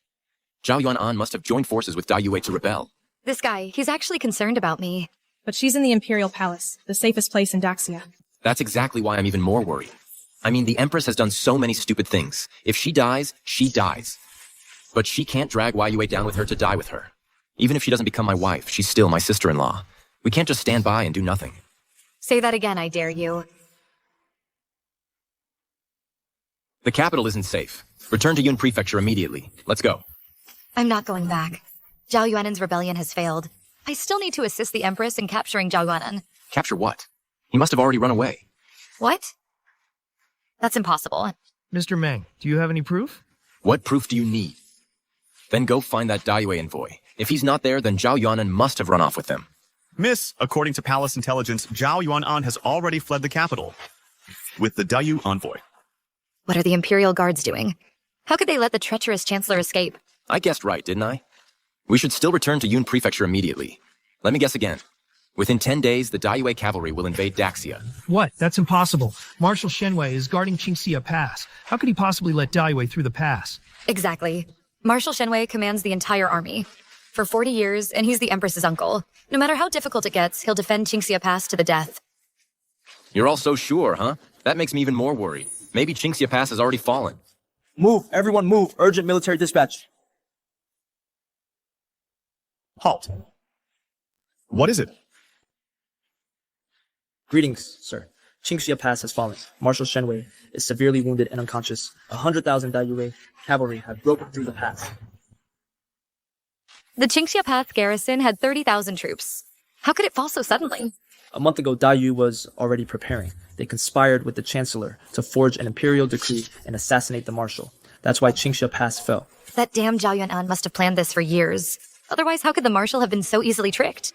Zhao Yuan must have joined forces with Dai Yue to rebel. This guy, he's actually concerned about me. But she's in the Imperial Palace, the safest place in Daxia. That's exactly why I'm even more worried. I mean, the Empress has done so many stupid things. If she dies, she dies. But she can't drag Yue down with her to die with her. Even if she doesn't become my wife, she's still my sister-in-law. We can't just stand by and do nothing. Say that again, I dare you. The capital isn't safe. Return to Yun Prefecture immediately. Let's go. I'm not going back. Zhao Yuan'an's rebellion has failed. I still need to assist the Empress in capturing Zhao Yuan'an. Capture what? He must have already run away. What? That's impossible. Mr. Meng, do you have any proof? What proof do you need? Then go find that Dai Yue envoy. If he's not there, then Zhao Yuan'an must have run off with them. Miss, according to Palace Intelligence, Zhao Yuan'an has already fled the capital with the Dayu envoy. What are the Imperial Guards doing? How could they let the treacherous Chancellor escape? I guessed right, didn't I? We should still return to Yun Prefecture immediately. Let me guess again. Within 10 days, the Dai Yue cavalry will invade Daxia. What? That's impossible. Marshal Shenwei is guarding Chinxia Pass. How could he possibly let Dai Yue through the pass? Exactly. Marshal Shenwei commands the entire army. For 40 years, and he's the Empress's uncle. No matter how difficult it gets, he'll defend Chinxia Pass to the death. You're all so sure, huh? That makes me even more worried. Maybe Chinxia Pass has already fallen. Move! Everyone move! Urgent military dispatch. Halt. What is it? Greetings, sir. Chinxia Pass has fallen. Marshal Shenwei is severely wounded and unconscious. 100,000 Dai Yue cavalry have broken through the pass. The Chinxia Pass garrison had 30,000 troops. How could it fall so suddenly? A month ago, Dai Yu was already preparing. They conspired with the Chancellor to forge an imperial decree and assassinate the Marshal. That's why Chinxia Pass fell. That damn Zhao Yuan'an must have planned this for years. Otherwise, how could the Marshal have been so easily tricked?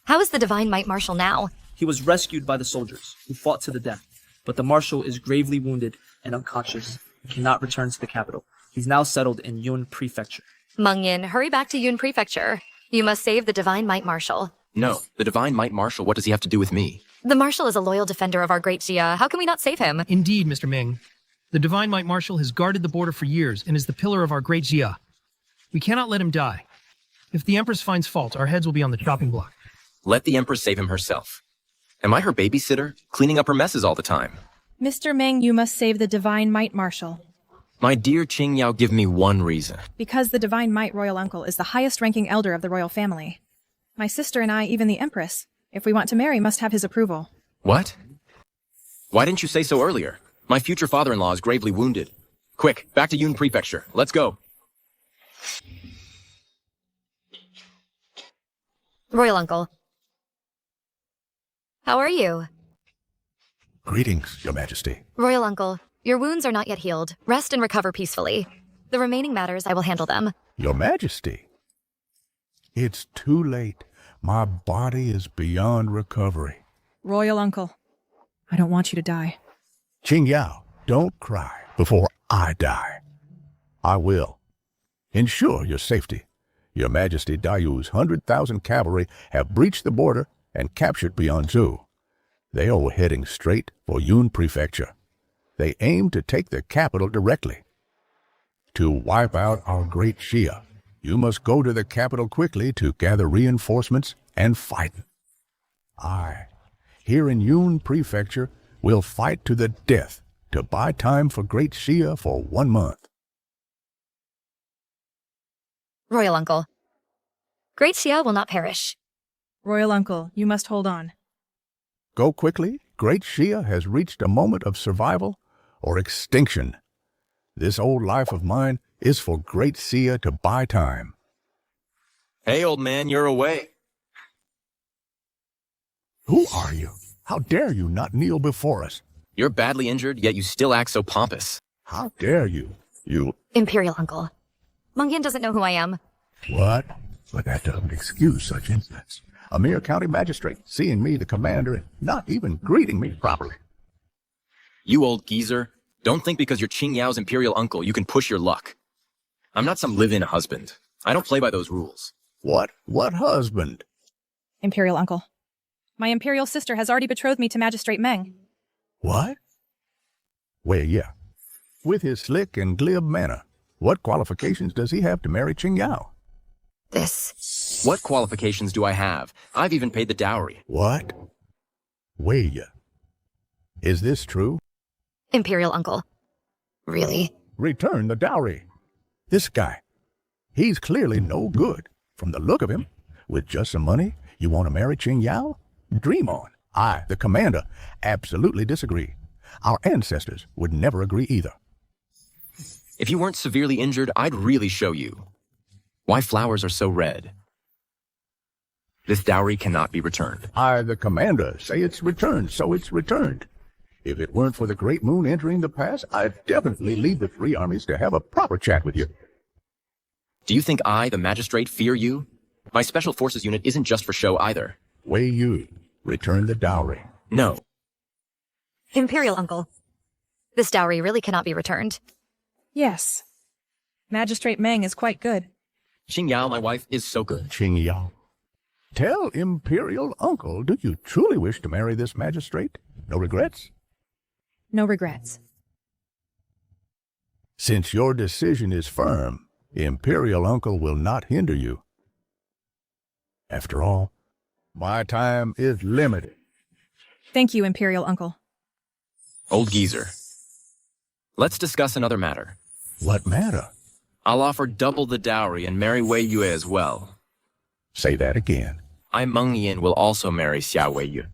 How is the Divine Might Marshal now? He was rescued by the soldiers, who fought to the death. But the Marshal is gravely wounded and unconscious. He cannot return to the capital. He's now settled in Yun Prefecture. Mang Yin, hurry back to Yun Prefecture. You must save the Divine Might Marshal. No, the Divine Might Marshal, what does he have to do with me? The Marshal is a loyal defender of our great Jia. How can we not save him? Indeed, Mr. Ming. The Divine Might Marshal has guarded the border for years and is the pillar of our great Jia. We cannot let him die. If the Empress finds fault, our heads will be on the chopping block. Let the Empress save him herself. Am I her babysitter, cleaning up her messes all the time? Mr. Meng, you must save the Divine Might Marshal. My dear Qingyao, give me one reason. Because the Divine Might Royal Uncle is the highest-ranking elder of the royal family. My sister and I, even the Empress, if we want to marry, must have his approval. What? Why didn't you say so earlier? My future father-in-law is gravely wounded. Quick, back to Yun Prefecture. Let's go. Royal Uncle. How are you? Greetings, Your Majesty. Royal Uncle, your wounds are not yet healed. Rest and recover peacefully. The remaining matters, I will handle them. Your Majesty. It's too late. My body is beyond recovery. Royal Uncle, I don't want you to die. Qingyao, don't cry before I die. I will ensure your safety. Your Majesty Daiyu's 100,000 cavalry have breached the border and captured Bianzhou. They are heading straight for Yun Prefecture. They aim to take the capital directly. To wipe out our great Xia, you must go to the capital quickly to gather reinforcements and fight. I, here in Yun Prefecture, will fight to the death to buy time for great Xia for 1 month. Royal Uncle. Great Xia will not perish. Royal Uncle, you must hold on. Go quickly. Great Xia has reached a moment of survival or extinction. This old life of mine is for great Xia to buy time. Hey, old man, you're away. Who are you? How dare you not kneel before us? You're badly injured, yet you still act so pompous. How dare you? You... Imperial Uncle. Mang Yan doesn't know who I am. What? But that doesn't excuse such insolence. A mere county magistrate, seeing me, the commander, and not even greeting me properly. You old geezer. Don't think because you're Qingyao's imperial uncle you can push your luck. I'm not some live-in husband. I don't play by those rules. What? What husband? Imperial Uncle. My imperial sister has already betrothed me to Magistrate Meng. What? Well, yeah. With his slick and glib manner, what qualifications does he have to marry Qingyao? This. What qualifications do I have? I've even paid the dowry. What? Wait. Is this true? Imperial Uncle. Really? Return the dowry. This guy, he's clearly no good. From the look of him, with just some money, you want to marry Qingyao? Dream on. I, the commander, absolutely disagree. Our ancestors would never agree either. If you weren't severely injured, I'd really show you why flowers are so red. This dowry cannot be returned. I, the commander, say it's returned, so it's returned. If it weren't for the great moon entering the pass, I'd definitely lead the three armies to have a proper chat with you. Do you think I, the magistrate, fear you? My special forces unit isn't just for show either. Wei Yu, return the dowry. No. Imperial Uncle. This dowry really cannot be returned. Yes. Magistrate Meng is quite good. Qingyao, my wife, is so good. Qingyao. Tell Imperial Uncle, do you truly wish to marry this magistrate? No regrets? No regrets. Since your decision is firm, Imperial Uncle will not hinder you. After all, my time is limited. Thank you, Imperial Uncle. Old geezer. Let's discuss another matter. What matter? I'll offer double the dowry and marry Wei Yue as well. Say that again. I, Meng Yin, will also marry Xia Wei Yue.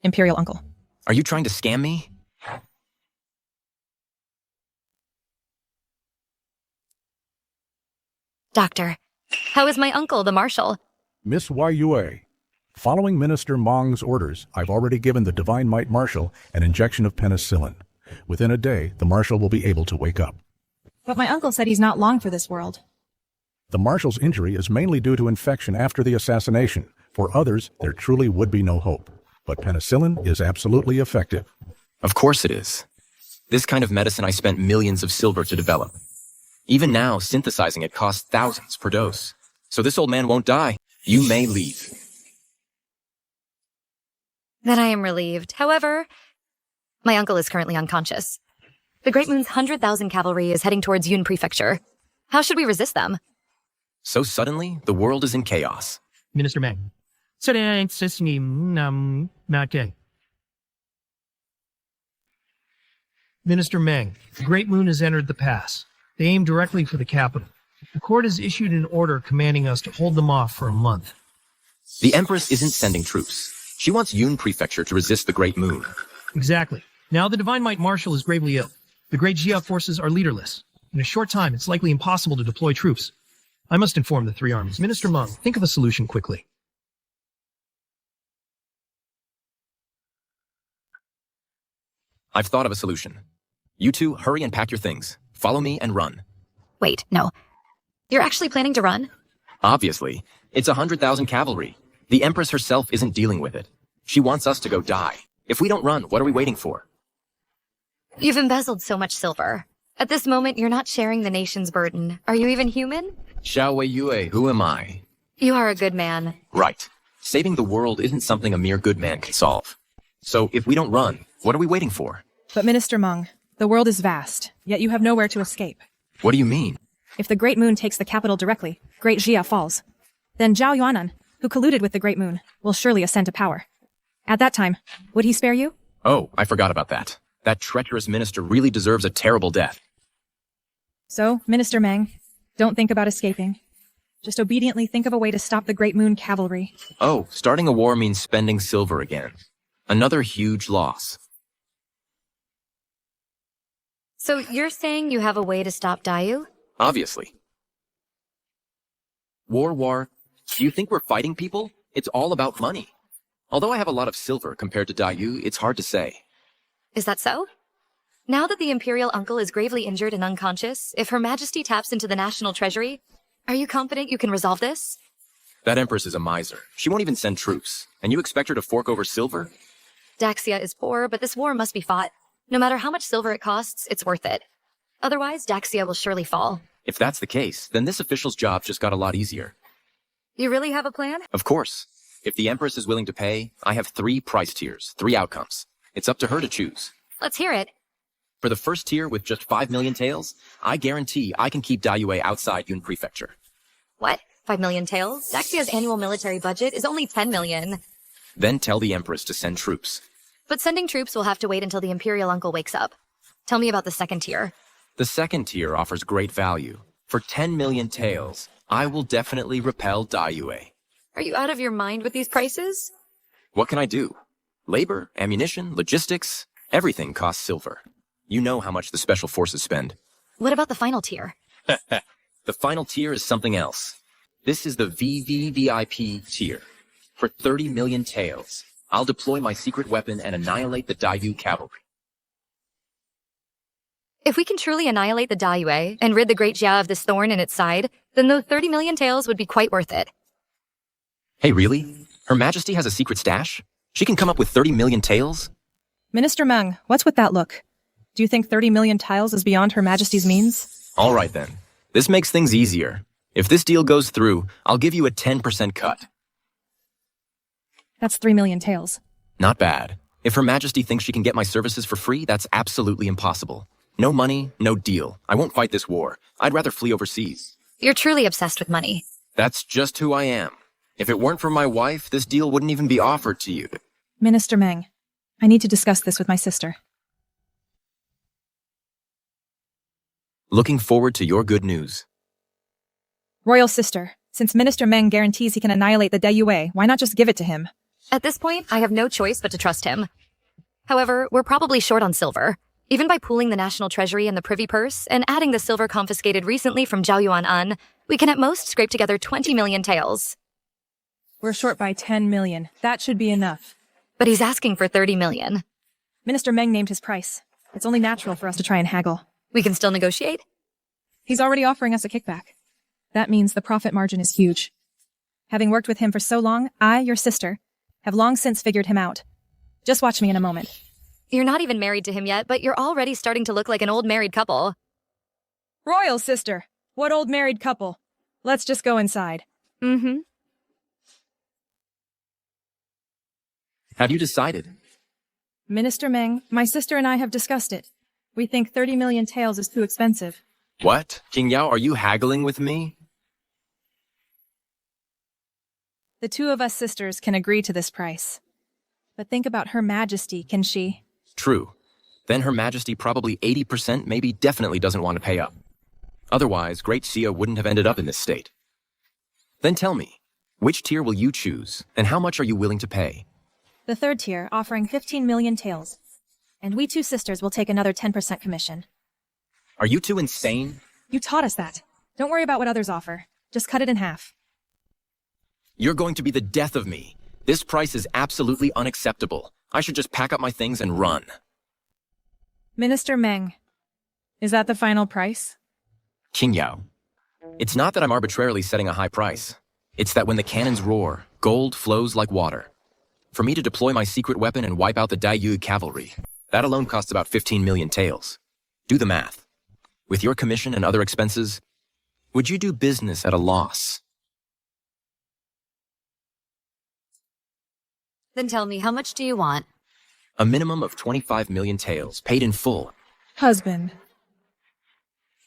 Imperial Uncle. Are you trying to scam me? Doctor, how is my uncle, the Marshal? Miss Yue, following Minister Mang's orders, I've already given the Divine Might Marshal an injection of penicillin. Within a day, the Marshal will be able to wake up. But my uncle said he's not long for this world. The Marshal's injury is mainly due to infection after the assassination. For others, there truly would be no hope. But penicillin is absolutely effective. Of course it is. This kind of medicine I spent millions of silver to develop. Even now, synthesizing it costs thousands per dose. So this old man won't die. You may leave. Then I am relieved. However, my uncle is currently unconscious. The Great Moon's 100,000 cavalry is heading towards Yun Prefecture. How should we resist them? So suddenly, the world is in chaos. Minister Mang. Minister Mang, the Great Moon has entered the pass. They aim directly for the capital. The court has issued an order commanding us to hold them off for a month. The Empress isn't sending troops. She wants Yun Prefecture to resist the Great Moon. Exactly. Now the Divine Might Marshal is gravely ill. The Great Jia forces are leaderless. In a short time, it's likely impossible to deploy troops. I must inform the three armies. Minister Mang, think of a solution quickly. I've thought of a solution. You two, hurry and pack your things. Follow me and run. Wait, no. You're actually planning to run? Obviously. It's 100,000 cavalry. The Empress herself isn't dealing with it. She wants us to go die. If we don't run, what are we waiting for? You've embezzled so much silver. At this moment, you're not sharing the nation's burden. Are you even human? Xiao Wei Yue, who am I? You are a good man. Right. Saving the world isn't something a mere good man can solve. So if we don't run, what are we waiting for? But Minister Mang, the world is vast, yet you have nowhere to escape. What do you mean? If the Great Moon takes the capital directly, Great Jia falls. Then Zhao Yuanan, who colluded with the Great Moon, will surely ascend to power. At that time, would he spare you? Oh, I forgot about that. That treacherous minister really deserves a terrible death. So, Minister Mang, don't think about escaping. Just obediently think of a way to stop the Great Moon cavalry. Oh, starting a war means spending silver again. Another huge loss. So you're saying you have a way to stop Dayu? Obviously. War. Do you think we're fighting people? It's all about money. Although I have a lot of silver compared to Dayu, it's hard to say. Is that so? Now that the Imperial uncle is gravely injured and unconscious, if Her Majesty taps into the national treasury, are you confident you can resolve this? That Empress is a miser. She won't even send troops. And you expect her to fork over silver? Daxia is poor, but this war must be fought. No matter how much silver it costs, it's worth it. Otherwise, Daxia will surely fall. If that's the case, then this official's job just got a lot easier. You really have a plan? Of course. If the Empress is willing to pay, I have 3 price tiers, 3 outcomes. It's up to her to choose. Let's hear it. For the first tier with just 5 million taels, I guarantee I can keep Daiyue outside Yun Prefecture. What? 5 million taels? Daxia's annual military budget is only 10 million. Then tell the Empress to send troops. But sending troops will have to wait until the Imperial uncle wakes up. Tell me about the second tier. The second tier offers great value. For 10 million taels, I will definitely repel Daiyue. Are you out of your mind with these prices? What can I do? Labor, ammunition, logistics, everything costs silver. You know how much the special forces spend. What about the final tier? The final tier is something else. This is the VVVIP tier. For 30 million taels, I'll deploy my secret weapon and annihilate the Dayu cavalry. If we can truly annihilate the Daiyue and rid the Great Jia of this thorn in its side, then those 30 million taels would be quite worth it. Hey, really? Her Majesty has a secret stash? She can come up with 30 million taels? Minister Mang, what's with that look? Do you think 30 million tiles is beyond Her Majesty's means? All right then. This makes things easier. If this deal goes through, I'll give you a 10% cut. That's 3 million taels. Not bad. If Her Majesty thinks she can get my services for free, that's absolutely impossible. No money, no deal. I won't fight this war. I'd rather flee overseas. You're truly obsessed with money. That's just who I am. If it weren't for my wife, this deal wouldn't even be offered to you. Minister Mang, I need to discuss this with my sister. Looking forward to your good news. Royal sister, since Minister Meng guarantees he can annihilate the Daiyue, why not just give it to him? At this point, I have no choice but to trust him. However, we're probably short on silver. Even by pooling the national treasury and the privy purse, and adding the silver confiscated recently from Zhao Yuan, we can at most scrape together 20 million taels. We're short by 10 million. That should be enough. But he's asking for 30 million. Minister Meng named his price. It's only natural for us to try and haggle. We can still negotiate? He's already offering us a kickback. That means the profit margin is huge. Having worked with him for so long, I, your sister, have long since figured him out. Just watch me in a moment. You're not even married to him yet, but you're already starting to look like an old married couple. Royal sister! What old married couple? Let's just go inside. Mm-hmm. Have you decided? Minister Meng, my sister and I have discussed it. We think 30 million taels is too expensive. What? King Yao, are you haggling with me? The two of us sisters can agree to this price. But think about Her Majesty, can she? True. Then Her Majesty probably 80%, maybe definitely doesn't want to pay up. Otherwise, Great Xia wouldn't have ended up in this state. Then tell me, which tier will you choose, and how much are you willing to pay? The third tier, offering 15 million taels. And we two sisters will take another 10% commission. Are you two insane? You taught us that. Don't worry about what others offer. Just cut it in half. You're going to be the death of me. This price is absolutely unacceptable. I should just pack up my things and run. Minister Mang, is that the final price? Qingyao. It's not that I'm arbitrarily setting a high price. It's that when the cannons roar, gold flows like water. For me to deploy my secret weapon and wipe out the Dayu Cavalry, that alone costs about 15 million taels. Do the math. With your commission and other expenses, would you do business at a loss? Then tell me, how much do you want? A minimum of 25 million taels, paid in full. Husband.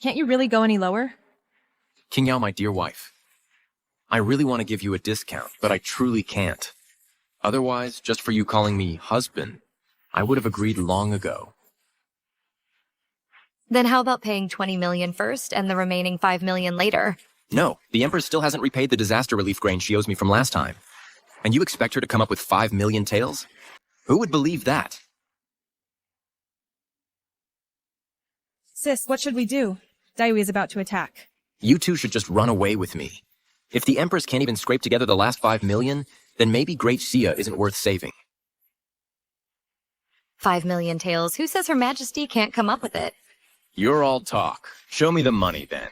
Can't you really go any lower? Qingyao, my dear wife, I really want to give you a discount, but I truly can't. Otherwise, just for you calling me husband, I would have agreed long ago. Then how about paying 20 million first and the remaining 5 million later? No, the Empress still hasn't repaid the disaster relief grain she owes me from last time. And you expect her to come up with 5 million taels? Who would believe that? Sis, what should we do? Dayu is about to attack. You two should just run away with me. If the Empress can't even scrape together the last 5 million, then maybe Great Xia isn't worth saving. 5 million taels. Who says Her Majesty can't come up with it? You're all talk. Show me the money, then.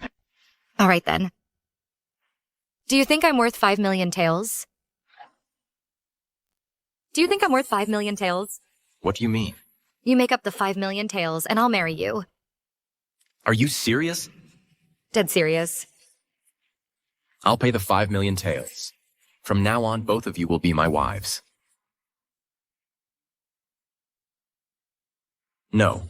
All right, then. Do you think I'm worth 5 million taels? Do you think I'm worth 5 million taels? What do you mean? You make up the 5 million taels, and I'll marry you. Are you serious? Dead serious. I'll pay the 5 million taels. From now on, both of you will be my wives. No.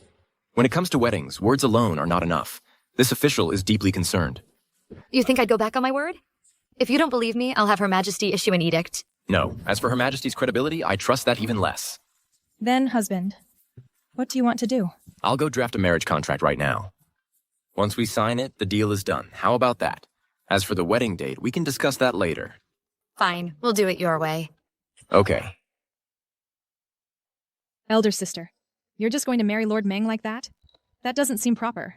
When it comes to weddings, words alone are not enough. This official is deeply concerned. You think I'd go back on my word? If you don't believe me, I'll have Her Majesty issue an edict. No. As for Her Majesty's credibility, I trust that even less. Then, husband, what do you want to do? I'll go draft a marriage contract right now. Once we sign it, the deal is done. How about that? As for the wedding date, we can discuss that later. Fine, we'll do it your way. Okay. Elder sister, you're just going to marry Lord Mang like that? That doesn't seem proper.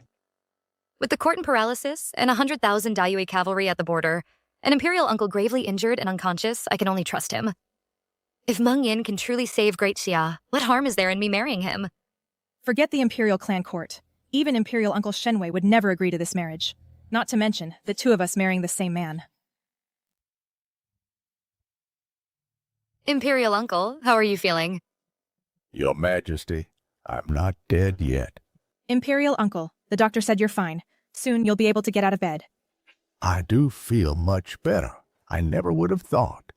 With the court in paralysis and 100,000 Dayu cavalry at the border, an imperial uncle gravely injured and unconscious, I can only trust him. If Meng Yin can truly save Great Xia, what harm is there in me marrying him? Forget the imperial clan court. Even Imperial Uncle Shenwei would never agree to this marriage. Not to mention, the two of us marrying the same man. Imperial Uncle, how are you feeling? Your Majesty, I'm not dead yet. Imperial Uncle, the doctor said you're fine. Soon you'll be able to get out of bed. I do feel much better. I never would have thought.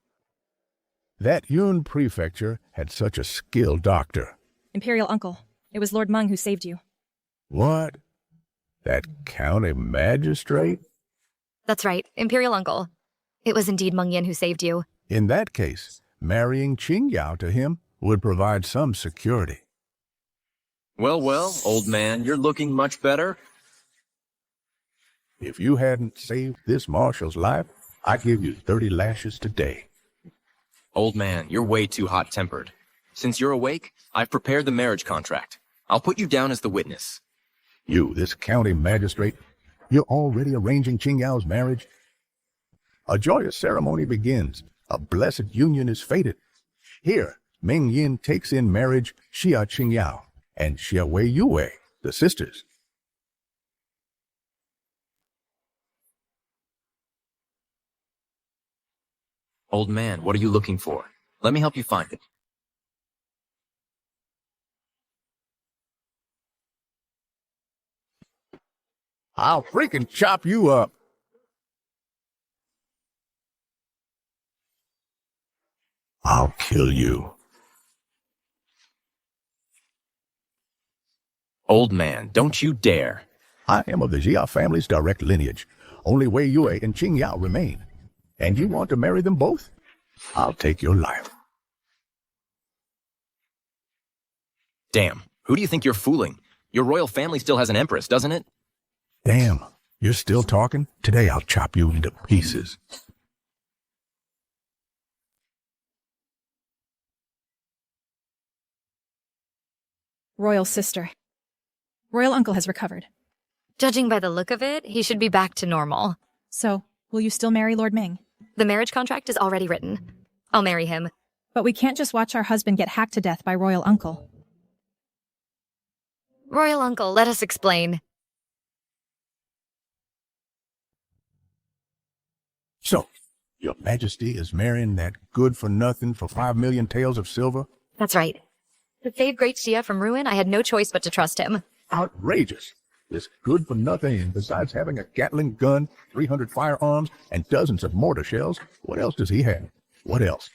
That Yun Prefecture had such a skilled doctor. Imperial Uncle, it was Lord Meng who saved you. What? That county magistrate? That's right, Imperial Uncle. It was indeed Meng Yin who saved you. In that case, marrying Qingyao to him would provide some security. Well, old man, you're looking much better. If you hadn't saved this marshal's life, I'd give you 30 lashes today. Old man, you're way too hot-tempered. Since you're awake, I've prepared the marriage contract. I'll put you down as the witness. You, this county magistrate, you're already arranging Qingyao's marriage? A joyous ceremony begins. A blessed union is fated. Here, Meng Yin takes in marriage Xia Qingyao and Xia Wei Yue, the sisters. Old man, what are you looking for? Let me help you find it. I'll freaking chop you up. I'll kill you. Old man, don't you dare. I am of the Jia family's direct lineage. Only Wei Yue and Qingyao remain. And you want to marry them both? I'll take your life. Damn, Who do you think you're fooling? Your royal family still has an empress, doesn't it? Damn, you're still talking? Today I'll chop you into pieces. Royal sister. Royal uncle has recovered. Judging by the look of it, he should be back to normal. So, will you still marry Lord Ming? The marriage contract is already written. I'll marry him. But we can't just watch our husband get hacked to death by Royal Uncle. Royal Uncle, let us explain. So, Your Majesty is marrying that good-for-nothing for 5 million taels of silver? That's right. To save Great Xia from ruin, I had no choice but to trust him. Outrageous. This good-for-nothing, and besides having a Gatling gun, 300 firearms, and dozens of mortar shells, what else does he have? What else?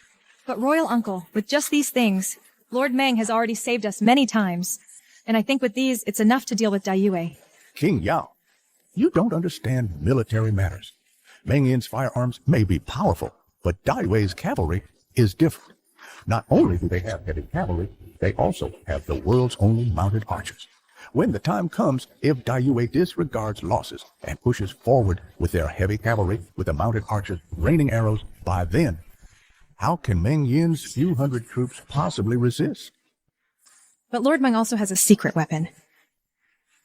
But Royal Uncle, with just these things, Lord Mang has already saved us many times. And I think with these, it's enough to deal with Dayue. King Yao, you don't understand military matters. Meng Yin's firearms may be powerful, but Dayue's cavalry is different. Not only do they have heavy cavalry, they also have the world's only mounted archers. When the time comes, if Dayue disregards losses and pushes forward with their heavy cavalry with the mounted archers raining arrows, by then, how can Meng Yin's few hundred troops possibly resist? But Lord Meng also has a secret weapon.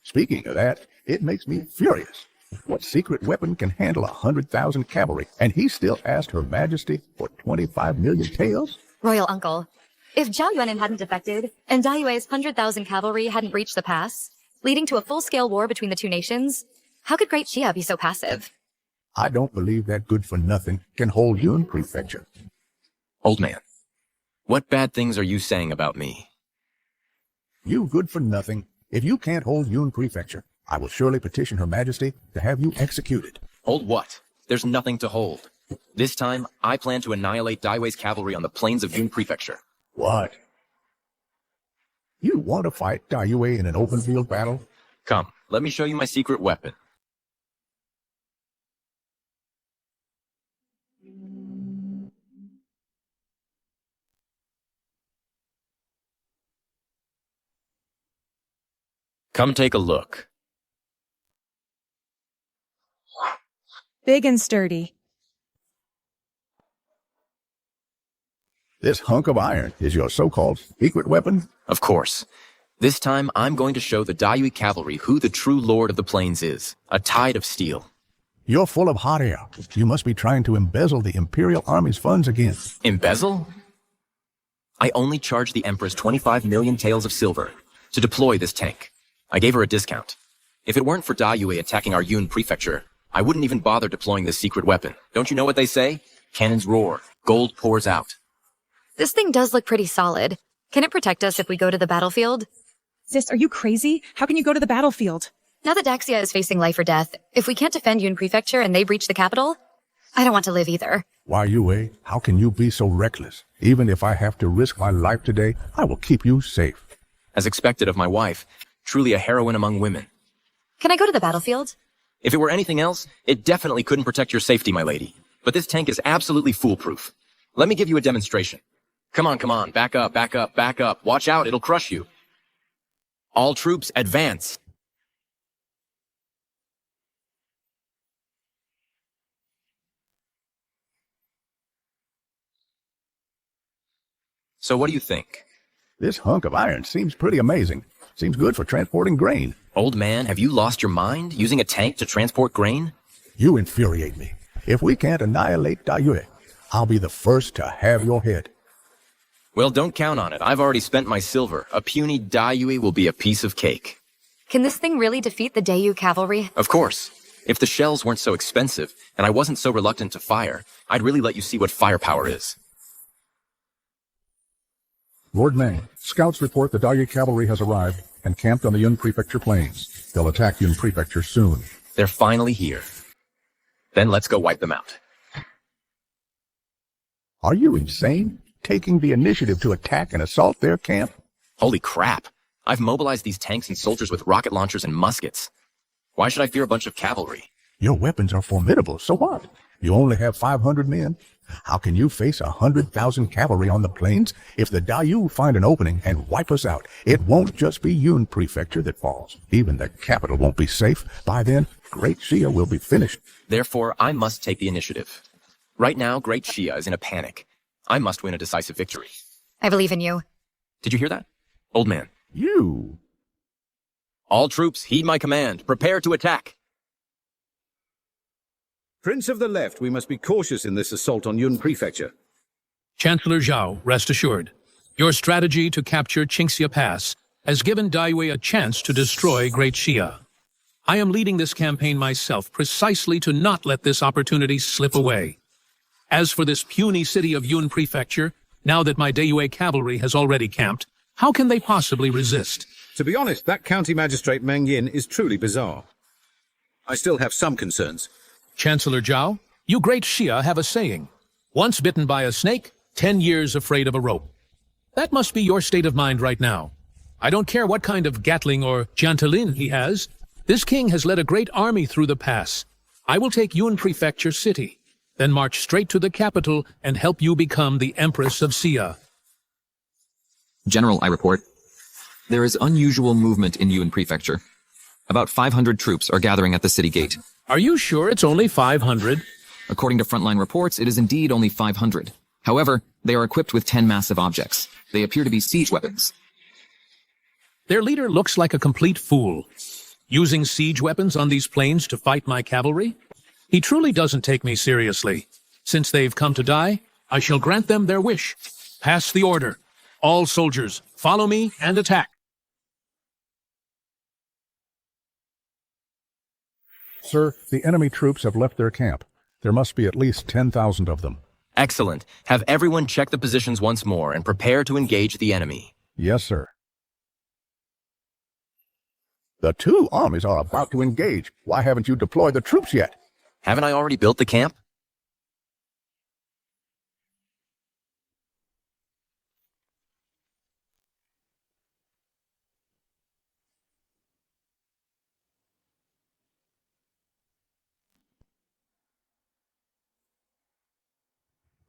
Speaking of that, it makes me furious. What secret weapon can handle 100,000 cavalry, and he still asked Her Majesty for 25 million taels? Royal Uncle, if Zhao Yuanin hadn't defected, and Dayue's 100,000 cavalry hadn't breached the pass, leading to a full-scale war between the two nations, how could Great Xia be so passive? I don't believe that good-for-nothing can hold Yun Prefecture. Old man, what bad things are you saying about me? You good-for-nothing. If you can't hold Yun Prefecture, I will surely petition Her Majesty to have you executed. Hold what? There's nothing to hold. This time, I plan to annihilate Daiwei's cavalry on the plains of Yun Prefecture. What? You want to fight Dayue in an open field battle? Come, let me show you my secret weapon. Come take a look. Big and sturdy. This hunk of iron is your so-called secret weapon? Of course. This time, I'm going to show the Dayue cavalry who the true lord of the plains is. A tide of steel. You're full of hot air. You must be trying to embezzle the Imperial Army's funds again. Embezzle? I only charged the Empress 25 million taels of silver to deploy this tank. I gave her a discount. If it weren't for Dayue attacking our Yun Prefecture, I wouldn't even bother deploying this secret weapon. Don't you know what they say? Cannons roar. Gold pours out. This thing does look pretty solid. Can it protect us if we go to the battlefield? Sis, are you crazy? How can you go to the battlefield? Now that Daxia is facing life or death, if we can't defend Yun Prefecture and they breach the capital, I don't want to live either. Why, Yue, how can you be so reckless? Even if I have to risk my life today, I will keep you safe. As expected of my wife, truly a heroine among women. Can I go to the battlefield? If it were anything else, it definitely couldn't protect your safety, my lady. But this tank is absolutely foolproof. Let me give you a demonstration. Come on, back up, back up, back up. Watch out, it'll crush you. All troops, advance. So what do you think? This hunk of iron seems pretty amazing. Seems good for transporting grain. Old man, have you lost your mind, using a tank to transport grain? You infuriate me. If we can't annihilate Dayue, I'll be the first to have your head. Well, don't count on it. I've already spent my silver. A puny Dayue will be a piece of cake. Can this thing really defeat the Dayu cavalry? Of course. If the shells weren't so expensive, and I wasn't so reluctant to fire, I'd really let you see what firepower is. Lord Mang, scouts report the Dayue cavalry has arrived and camped on the Yun Prefecture plains. They'll attack Yun Prefecture soon. They're finally here. Then let's go wipe them out. Are you insane? Taking the initiative to attack and assault their camp? Holy crap. I've mobilized these tanks and soldiers with rocket launchers and muskets. Why should I fear a bunch of cavalry? Your weapons are formidable, so what? You only have 500 men. How can you face 100,000 cavalry on the plains? If the Dayu find an opening and wipe us out, it won't just be Yun Prefecture that falls. Even the capital won't be safe. By then, Great Xia will be finished. Therefore, I must take the initiative. Right now, Great Xia is in a panic. I must win a decisive victory. I believe in you. Did you hear that? Old man. You. All troops, heed my command. Prepare to attack. Prince of the Left, we must be cautious in this assault on Yun Prefecture. Chancellor Zhao, rest assured. Your strategy to capture Chinxia Pass has given Daiyue a chance to destroy Great Xia. I am leading this campaign myself precisely to not let this opportunity slip away. As for this puny city of Yun Prefecture, now that my Daiyue cavalry has already camped, how can they possibly resist? To be honest, that county magistrate Meng Yin is truly bizarre. I still have some concerns. Chancellor Zhao, you Great Xia have a saying, once bitten by a snake, 10 years afraid of a rope. That must be your state of mind right now. I don't care what kind of Gatling or Jantalin he has. This king has led a great army through the pass. I will take Yun Prefecture City, then march straight to the capital and help you become the Empress of Xia. General, I report. There is unusual movement in Yun Prefecture. About 500 troops are gathering at the city gate. Are you sure it's only 500? According to frontline reports, it is indeed only 500. However, they are equipped with 10 massive objects. They appear to be siege weapons. Their leader looks like a complete fool. Using siege weapons on these plains to fight my cavalry? He truly doesn't take me seriously. Since they've come to die, I shall grant them their wish. Pass the order. All soldiers, follow me and attack. Sir, the enemy troops have left their camp. There must be at least 10,000 of them. Excellent. Have everyone check the positions once more and prepare to engage the enemy. Yes, sir. The two armies are about to engage. Why haven't you deployed the troops yet? Haven't I already built the camp?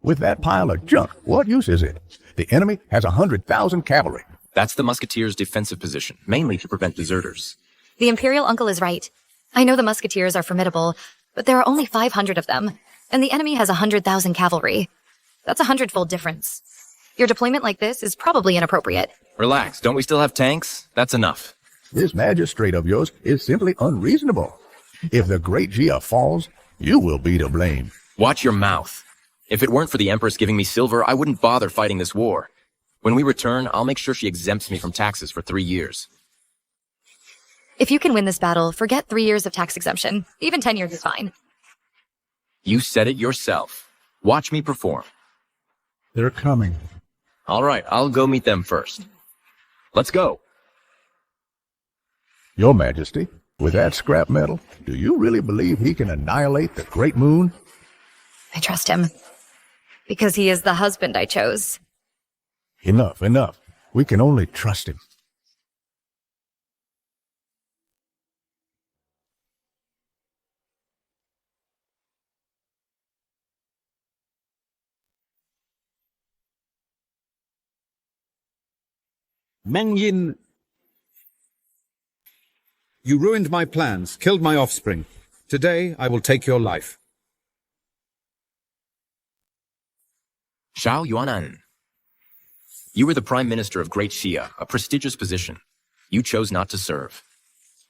With that pile of junk, what use is it? The enemy has 100,000 cavalry. That's the musketeers' defensive position, mainly to prevent deserters. The Imperial uncle is right. I know the musketeers are formidable, but there are only 500 of them, and the enemy has 100,000 cavalry. That's a 100-fold difference. Your deployment like this is probably inappropriate. Relax, don't we still have tanks? That's enough. This magistrate of yours is simply unreasonable. If the Great Xia falls, you will be to blame. Watch your mouth. If it weren't for the Empress giving me silver, I wouldn't bother fighting this war. When we return, I'll make sure she exempts me from taxes for 3 years. If you can win this battle, forget 3 years of tax exemption. Even 10 years is fine. You said it yourself. Watch me perform. They're coming. All right, I'll go meet them first. Let's go. Your Majesty, with that scrap metal, do you really believe he can annihilate the Great Moon? I trust him. Because he is the husband I chose. Enough, enough. We can only trust him. Meng Yin. You ruined my plans, killed my offspring. Today, I will take your life. Zhao Yuanan. You were the Prime Minister of Great Xia, a prestigious position. You chose not to serve.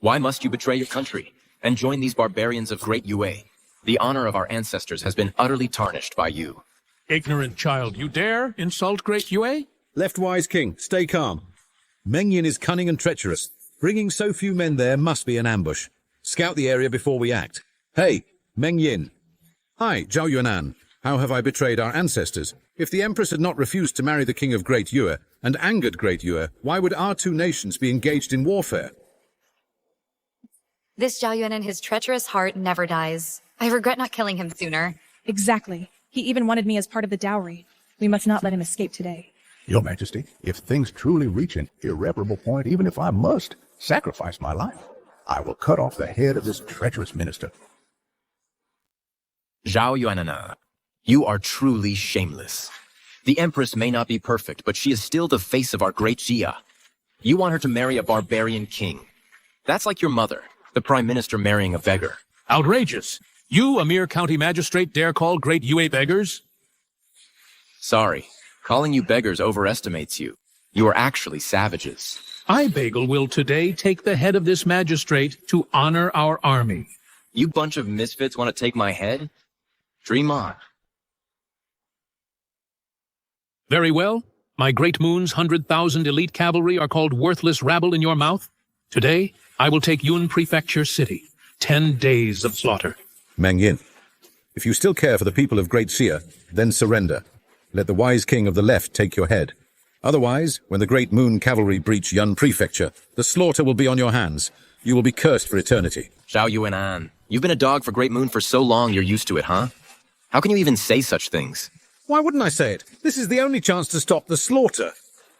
Why must you betray your country and join these barbarians of Great Yue? The honor of our ancestors has been utterly tarnished by you. Ignorant child, you dare insult Great Yue? Left-wise king, stay calm. Meng Yin is cunning and treacherous. Bringing so few men there must be an ambush. Scout the area before we act. Hey, Meng Yin. Hi, Zhao Yuanan. How have I betrayed our ancestors? If the Empress had not refused to marry the King of Great Yue and angered Great Yue, why would our two nations be engaged in warfare? This Zhao Yuan and his treacherous heart never dies. I regret not killing him sooner. Exactly. He even wanted me as part of the dowry. We must not let him escape today. Your Majesty, if things truly reach an irreparable point, even if I must sacrifice my life, I will cut off the head of this treacherous minister. Zhao Yuanana, you are truly shameless. The Empress may not be perfect, but she is still the face of our great Jia. You want her to marry a barbarian king. That's like your mother, the Prime Minister marrying a beggar. Outrageous. You, a mere county magistrate, dare call great Yue beggars? Sorry, calling you beggars overestimates you. You are actually savages. I, Bagel, will today take the head of this magistrate to honor our army. You bunch of misfits want to take my head? Dream on. Very well. My great moon's 100,000 elite cavalry are called worthless rabble in your mouth. Today, I will take Yun Prefecture City. 10 days of slaughter. Mang Yin, if you still care for the people of Great Xia, then surrender. Let the wise king of the left take your head. Otherwise, when the Great Moon cavalry breach Yun Prefecture, the slaughter will be on your hands. You will be cursed for eternity. Zhao Yuanan, you've been a dog for Great Moon for so long you're used to it, huh? How can you even say such things? Why wouldn't I say it? This is the only chance to stop the slaughter.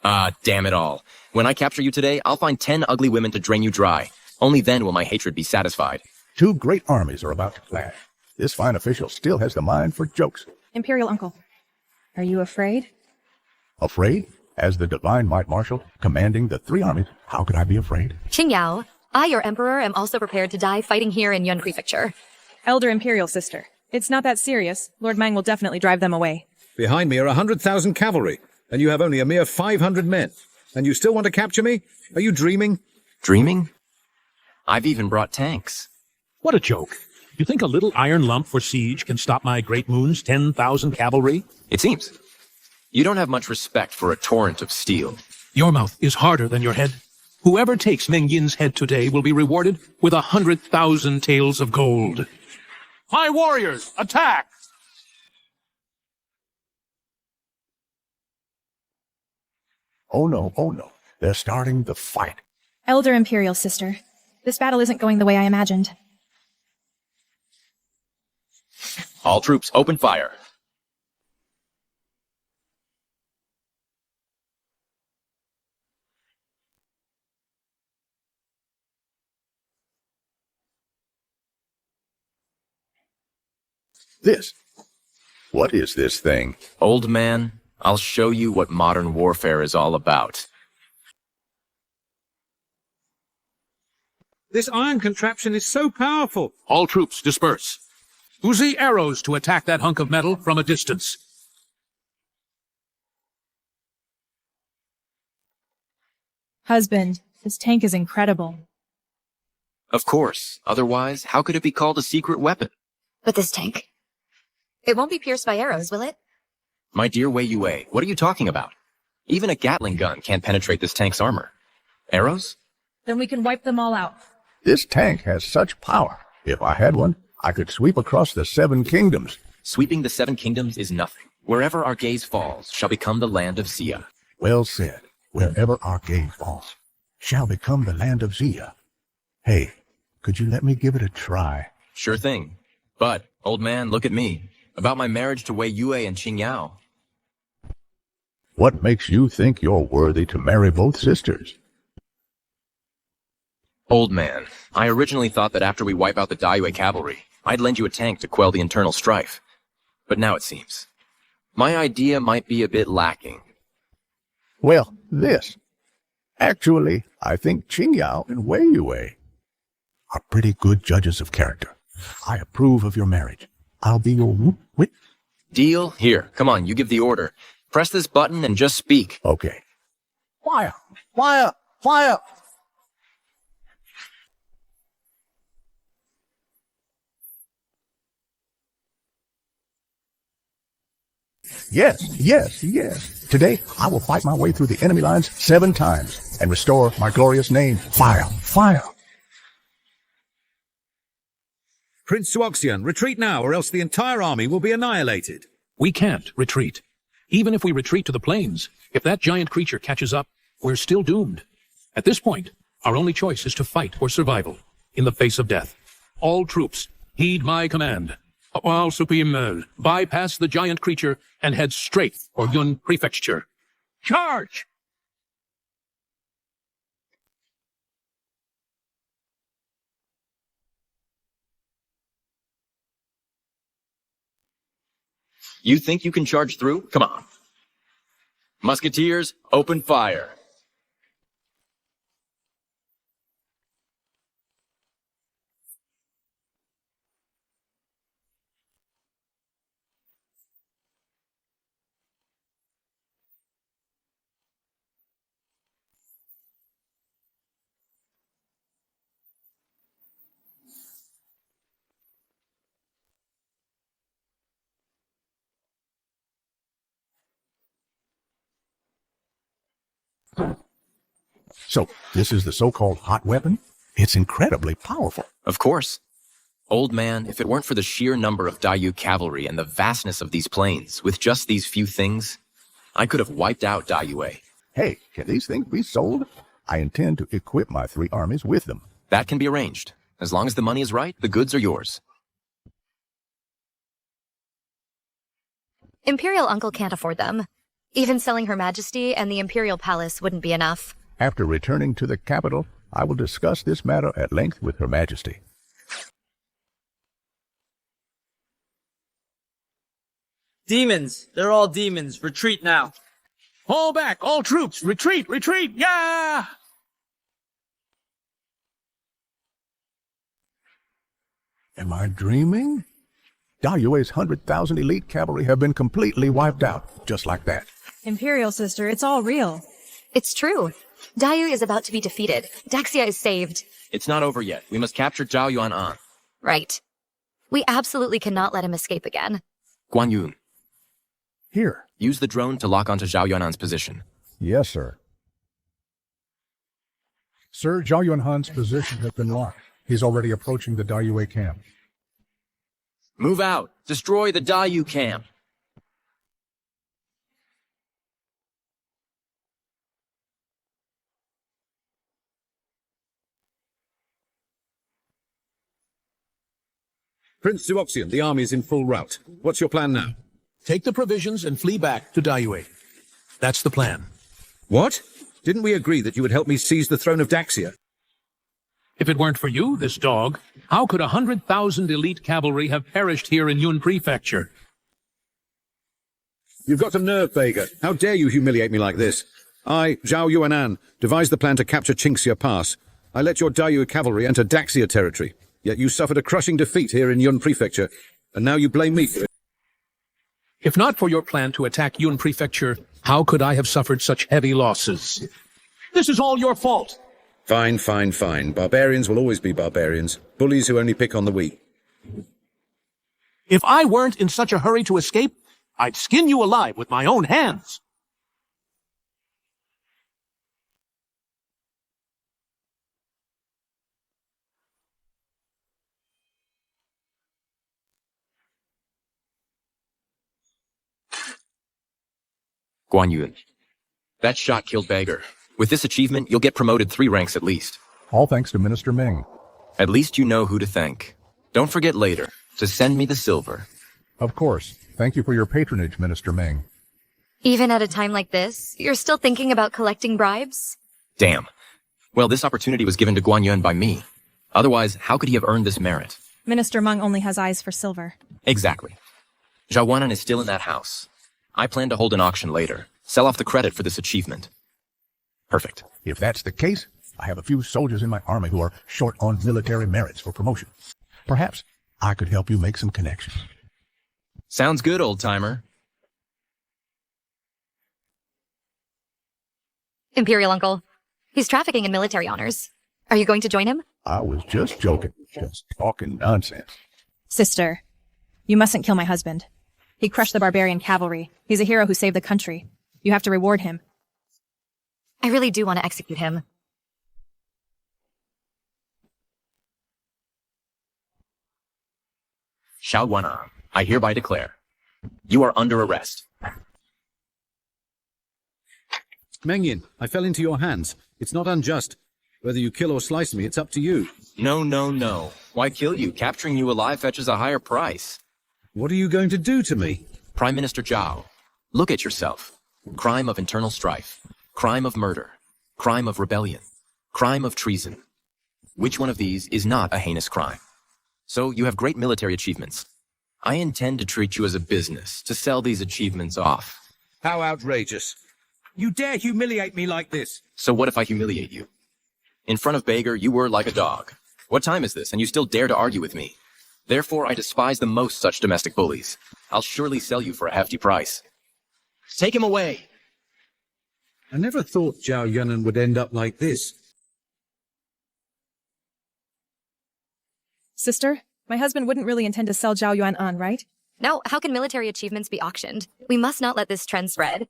Ah, damn it all. When I capture you today, I'll find 10 ugly women to drain you dry. Only then will my hatred be satisfied. 2 great armies are about to clash. This fine official still has the mind for jokes. Imperial Uncle, are you afraid? Afraid? As the divine might marshal, commanding the 3 armies, how could I be afraid? Qingyao, I, your emperor, am also prepared to die fighting here in Yun Prefecture. Elder Imperial Sister, it's not that serious. Lord Mang will definitely drive them away. Behind me are 100,000 cavalry, and you have only a mere 500 men. And you still want to capture me? Are you dreaming? Dreaming? I've even brought tanks. What a joke. You think a little iron lump for siege can stop my great moon's 10,000 cavalry? It seems. You don't have much respect for a torrent of steel. Your mouth is harder than your head. Whoever takes Meng Yin's head today will be rewarded with 100,000 taels of gold. My warriors, attack! Oh no, oh no. They're starting the fight. Elder Imperial Sister, this battle isn't going the way I imagined. All troops, open fire. This? What is this thing? Old man, I'll show you what modern warfare is all about. This iron contraption is so powerful. All troops, disperse. Uzi arrows to attack that hunk of metal from a distance. Husband, this tank is incredible. Of course. Otherwise, how could it be called a secret weapon? But this tank, it won't be pierced by arrows, will it? My dear Wei Yue, what are you talking about? Even a Gatling gun can't penetrate this tank's armor. Arrows? Then we can wipe them all out. This tank has such power. If I had one, I could sweep across the 7 kingdoms. Sweeping the 7 kingdoms is nothing. Wherever our gaze falls shall become the land of Xia. Well said. Wherever our gaze falls shall become the land of Xia. Hey, could you let me give it a try? Sure thing. But, old man, look at me. About my marriage to Wei Yue and Qingyao. What makes you think you're worthy to marry both sisters? Old man, I originally thought that after we wipe out the Daiyue cavalry, I'd lend you a tank to quell the internal strife. But now it seems. My idea might be a bit lacking. Well, this. Actually, I think Qingyao and Wei Yue are pretty good judges of character. I approve of your marriage. I'll be your wit. Deal? Here, come on, you give the order. Press this button and just speak. Okay. Fire! Fire! Fire! Yes, yes, yes. Today, I will fight my way through the enemy lines 7 times and restore my glorious name. Fire! Fire! Prince Suoxian, retreat now, or else the entire army will be annihilated. We can't retreat. Even if we retreat to the plains, if that giant creature catches up, we're still doomed. At this point, our only choice is to fight for survival, in the face of death. All troops, heed my command. Al Supreme, bypass the giant creature and head straight for Yun Prefecture. Charge! You think you can charge through? Come on. Musketeers, open fire. So, this is the so-called hot weapon? It's incredibly powerful. Of course. Old man, if it weren't for the sheer number of Dayu cavalry and the vastness of these plains, with just these few things, I could have wiped out Daiyue. Hey, can these things be sold? I intend to equip my 3 armies with them. That can be arranged. As long as the money is right, the goods are yours. Imperial Uncle can't afford them. Even selling Her Majesty and the Imperial Palace wouldn't be enough. After returning to the capital, I will discuss this matter at length with Her Majesty. Demons! They're all demons. Retreat now. Fall back, all troops! Retreat, retreat! Yeah! Am I dreaming? Daiyue's 100,000 elite cavalry have been completely wiped out, just like that. Imperial sister, it's all real. It's true. Dayu is about to be defeated. Daxia is saved. It's not over yet. We must capture Zhao Yuanan. Right. We absolutely cannot let him escape again. Guan Yun. Here. Use the drone to lock onto Zhao Yuanan's position. Yes, sir. Sir, Zhao Yuanhan's position has been locked. He's already approaching the Daiyue camp. Move out. Destroy the Dayu camp. Prince Zuoxian, the army is in full rout. What's your plan now? Take the provisions and flee back to Daiyue. That's the plan. What? Didn't we agree that you would help me seize the throne of Daxia? If it weren't for you, this dog, how could 100,000 elite cavalry have perished here in Yun Prefecture? You've got some nerve, Vega. How dare you humiliate me like this? I, Zhao Yuanan, devised the plan to capture Chinxia Pass. I let your Dayu cavalry enter Daxia territory. Yet you suffered a crushing defeat here in Yun Prefecture, and now you blame me for it. If not for your plan to attack Yun Prefecture, how could I have suffered such heavy losses? This is all your fault. Fine, fine, fine. Barbarians will always be barbarians. Bullies who only pick on the weak. If I weren't in such a hurry to escape, I'd skin you alive with my own hands. Guan Yun. That shot killed Beggar. With this achievement, you'll get promoted 3 ranks at least. All thanks to Minister Meng. At least you know who to thank. Don't forget later to send me the silver. Of course. Thank you for your patronage, Minister Meng. Even at a time like this, you're still thinking about collecting bribes? Damn. Well, this opportunity was given to Guan Yun by me. Otherwise, how could he have earned this merit? Minister Meng only has eyes for silver. Exactly. Zhao Yuanan is still in that house. I plan to hold an auction later. Sell off the credit for this achievement. Perfect. If that's the case, I have a few soldiers in my army who are short on military merits for promotion. Perhaps I could help you make some connections. Sounds good, old-timer. Imperial Uncle. He's trafficking in military honors. Are you going to join him? I was just joking. Just talking nonsense. Sister, you mustn't kill my husband. He crushed the barbarian cavalry. He's a hero who saved the country. You have to reward him. I really do want to execute him. Zhao Yuanan, I hereby declare, you are under arrest. Meng Yin, I fell into your hands. It's not unjust. Whether you kill or slice me, it's up to you. No, no, no. Why kill you? Capturing you alive fetches a higher price. What are you going to do to me? Prime Minister Zhao, look at yourself. Crime of internal strife. Crime of murder. Crime of rebellion. Crime of treason. Which one of these is not a heinous crime? So you have great military achievements. I intend to treat you as a business, to sell these achievements off. How outrageous. You dare humiliate me like this? So what if I humiliate you? In front of Bager, you were like a dog. What time is this, and you still dare to argue with me? Therefore, I despise the most such domestic bullies. I'll surely sell you for a hefty price. Take him away! I never thought Zhao Yunan would end up like this. Sister, my husband wouldn't really intend to sell Zhao Yuan, right? No, how can military achievements be auctioned? We must not let this trend spread.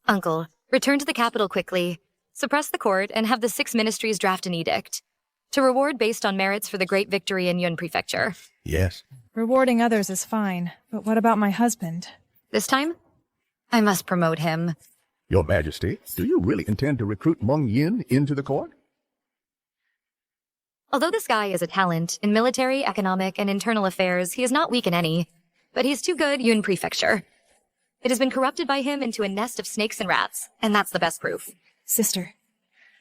Uncle, return to the capital quickly. Suppress the court and have the 6 ministries draft an edict. To reward based on merits for the great victory in Yun Prefecture. Yes. Rewarding others is fine, but what about my husband? This time, I must promote him. Your Majesty, do you really intend to recruit Mang Yin into the court? Although this guy is a talent in military, economic, and internal affairs, he is not weak in any. But he's too good Yun Prefecture. It has been corrupted by him into a nest of snakes and rats, and that's the best proof. Sister,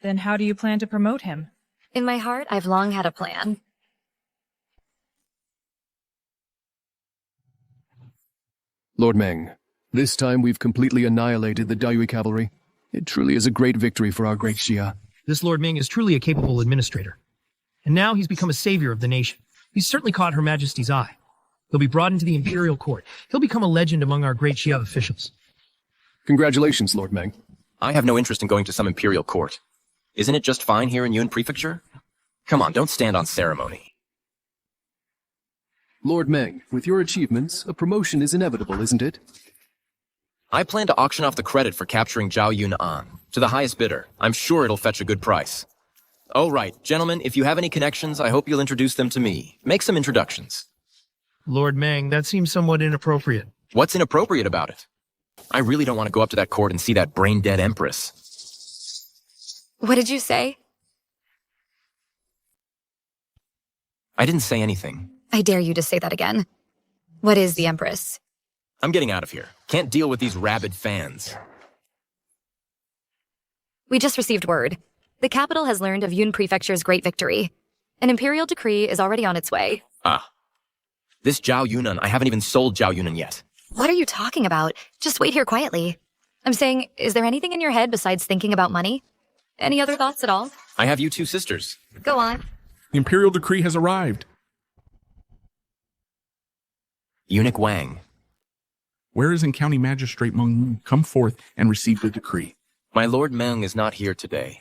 then how do you plan to promote him? In my heart, I've long had a plan. Lord Mang, this time we've completely annihilated the Daiyue Cavalry. It truly is a great victory for our great Xia. This Lord Ming is truly a capable administrator. And now he's become a savior of the nation. He's certainly caught Her Majesty's eye. He'll be brought into the imperial court. He'll become a legend among our great Xia officials. Congratulations, Lord Mang. I have no interest in going to some imperial court. Isn't it just fine here in Yun Prefecture? Come on, don't stand on ceremony. Lord Mang, with your achievements, a promotion is inevitable, isn't it? I plan to auction off the credit for capturing Zhao Yunan to the highest bidder. I'm sure it'll fetch a good price. Oh, right. Gentlemen, if you have any connections, I hope you'll introduce them to me. Make some introductions. Lord Mang, that seems somewhat inappropriate. What's inappropriate about it? I really don't want to go up to that court and see that brain-dead Empress. What did you say? I didn't say anything. I dare you to say that again. What is the Empress? I'm getting out of here. Can't deal with these rabid fans. We just received word. The capital has learned of Yun Prefecture's great victory. An imperial decree is already on its way. Ah. This Zhao Yunan, I haven't even sold Zhao Yunan yet. What are you talking about? Just wait here quietly. I'm saying, is there anything in your head besides thinking about money? Any other thoughts at all? I have you 2 sisters. Go on. The imperial decree has arrived. Eunuch Wang. Where is in County Magistrate Mang? Come forth and receive the decree. My Lord Mang is not here today.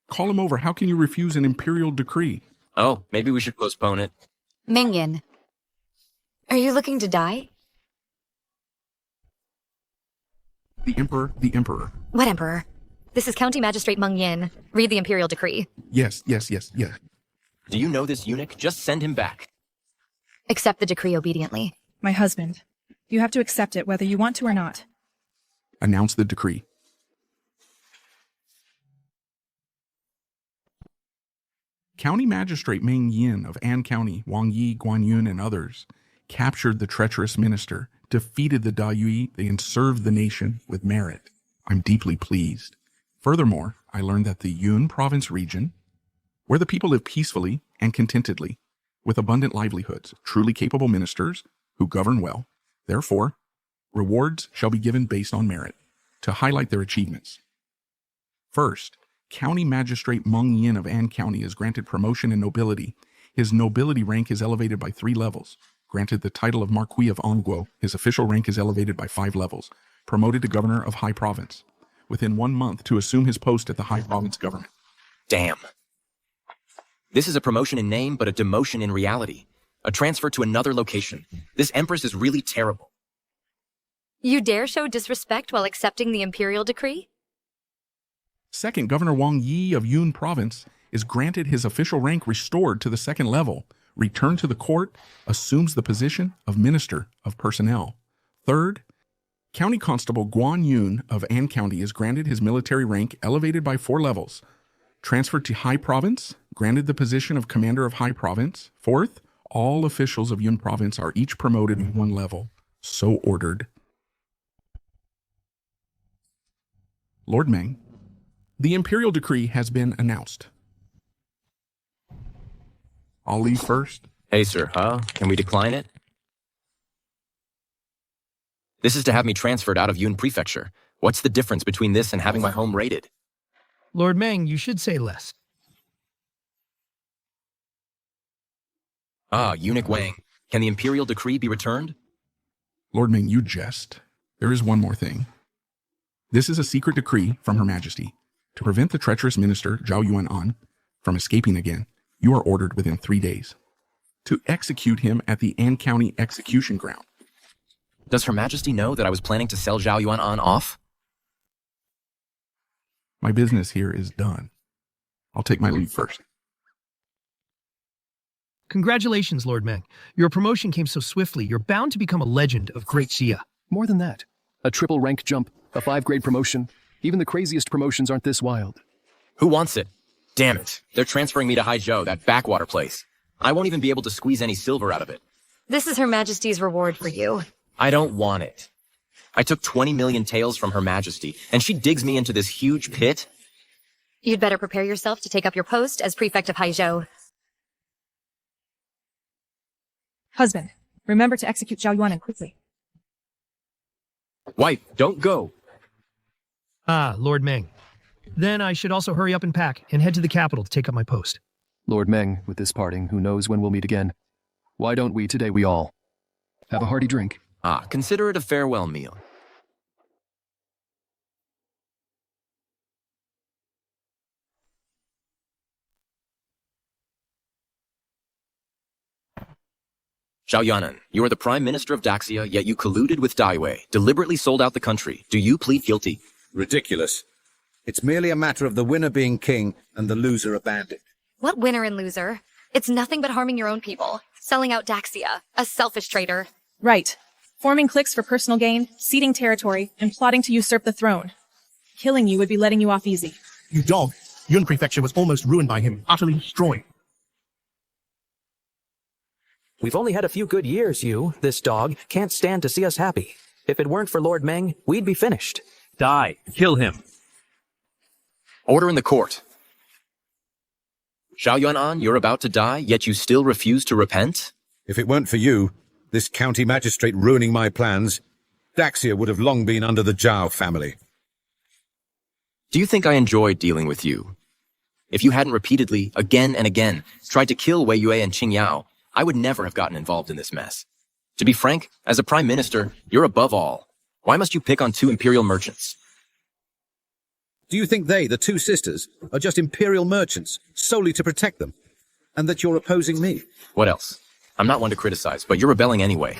Call him over. How can you refuse an imperial decree? Oh, maybe we should postpone it. Mingyan. Are you looking to die? The Emperor. What Emperor? This is County Magistrate Mang Yin. Read the imperial decree. Yes. Do you know this eunuch? Just send him back. Accept the decree obediently. My husband. You have to accept it whether you want to or not. Announce the decree. County Magistrate Meng Yin of An County, Wang Yi, Guan Yun, and others captured the treacherous minister, defeated the Daiyue, and served the nation with merit. I'm deeply pleased. Furthermore, I learned that the Yun province region, where the people live peacefully and contentedly, with abundant livelihoods, truly capable ministers who govern well, therefore, rewards shall be given based on merit, to highlight their achievements. First, County Magistrate Meng Yin of An County is granted promotion and nobility. His nobility rank is elevated by 3 levels. Granted the title of Marquis of Ongguo, his official rank is elevated by 5 levels. Promoted to Governor of High Province. Within 1 month to assume his post at the High Province government. Damn. This is a promotion in name, but a demotion in reality. A transfer to another location. This Empress is really terrible. You dare show disrespect while accepting the imperial decree? Second, Governor Wang Yi of Yun Province is granted his official rank restored to the 2nd level, returned to the court, assumes the position of Minister of Personnel. Third, County Constable Guan Yun of An County is granted his military rank elevated by 4 levels, transferred to High Province, granted the position of Commander of High Province. Fourth, all officials of Yun Province are each promoted 1 level. So ordered. Lord Meng, the imperial decree has been announced. I'll leave first. Hey, sir, Can we decline it? This is to have me transferred out of Yun Prefecture. What's the difference between this and having my home raided? Lord Mang, you should say less. Eunuch Wang. Can the imperial decree be returned? Lord Ming, you jest. There is one more thing. This is a secret decree from Her Majesty. To prevent the treacherous minister, Zhao Yuan from escaping again, you are ordered within 3 days to execute him at the An County execution ground. Does Her Majesty know that I was planning to sell Zhao Yuan off? My business here is done. I'll take my leave first. Congratulations, Lord Mang. Your promotion came so swiftly, you're bound to become a legend of Great Xia. More than that. A triple rank jump, a 5-grade promotion. Even the craziest promotions aren't this wild. Who wants it? Damn it. They're transferring me to Haizhou, that backwater place. I won't even be able to squeeze any silver out of it. This is Her Majesty's reward for you. I don't want it. I took 20 million taels from Her Majesty, and she digs me into this huge pit? You'd better prepare yourself to take up your post as Prefect of Haizhou. Husband, remember to execute Zhao Yuan quickly. Wife, don't go. Lord Meng. Then I should also hurry up and pack and head to the capital to take up my post. Lord Meng, with this parting, who knows when we'll meet again. Why don't we today we all have a hearty drink? Consider it a farewell meal. Zhao Yuanan, you are the Prime Minister of Daxia, yet you colluded with Daiwei, deliberately sold out the country. Do you plead guilty? Ridiculous. It's merely a matter of the winner being king and the loser a bandit. What winner and loser? It's nothing but harming your own people, selling out Daxia, a selfish traitor. Right. Forming cliques for personal gain, ceding territory, and plotting to usurp the throne. Killing you would be letting you off easy. You dog. Yun Prefecture was almost ruined by him, utterly destroyed. We've only had a few good years, you, this dog, can't stand to see us happy. If it weren't for Lord Meng, we'd be finished. Die. Kill him. Order in the court. Zhao Yuanan, you're about to die, yet you still refuse to repent? If it weren't for you, this county magistrate ruining my plans, Daxia would have long been under the Zhao family. Do you think I enjoyed dealing with you? If you hadn't repeatedly, again and again, tried to kill Wei Yue and Qing Yao, I would never have gotten involved in this mess. To be frank, as a prime minister, you're above all. Why must you pick on two imperial merchants? Do you think they, the two sisters, are just imperial merchants, solely to protect them? And that you're opposing me? What else? I'm not one to criticize, but you're rebelling anyway.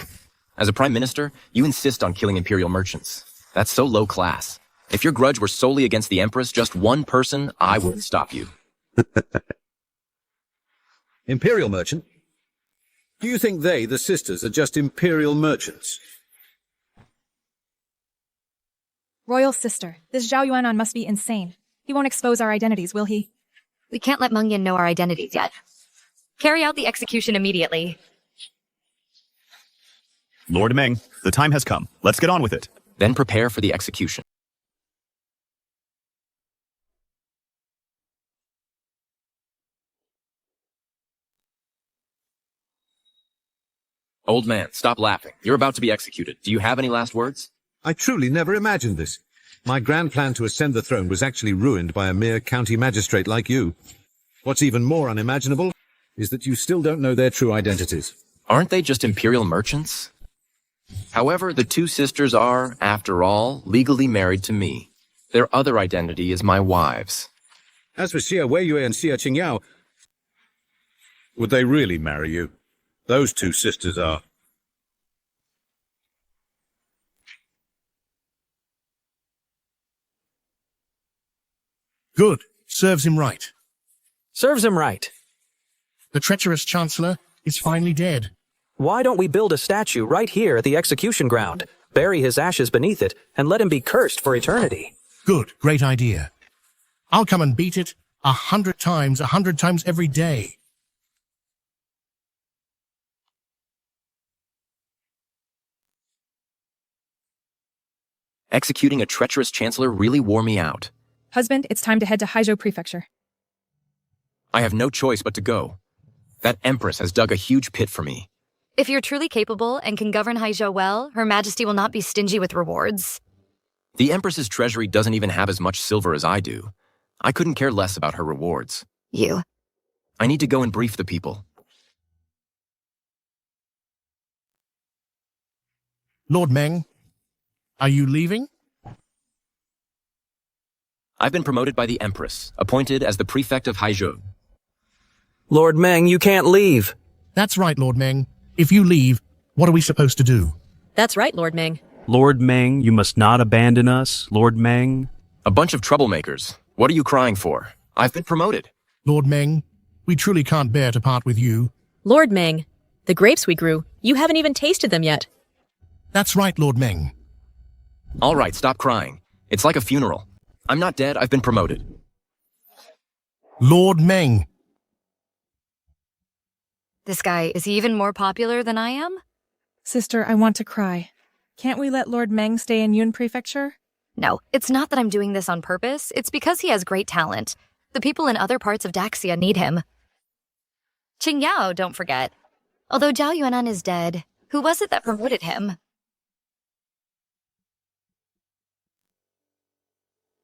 As a prime minister, you insist on killing imperial merchants. That's so low class. If your grudge were solely against the Empress, just one person, I wouldn't stop you. Imperial merchant? Do you think they, the sisters, are just imperial merchants? Royal sister, this Zhao Yuanan must be insane. He won't expose our identities, will he? We can't let Mang Yin know our identities yet. Carry out the execution immediately. Lord Meng, the time has come. Let's get on with it. Then prepare for the execution. Old man, stop laughing. You're about to be executed. Do you have any last words? I truly never imagined this. My grand plan to ascend the throne was actually ruined by a mere county magistrate like you. What's even more unimaginable is that you still don't know their true identities. Aren't they just imperial merchants? However, the two sisters are, after all, legally married to me. Their other identity is my wives. As for Xia Wei Yue and Xia Qingyao, would they really marry you? Those two sisters are. Good. Serves him right. Serves him right. The treacherous Chancellor is finally dead. Why don't we build a statue right here at the execution ground, bury his ashes beneath it, and let him be cursed for eternity? Good. Great idea. I'll come and beat it 100 times every day. Executing a treacherous chancellor really wore me out. Husband, it's time to head to Haizhou Prefecture. I have no choice but to go. That Empress has dug a huge pit for me. If you're truly capable and can govern Haizhou well, Her Majesty will not be stingy with rewards. The Empress's treasury doesn't even have as much silver as I do. I couldn't care less about her rewards. You. I need to go and brief the people. Lord Meng, are you leaving? I've been promoted by the Empress, appointed as the prefect of Haizhou. Lord Meng, you can't leave. That's right, Lord Meng. If you leave, what are we supposed to do? That's right, Lord Meng. Lord Meng, you must not abandon us, Lord Meng. A bunch of troublemakers. What are you crying for? I've been promoted. Lord Meng, we truly can't bear to part with you. Lord Meng, the grapes we grew, you haven't even tasted them yet. That's right, Lord Meng. All right, stop crying. It's like a funeral. I'm not dead, I've been promoted. Lord Meng. This guy, is he even more popular than I am? Sister, I want to cry. Can't we let Lord Meng stay in Yun Prefecture? No, it's not that I'm doing this on purpose. It's because he has great talent. The people in other parts of Daxia need him. Qingyao, don't forget. Although Zhao Yuanan is dead, who was it that promoted him?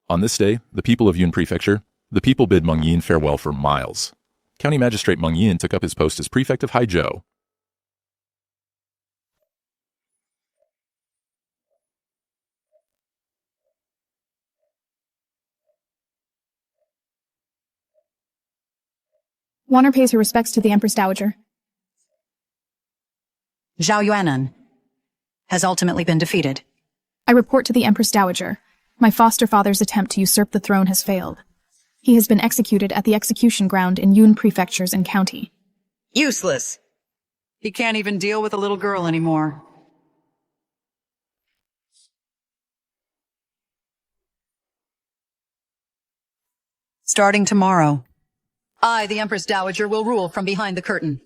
On this day, the people of Yun Prefecture, the people bid Mang Yin farewell for miles. County Magistrate Mang Yin took up his post as prefect of Haizhou. Warner pays her respects to the Empress Dowager. Zhao Yuanan has ultimately been defeated. I report to the Empress Dowager. My foster father's attempt to usurp the throne has failed. He has been executed at the execution ground in Yun Prefectures and County. Useless. He can't even deal with a little girl anymore. Starting tomorrow, I, the Empress Dowager, will rule from behind the curtain.